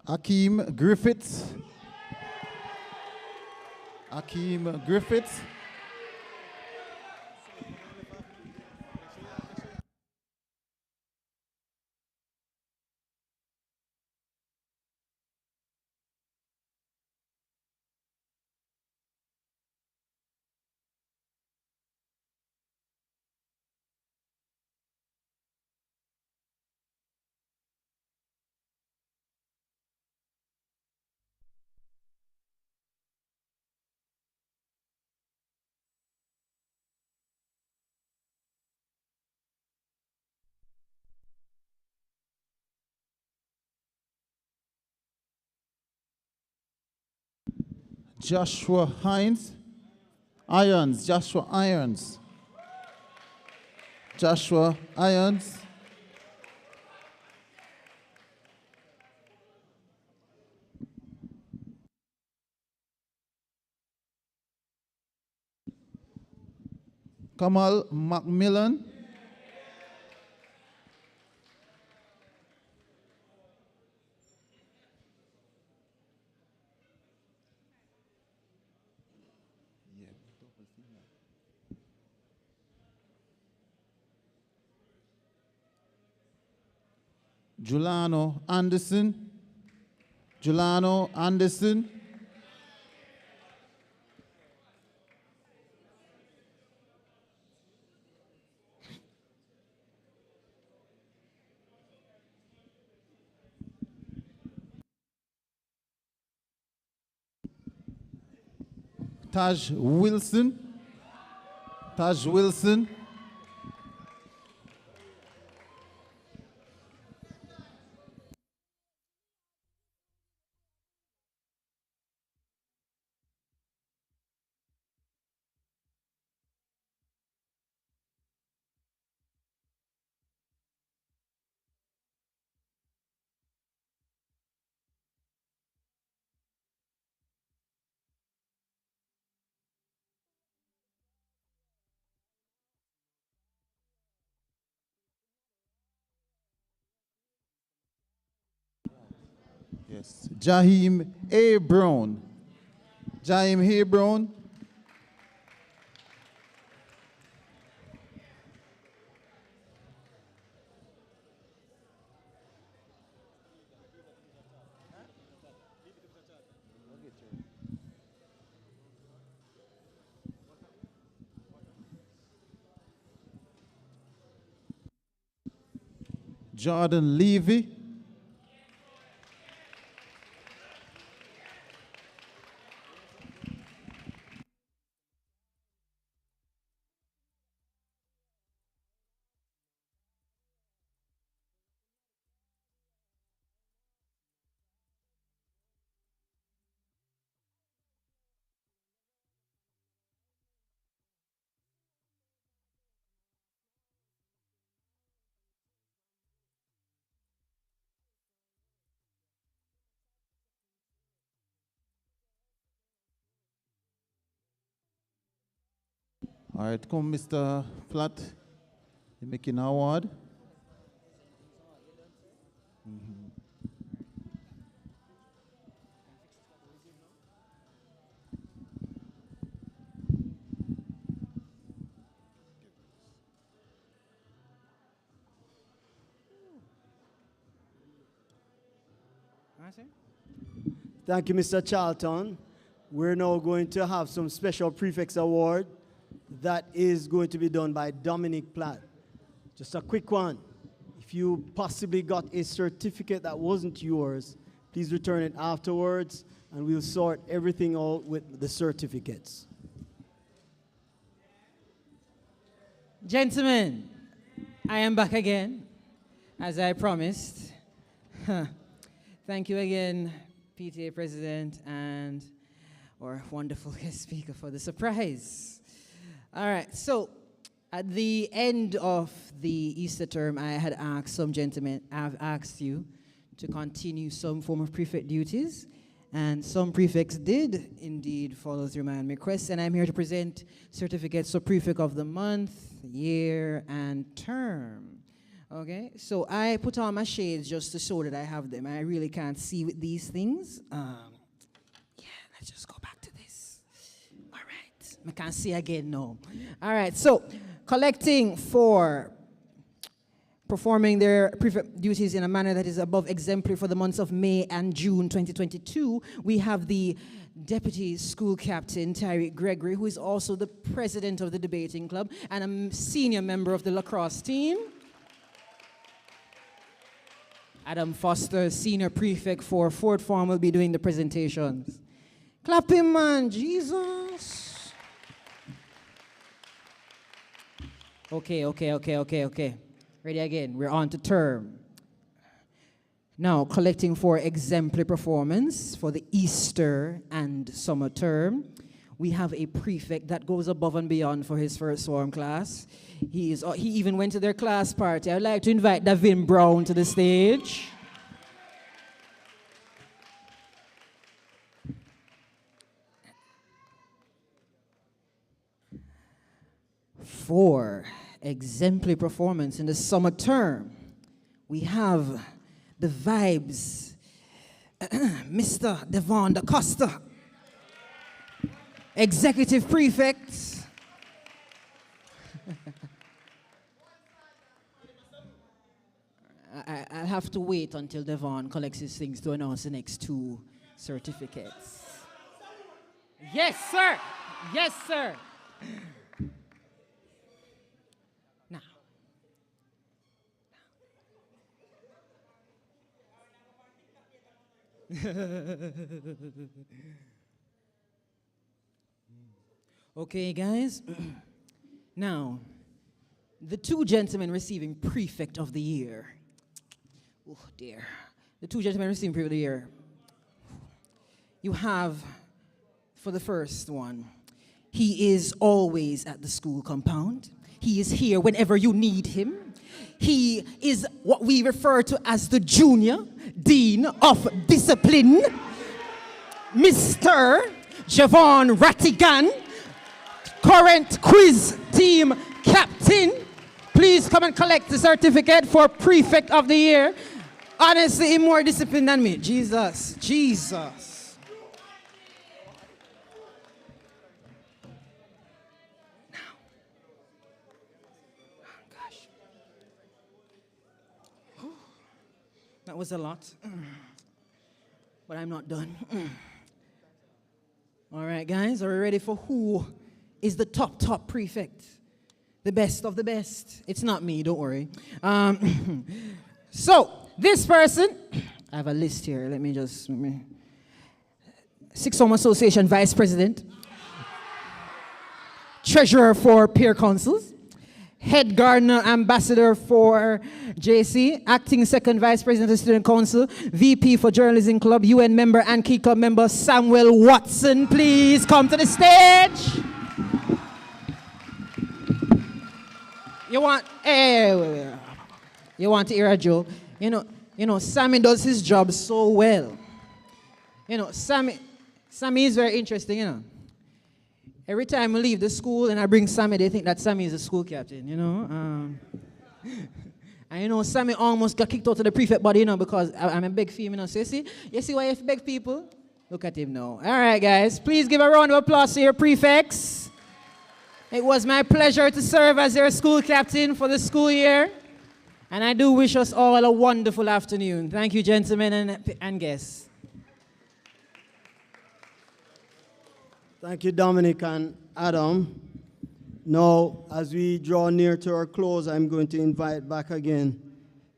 Akeem Griffiths. Akeem Griffiths. Joshua Hines. Irons. Joshua Irons. Joshua Irons. Kamal Macmillan. Julano Anderson. Julano Anderson. Taj Wilson. Taj Wilson. Yes. Jaheim A. Brown. Jaheim A. Brown. Jordan Levy. All right, come Mr. Flat, the making award. Thank you, Mr. Charlton. We're now going to have some special prefects award that is going to be done by Dominic Platt. Just a quick one. If you possibly got a certificate that wasn't yours, please return it afterwards, and we'll sort everything out with the certificates. Gentlemen, I am back again, as I promised. Thank you again, PTA President and our wonderful guest speaker for the surprise. All right, so at the end of the Easter term, I had asked some gentlemen, I've asked you to continue some form of prefect duties, and some prefects did indeed follow through my request, and I'm here to present certificates for prefect of the month, year, and term. Okay, so I put on my shades just to show that I have them. I really can't see with these things. Yeah, let's just go back to this. All right, I can't see again now. All right, so collecting for performing their prefect duties in a manner that is above exemplary for the months of May and June 2022, we have the Deputy School Captain, Tyreek Gregory, who is also the president of the debating club and a senior member of the lacrosse team. Adam Foster, senior prefect for Fort Farm, will be doing the presentations. Clap him, man, Jesus. Okay. Ready again, we're on to term. Now, collecting for exemplary performance for the Easter and summer term, we have a prefect that goes above and beyond for his first swarm class. He even went to their class party. I'd like to invite Davin Brown to the stage. For exemplary performance in the summer term, we have the vibes, Mr. Devon Da Costa, executive prefect. I'll have to wait until Devon collects his things to announce the next two certificates. Yes, sir. Yes, sir. Now. Okay, guys. Now, the two gentlemen receiving Prefect of the Year. Oh, dear. The two gentlemen receiving Prefect of the Year. You have, for the first one, he is always at the school compound. He is here whenever you need him. He is what we refer to as the Junior Dean of Discipline, Mr. Javon Rattigan, current quiz team captain. Please come and collect the certificate for Prefect of the Year. Honestly, he's more disciplined than me. Jesus. Jesus. Now. Oh, gosh. Whew. That was a lot. But I'm not done. All right, guys, are we ready for who is the top prefect? The best of the best. It's not me, don't worry. So, this person, I have a list here. Let me Sixth Form Association Vice President, Treasurer for Peer Councils, Head Gardener Ambassador for JC, Acting Second Vice President of Student Council, VP for Journalism Club, UN member and Key Club member Samuel Watson. Please come to the stage. You want to hear a joke? You know, Sammy does his job so well. You know, Sammy is very interesting, you know. Every time we leave the school and I bring Sammy, they think that Sammy is a school captain, you know. And you know, Sammy almost got kicked out of the prefect body, you know, because I'm a big female, you know. So you see why you beg people? Look at him now. All right, guys, please give a round of applause to your prefects. It was my pleasure to serve as your school captain for the school year. And I do wish us all a wonderful afternoon. Thank you, gentlemen and guests. Thank you, Dominic and Adam. Now, as we draw near to our close, I'm going to invite back again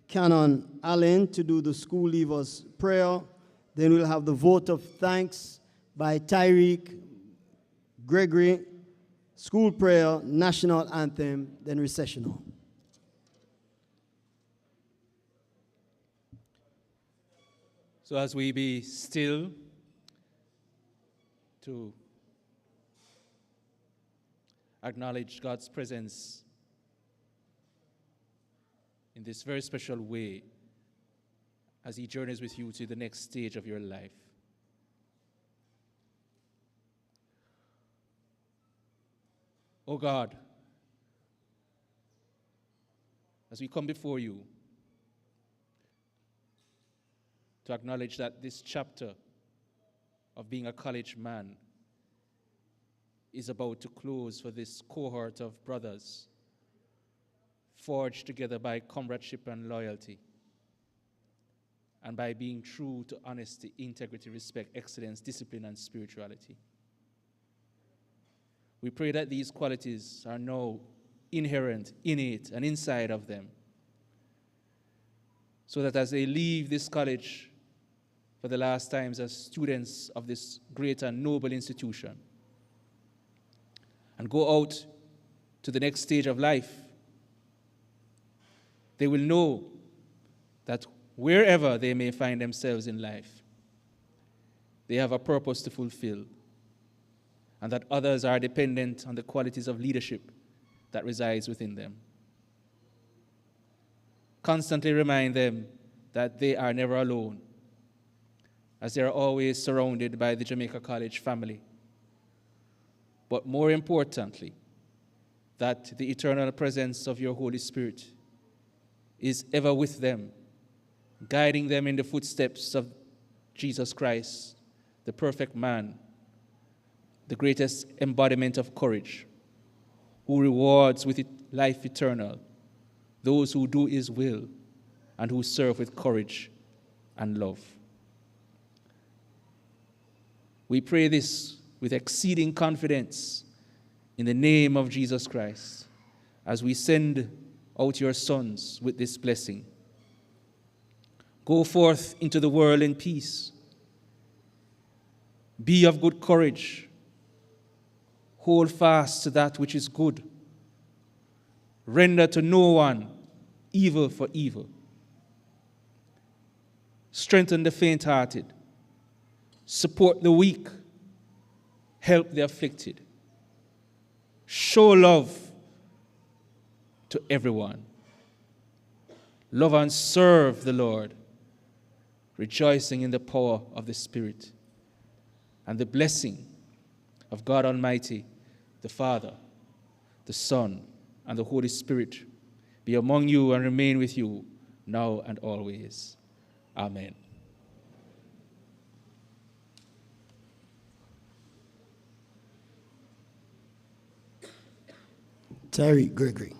Canon Allen to do the school leavers prayer. Then we'll have the vote of thanks by Tyreek Gregory, school prayer, national anthem, then recessional. So as we be still to acknowledge God's presence in this very special way as he journeys with you to the next stage of your life. Oh God, as we come before you to acknowledge that this chapter of being a college man is about to close for this cohort of brothers forged together by comradeship and loyalty, and by being true to honesty, integrity, respect, excellence, discipline, and spirituality. We pray that these qualities are now inherent, innate, and inside of them, so that as they leave this college for the last times as students of this great and noble institution, and go out to the next stage of life, they will know that wherever they may find themselves in life, they have a purpose to fulfill, and that others are dependent on the qualities of leadership that resides within them. Constantly remind them that they are never alone, as they are always surrounded by the Jamaica College family. But more importantly, that the eternal presence of your Holy Spirit is ever with them, guiding them in the footsteps of Jesus Christ, the perfect man, the greatest embodiment of courage, who rewards with life eternal those who do his will and who serve with courage and love. We pray this with exceeding confidence in the name of Jesus Christ, as we send out your sons with this blessing. Go forth into the world in peace. Be of good courage. Hold fast to that which is good. Render to no one evil for evil. Strengthen the faint-hearted. Support the weak. Help the afflicted. Show love to everyone. Love and serve the Lord, rejoicing in the power of the Spirit. And the blessing of God Almighty, the Father, the Son, and the Holy Spirit be among you and remain with you now and always. Amen. Tyreek Gregory.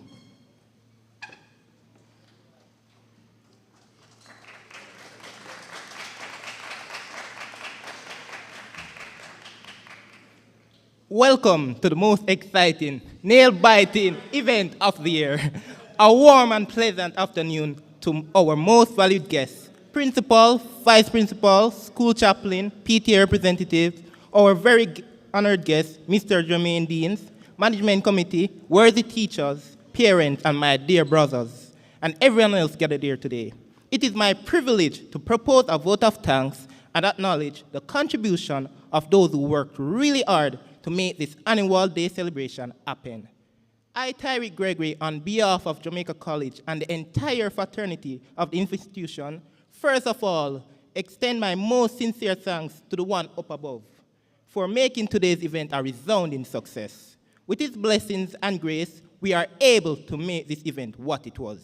Welcome to the most exciting, nail-biting event of the year. A warm and pleasant afternoon to our most valued guests, principal, vice principal, school chaplain, PTA representatives, our very honored guest, Mr. Jermaine Deans, management committee, worthy teachers, parents, and my dear brothers, and everyone else gathered here today. It is my privilege to propose a vote of thanks and acknowledge the contribution of those who worked really hard to make this annual day celebration happen. I, Tyreek Gregory, on behalf of Jamaica College and the entire fraternity of the institution, first of all, extend my most sincere thanks to the one up above for making today's event a resounding success. With his blessings and grace, we are able to make this event what it was.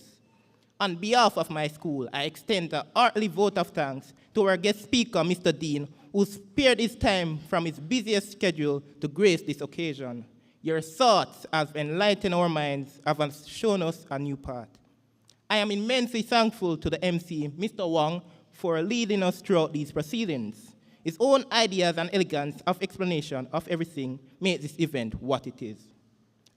On behalf of my school, I extend a hearty vote of thanks to our guest speaker, Mr. Dean, who spared his time from his busiest schedule to grace this occasion. Your thoughts have enlightened our minds, have shown us a new path. I am immensely thankful to the MC, Mr. Wong, for leading us throughout these proceedings. His own ideas and elegance of explanation of everything made this event what it is.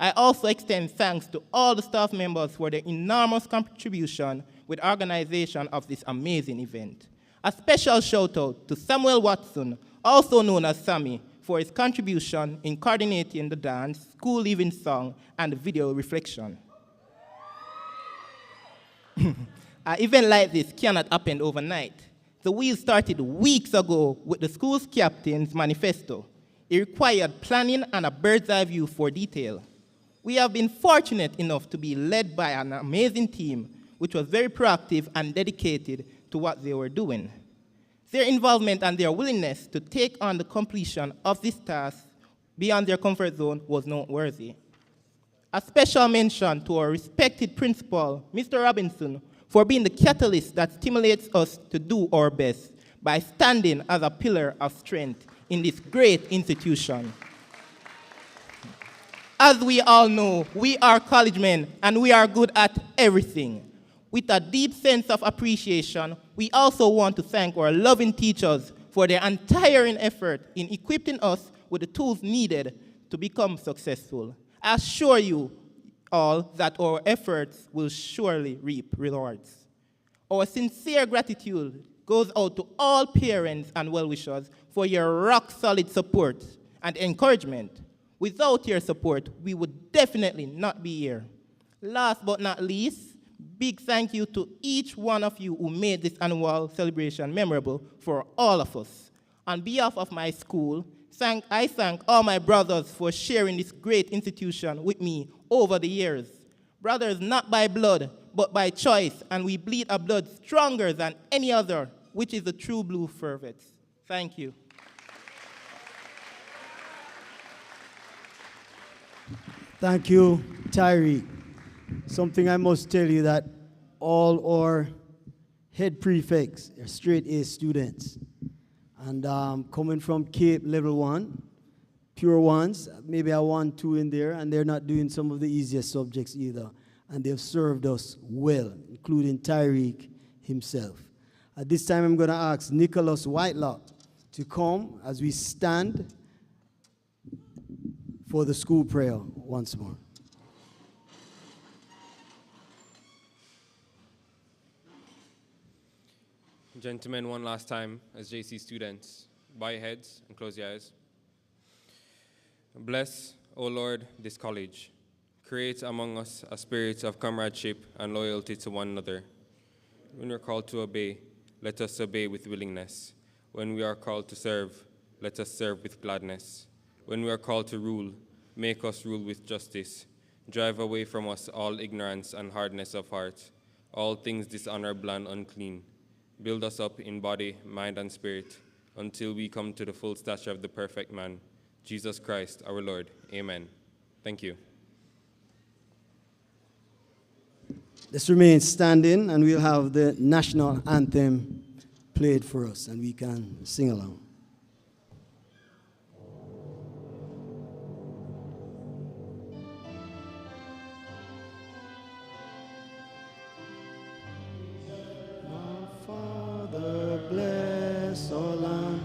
I also extend thanks to all the staff members for their enormous contribution with organization of this amazing event. A special shout out to Samuel Watson, also known as Sammy, for his contribution in coordinating the dance, school leaving song, and video reflection. An event like this cannot happen overnight. The wheel started weeks ago with the school's captain's manifesto. It required planning and a bird's eye view for detail. We have been fortunate enough to be led by an amazing team, which was very proactive and dedicated to what they were doing. Their involvement and their willingness to take on the completion of this task beyond their comfort zone was noteworthy. A special mention to our respected principal, Mr. Robinson, for being the catalyst that stimulates us to do our best by standing as a pillar of strength in this great institution. As we all know, we are college men and we are good at everything. With a deep sense of appreciation, we also want to thank our loving teachers for their untiring effort in equipping us with the tools needed to become successful. I assure you all that our efforts will surely reap rewards. Our sincere gratitude goes out to all parents and well-wishers for your rock-solid support and encouragement. Without your support, we would definitely not be here. Last but not least, big thank you to each one of you who made this annual celebration memorable for all of us. On behalf of my school, I thank all my brothers for sharing this great institution with me over the years. Brothers not by blood, but by choice, and we bleed a blood stronger than any other, which is the true blue fervets. Thank you. Thank you, Tyreek. Something I must tell you that all our head prefects are straight A students. And coming from Cape Level 1, pure ones, maybe a 1, 2 in there, and they're not doing some of the easiest subjects either. And they've served us well, including Tyreek himself. At this time, I'm going to ask Nicholas Whitelock to come as we stand for the school prayer once more. Gentlemen, one last time as JC students, bow your heads and close your eyes. Bless, O Lord, this college. Create among us a spirit of comradeship and loyalty to one another. When we're called to obey, let us obey with willingness. When we are called to serve, let us serve with gladness. When we are called to rule, make us rule with justice. Drive away from us all ignorance and hardness of heart, all things dishonorable and unclean. Build us up in body, mind, and spirit, until we come to the full stature of the perfect man, Jesus Christ, our Lord. Amen. Thank you. Let's remain standing, and we'll have the national anthem play it for us and we can sing along. Father, bless our land,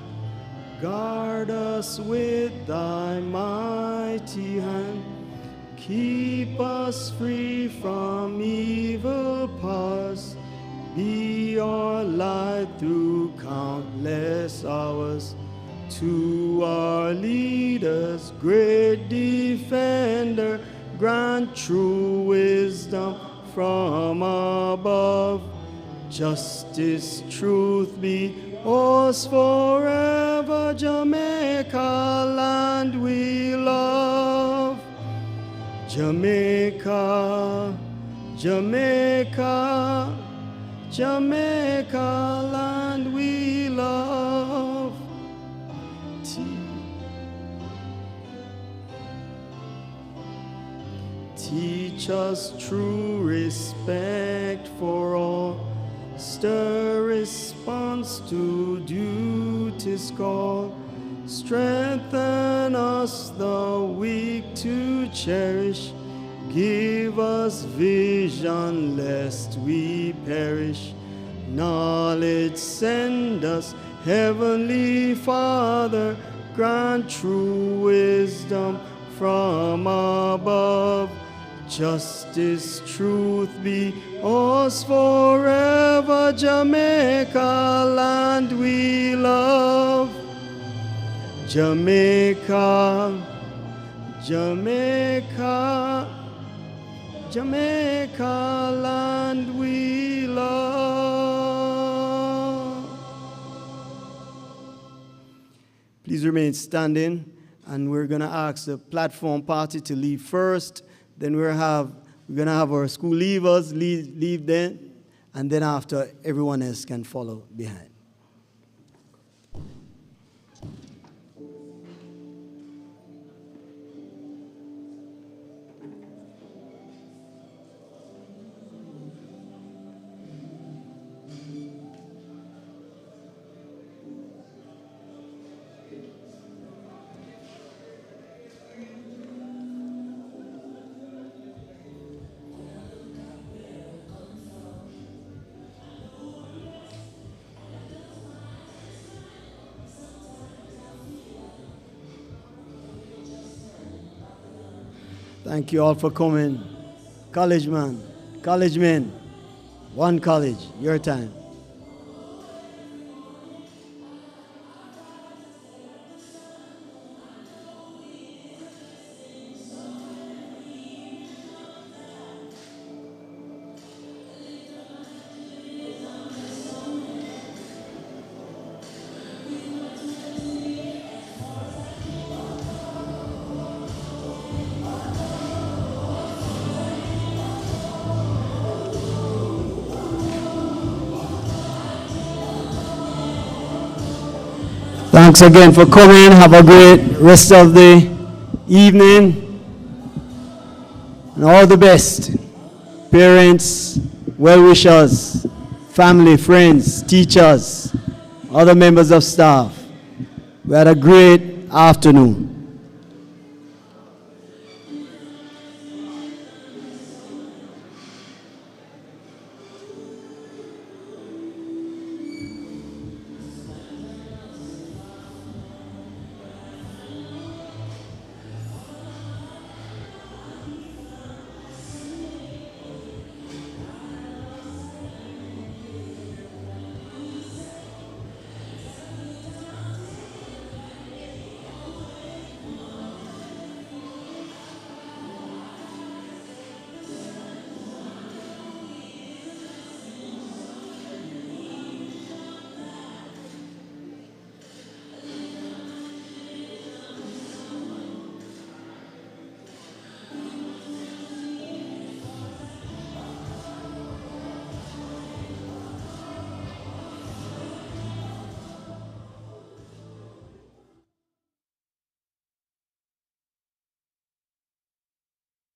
guard us with thy mighty hand, keep us free from evil powers, be our light through countless hours. To our leaders, great defender, grant true wisdom from above. Justice, truth be ours forever, Jamaica, land we love. Jamaica, Jamaica, Jamaica, land we love. Teach us true respect for all, stir response to duty's call, strengthen us the weak to cherish, give us vision lest we perish, knowledge send us, Heavenly Father, grant true wisdom from above. Justice, truth be ours forever, Jamaica, land we love. Jamaica, Jamaica, Jamaica, land we love. Please remain standing, and we're going to ask the platform party to leave first. Then we're going to have our school leavers leave then, and then after, everyone else can follow behind. Thank you all for coming. College men, one college, your time. Thanks again for coming. Have a great rest of the evening. And all the best. Parents, well-wishers, family, friends, teachers, other members of staff. We had a great afternoon.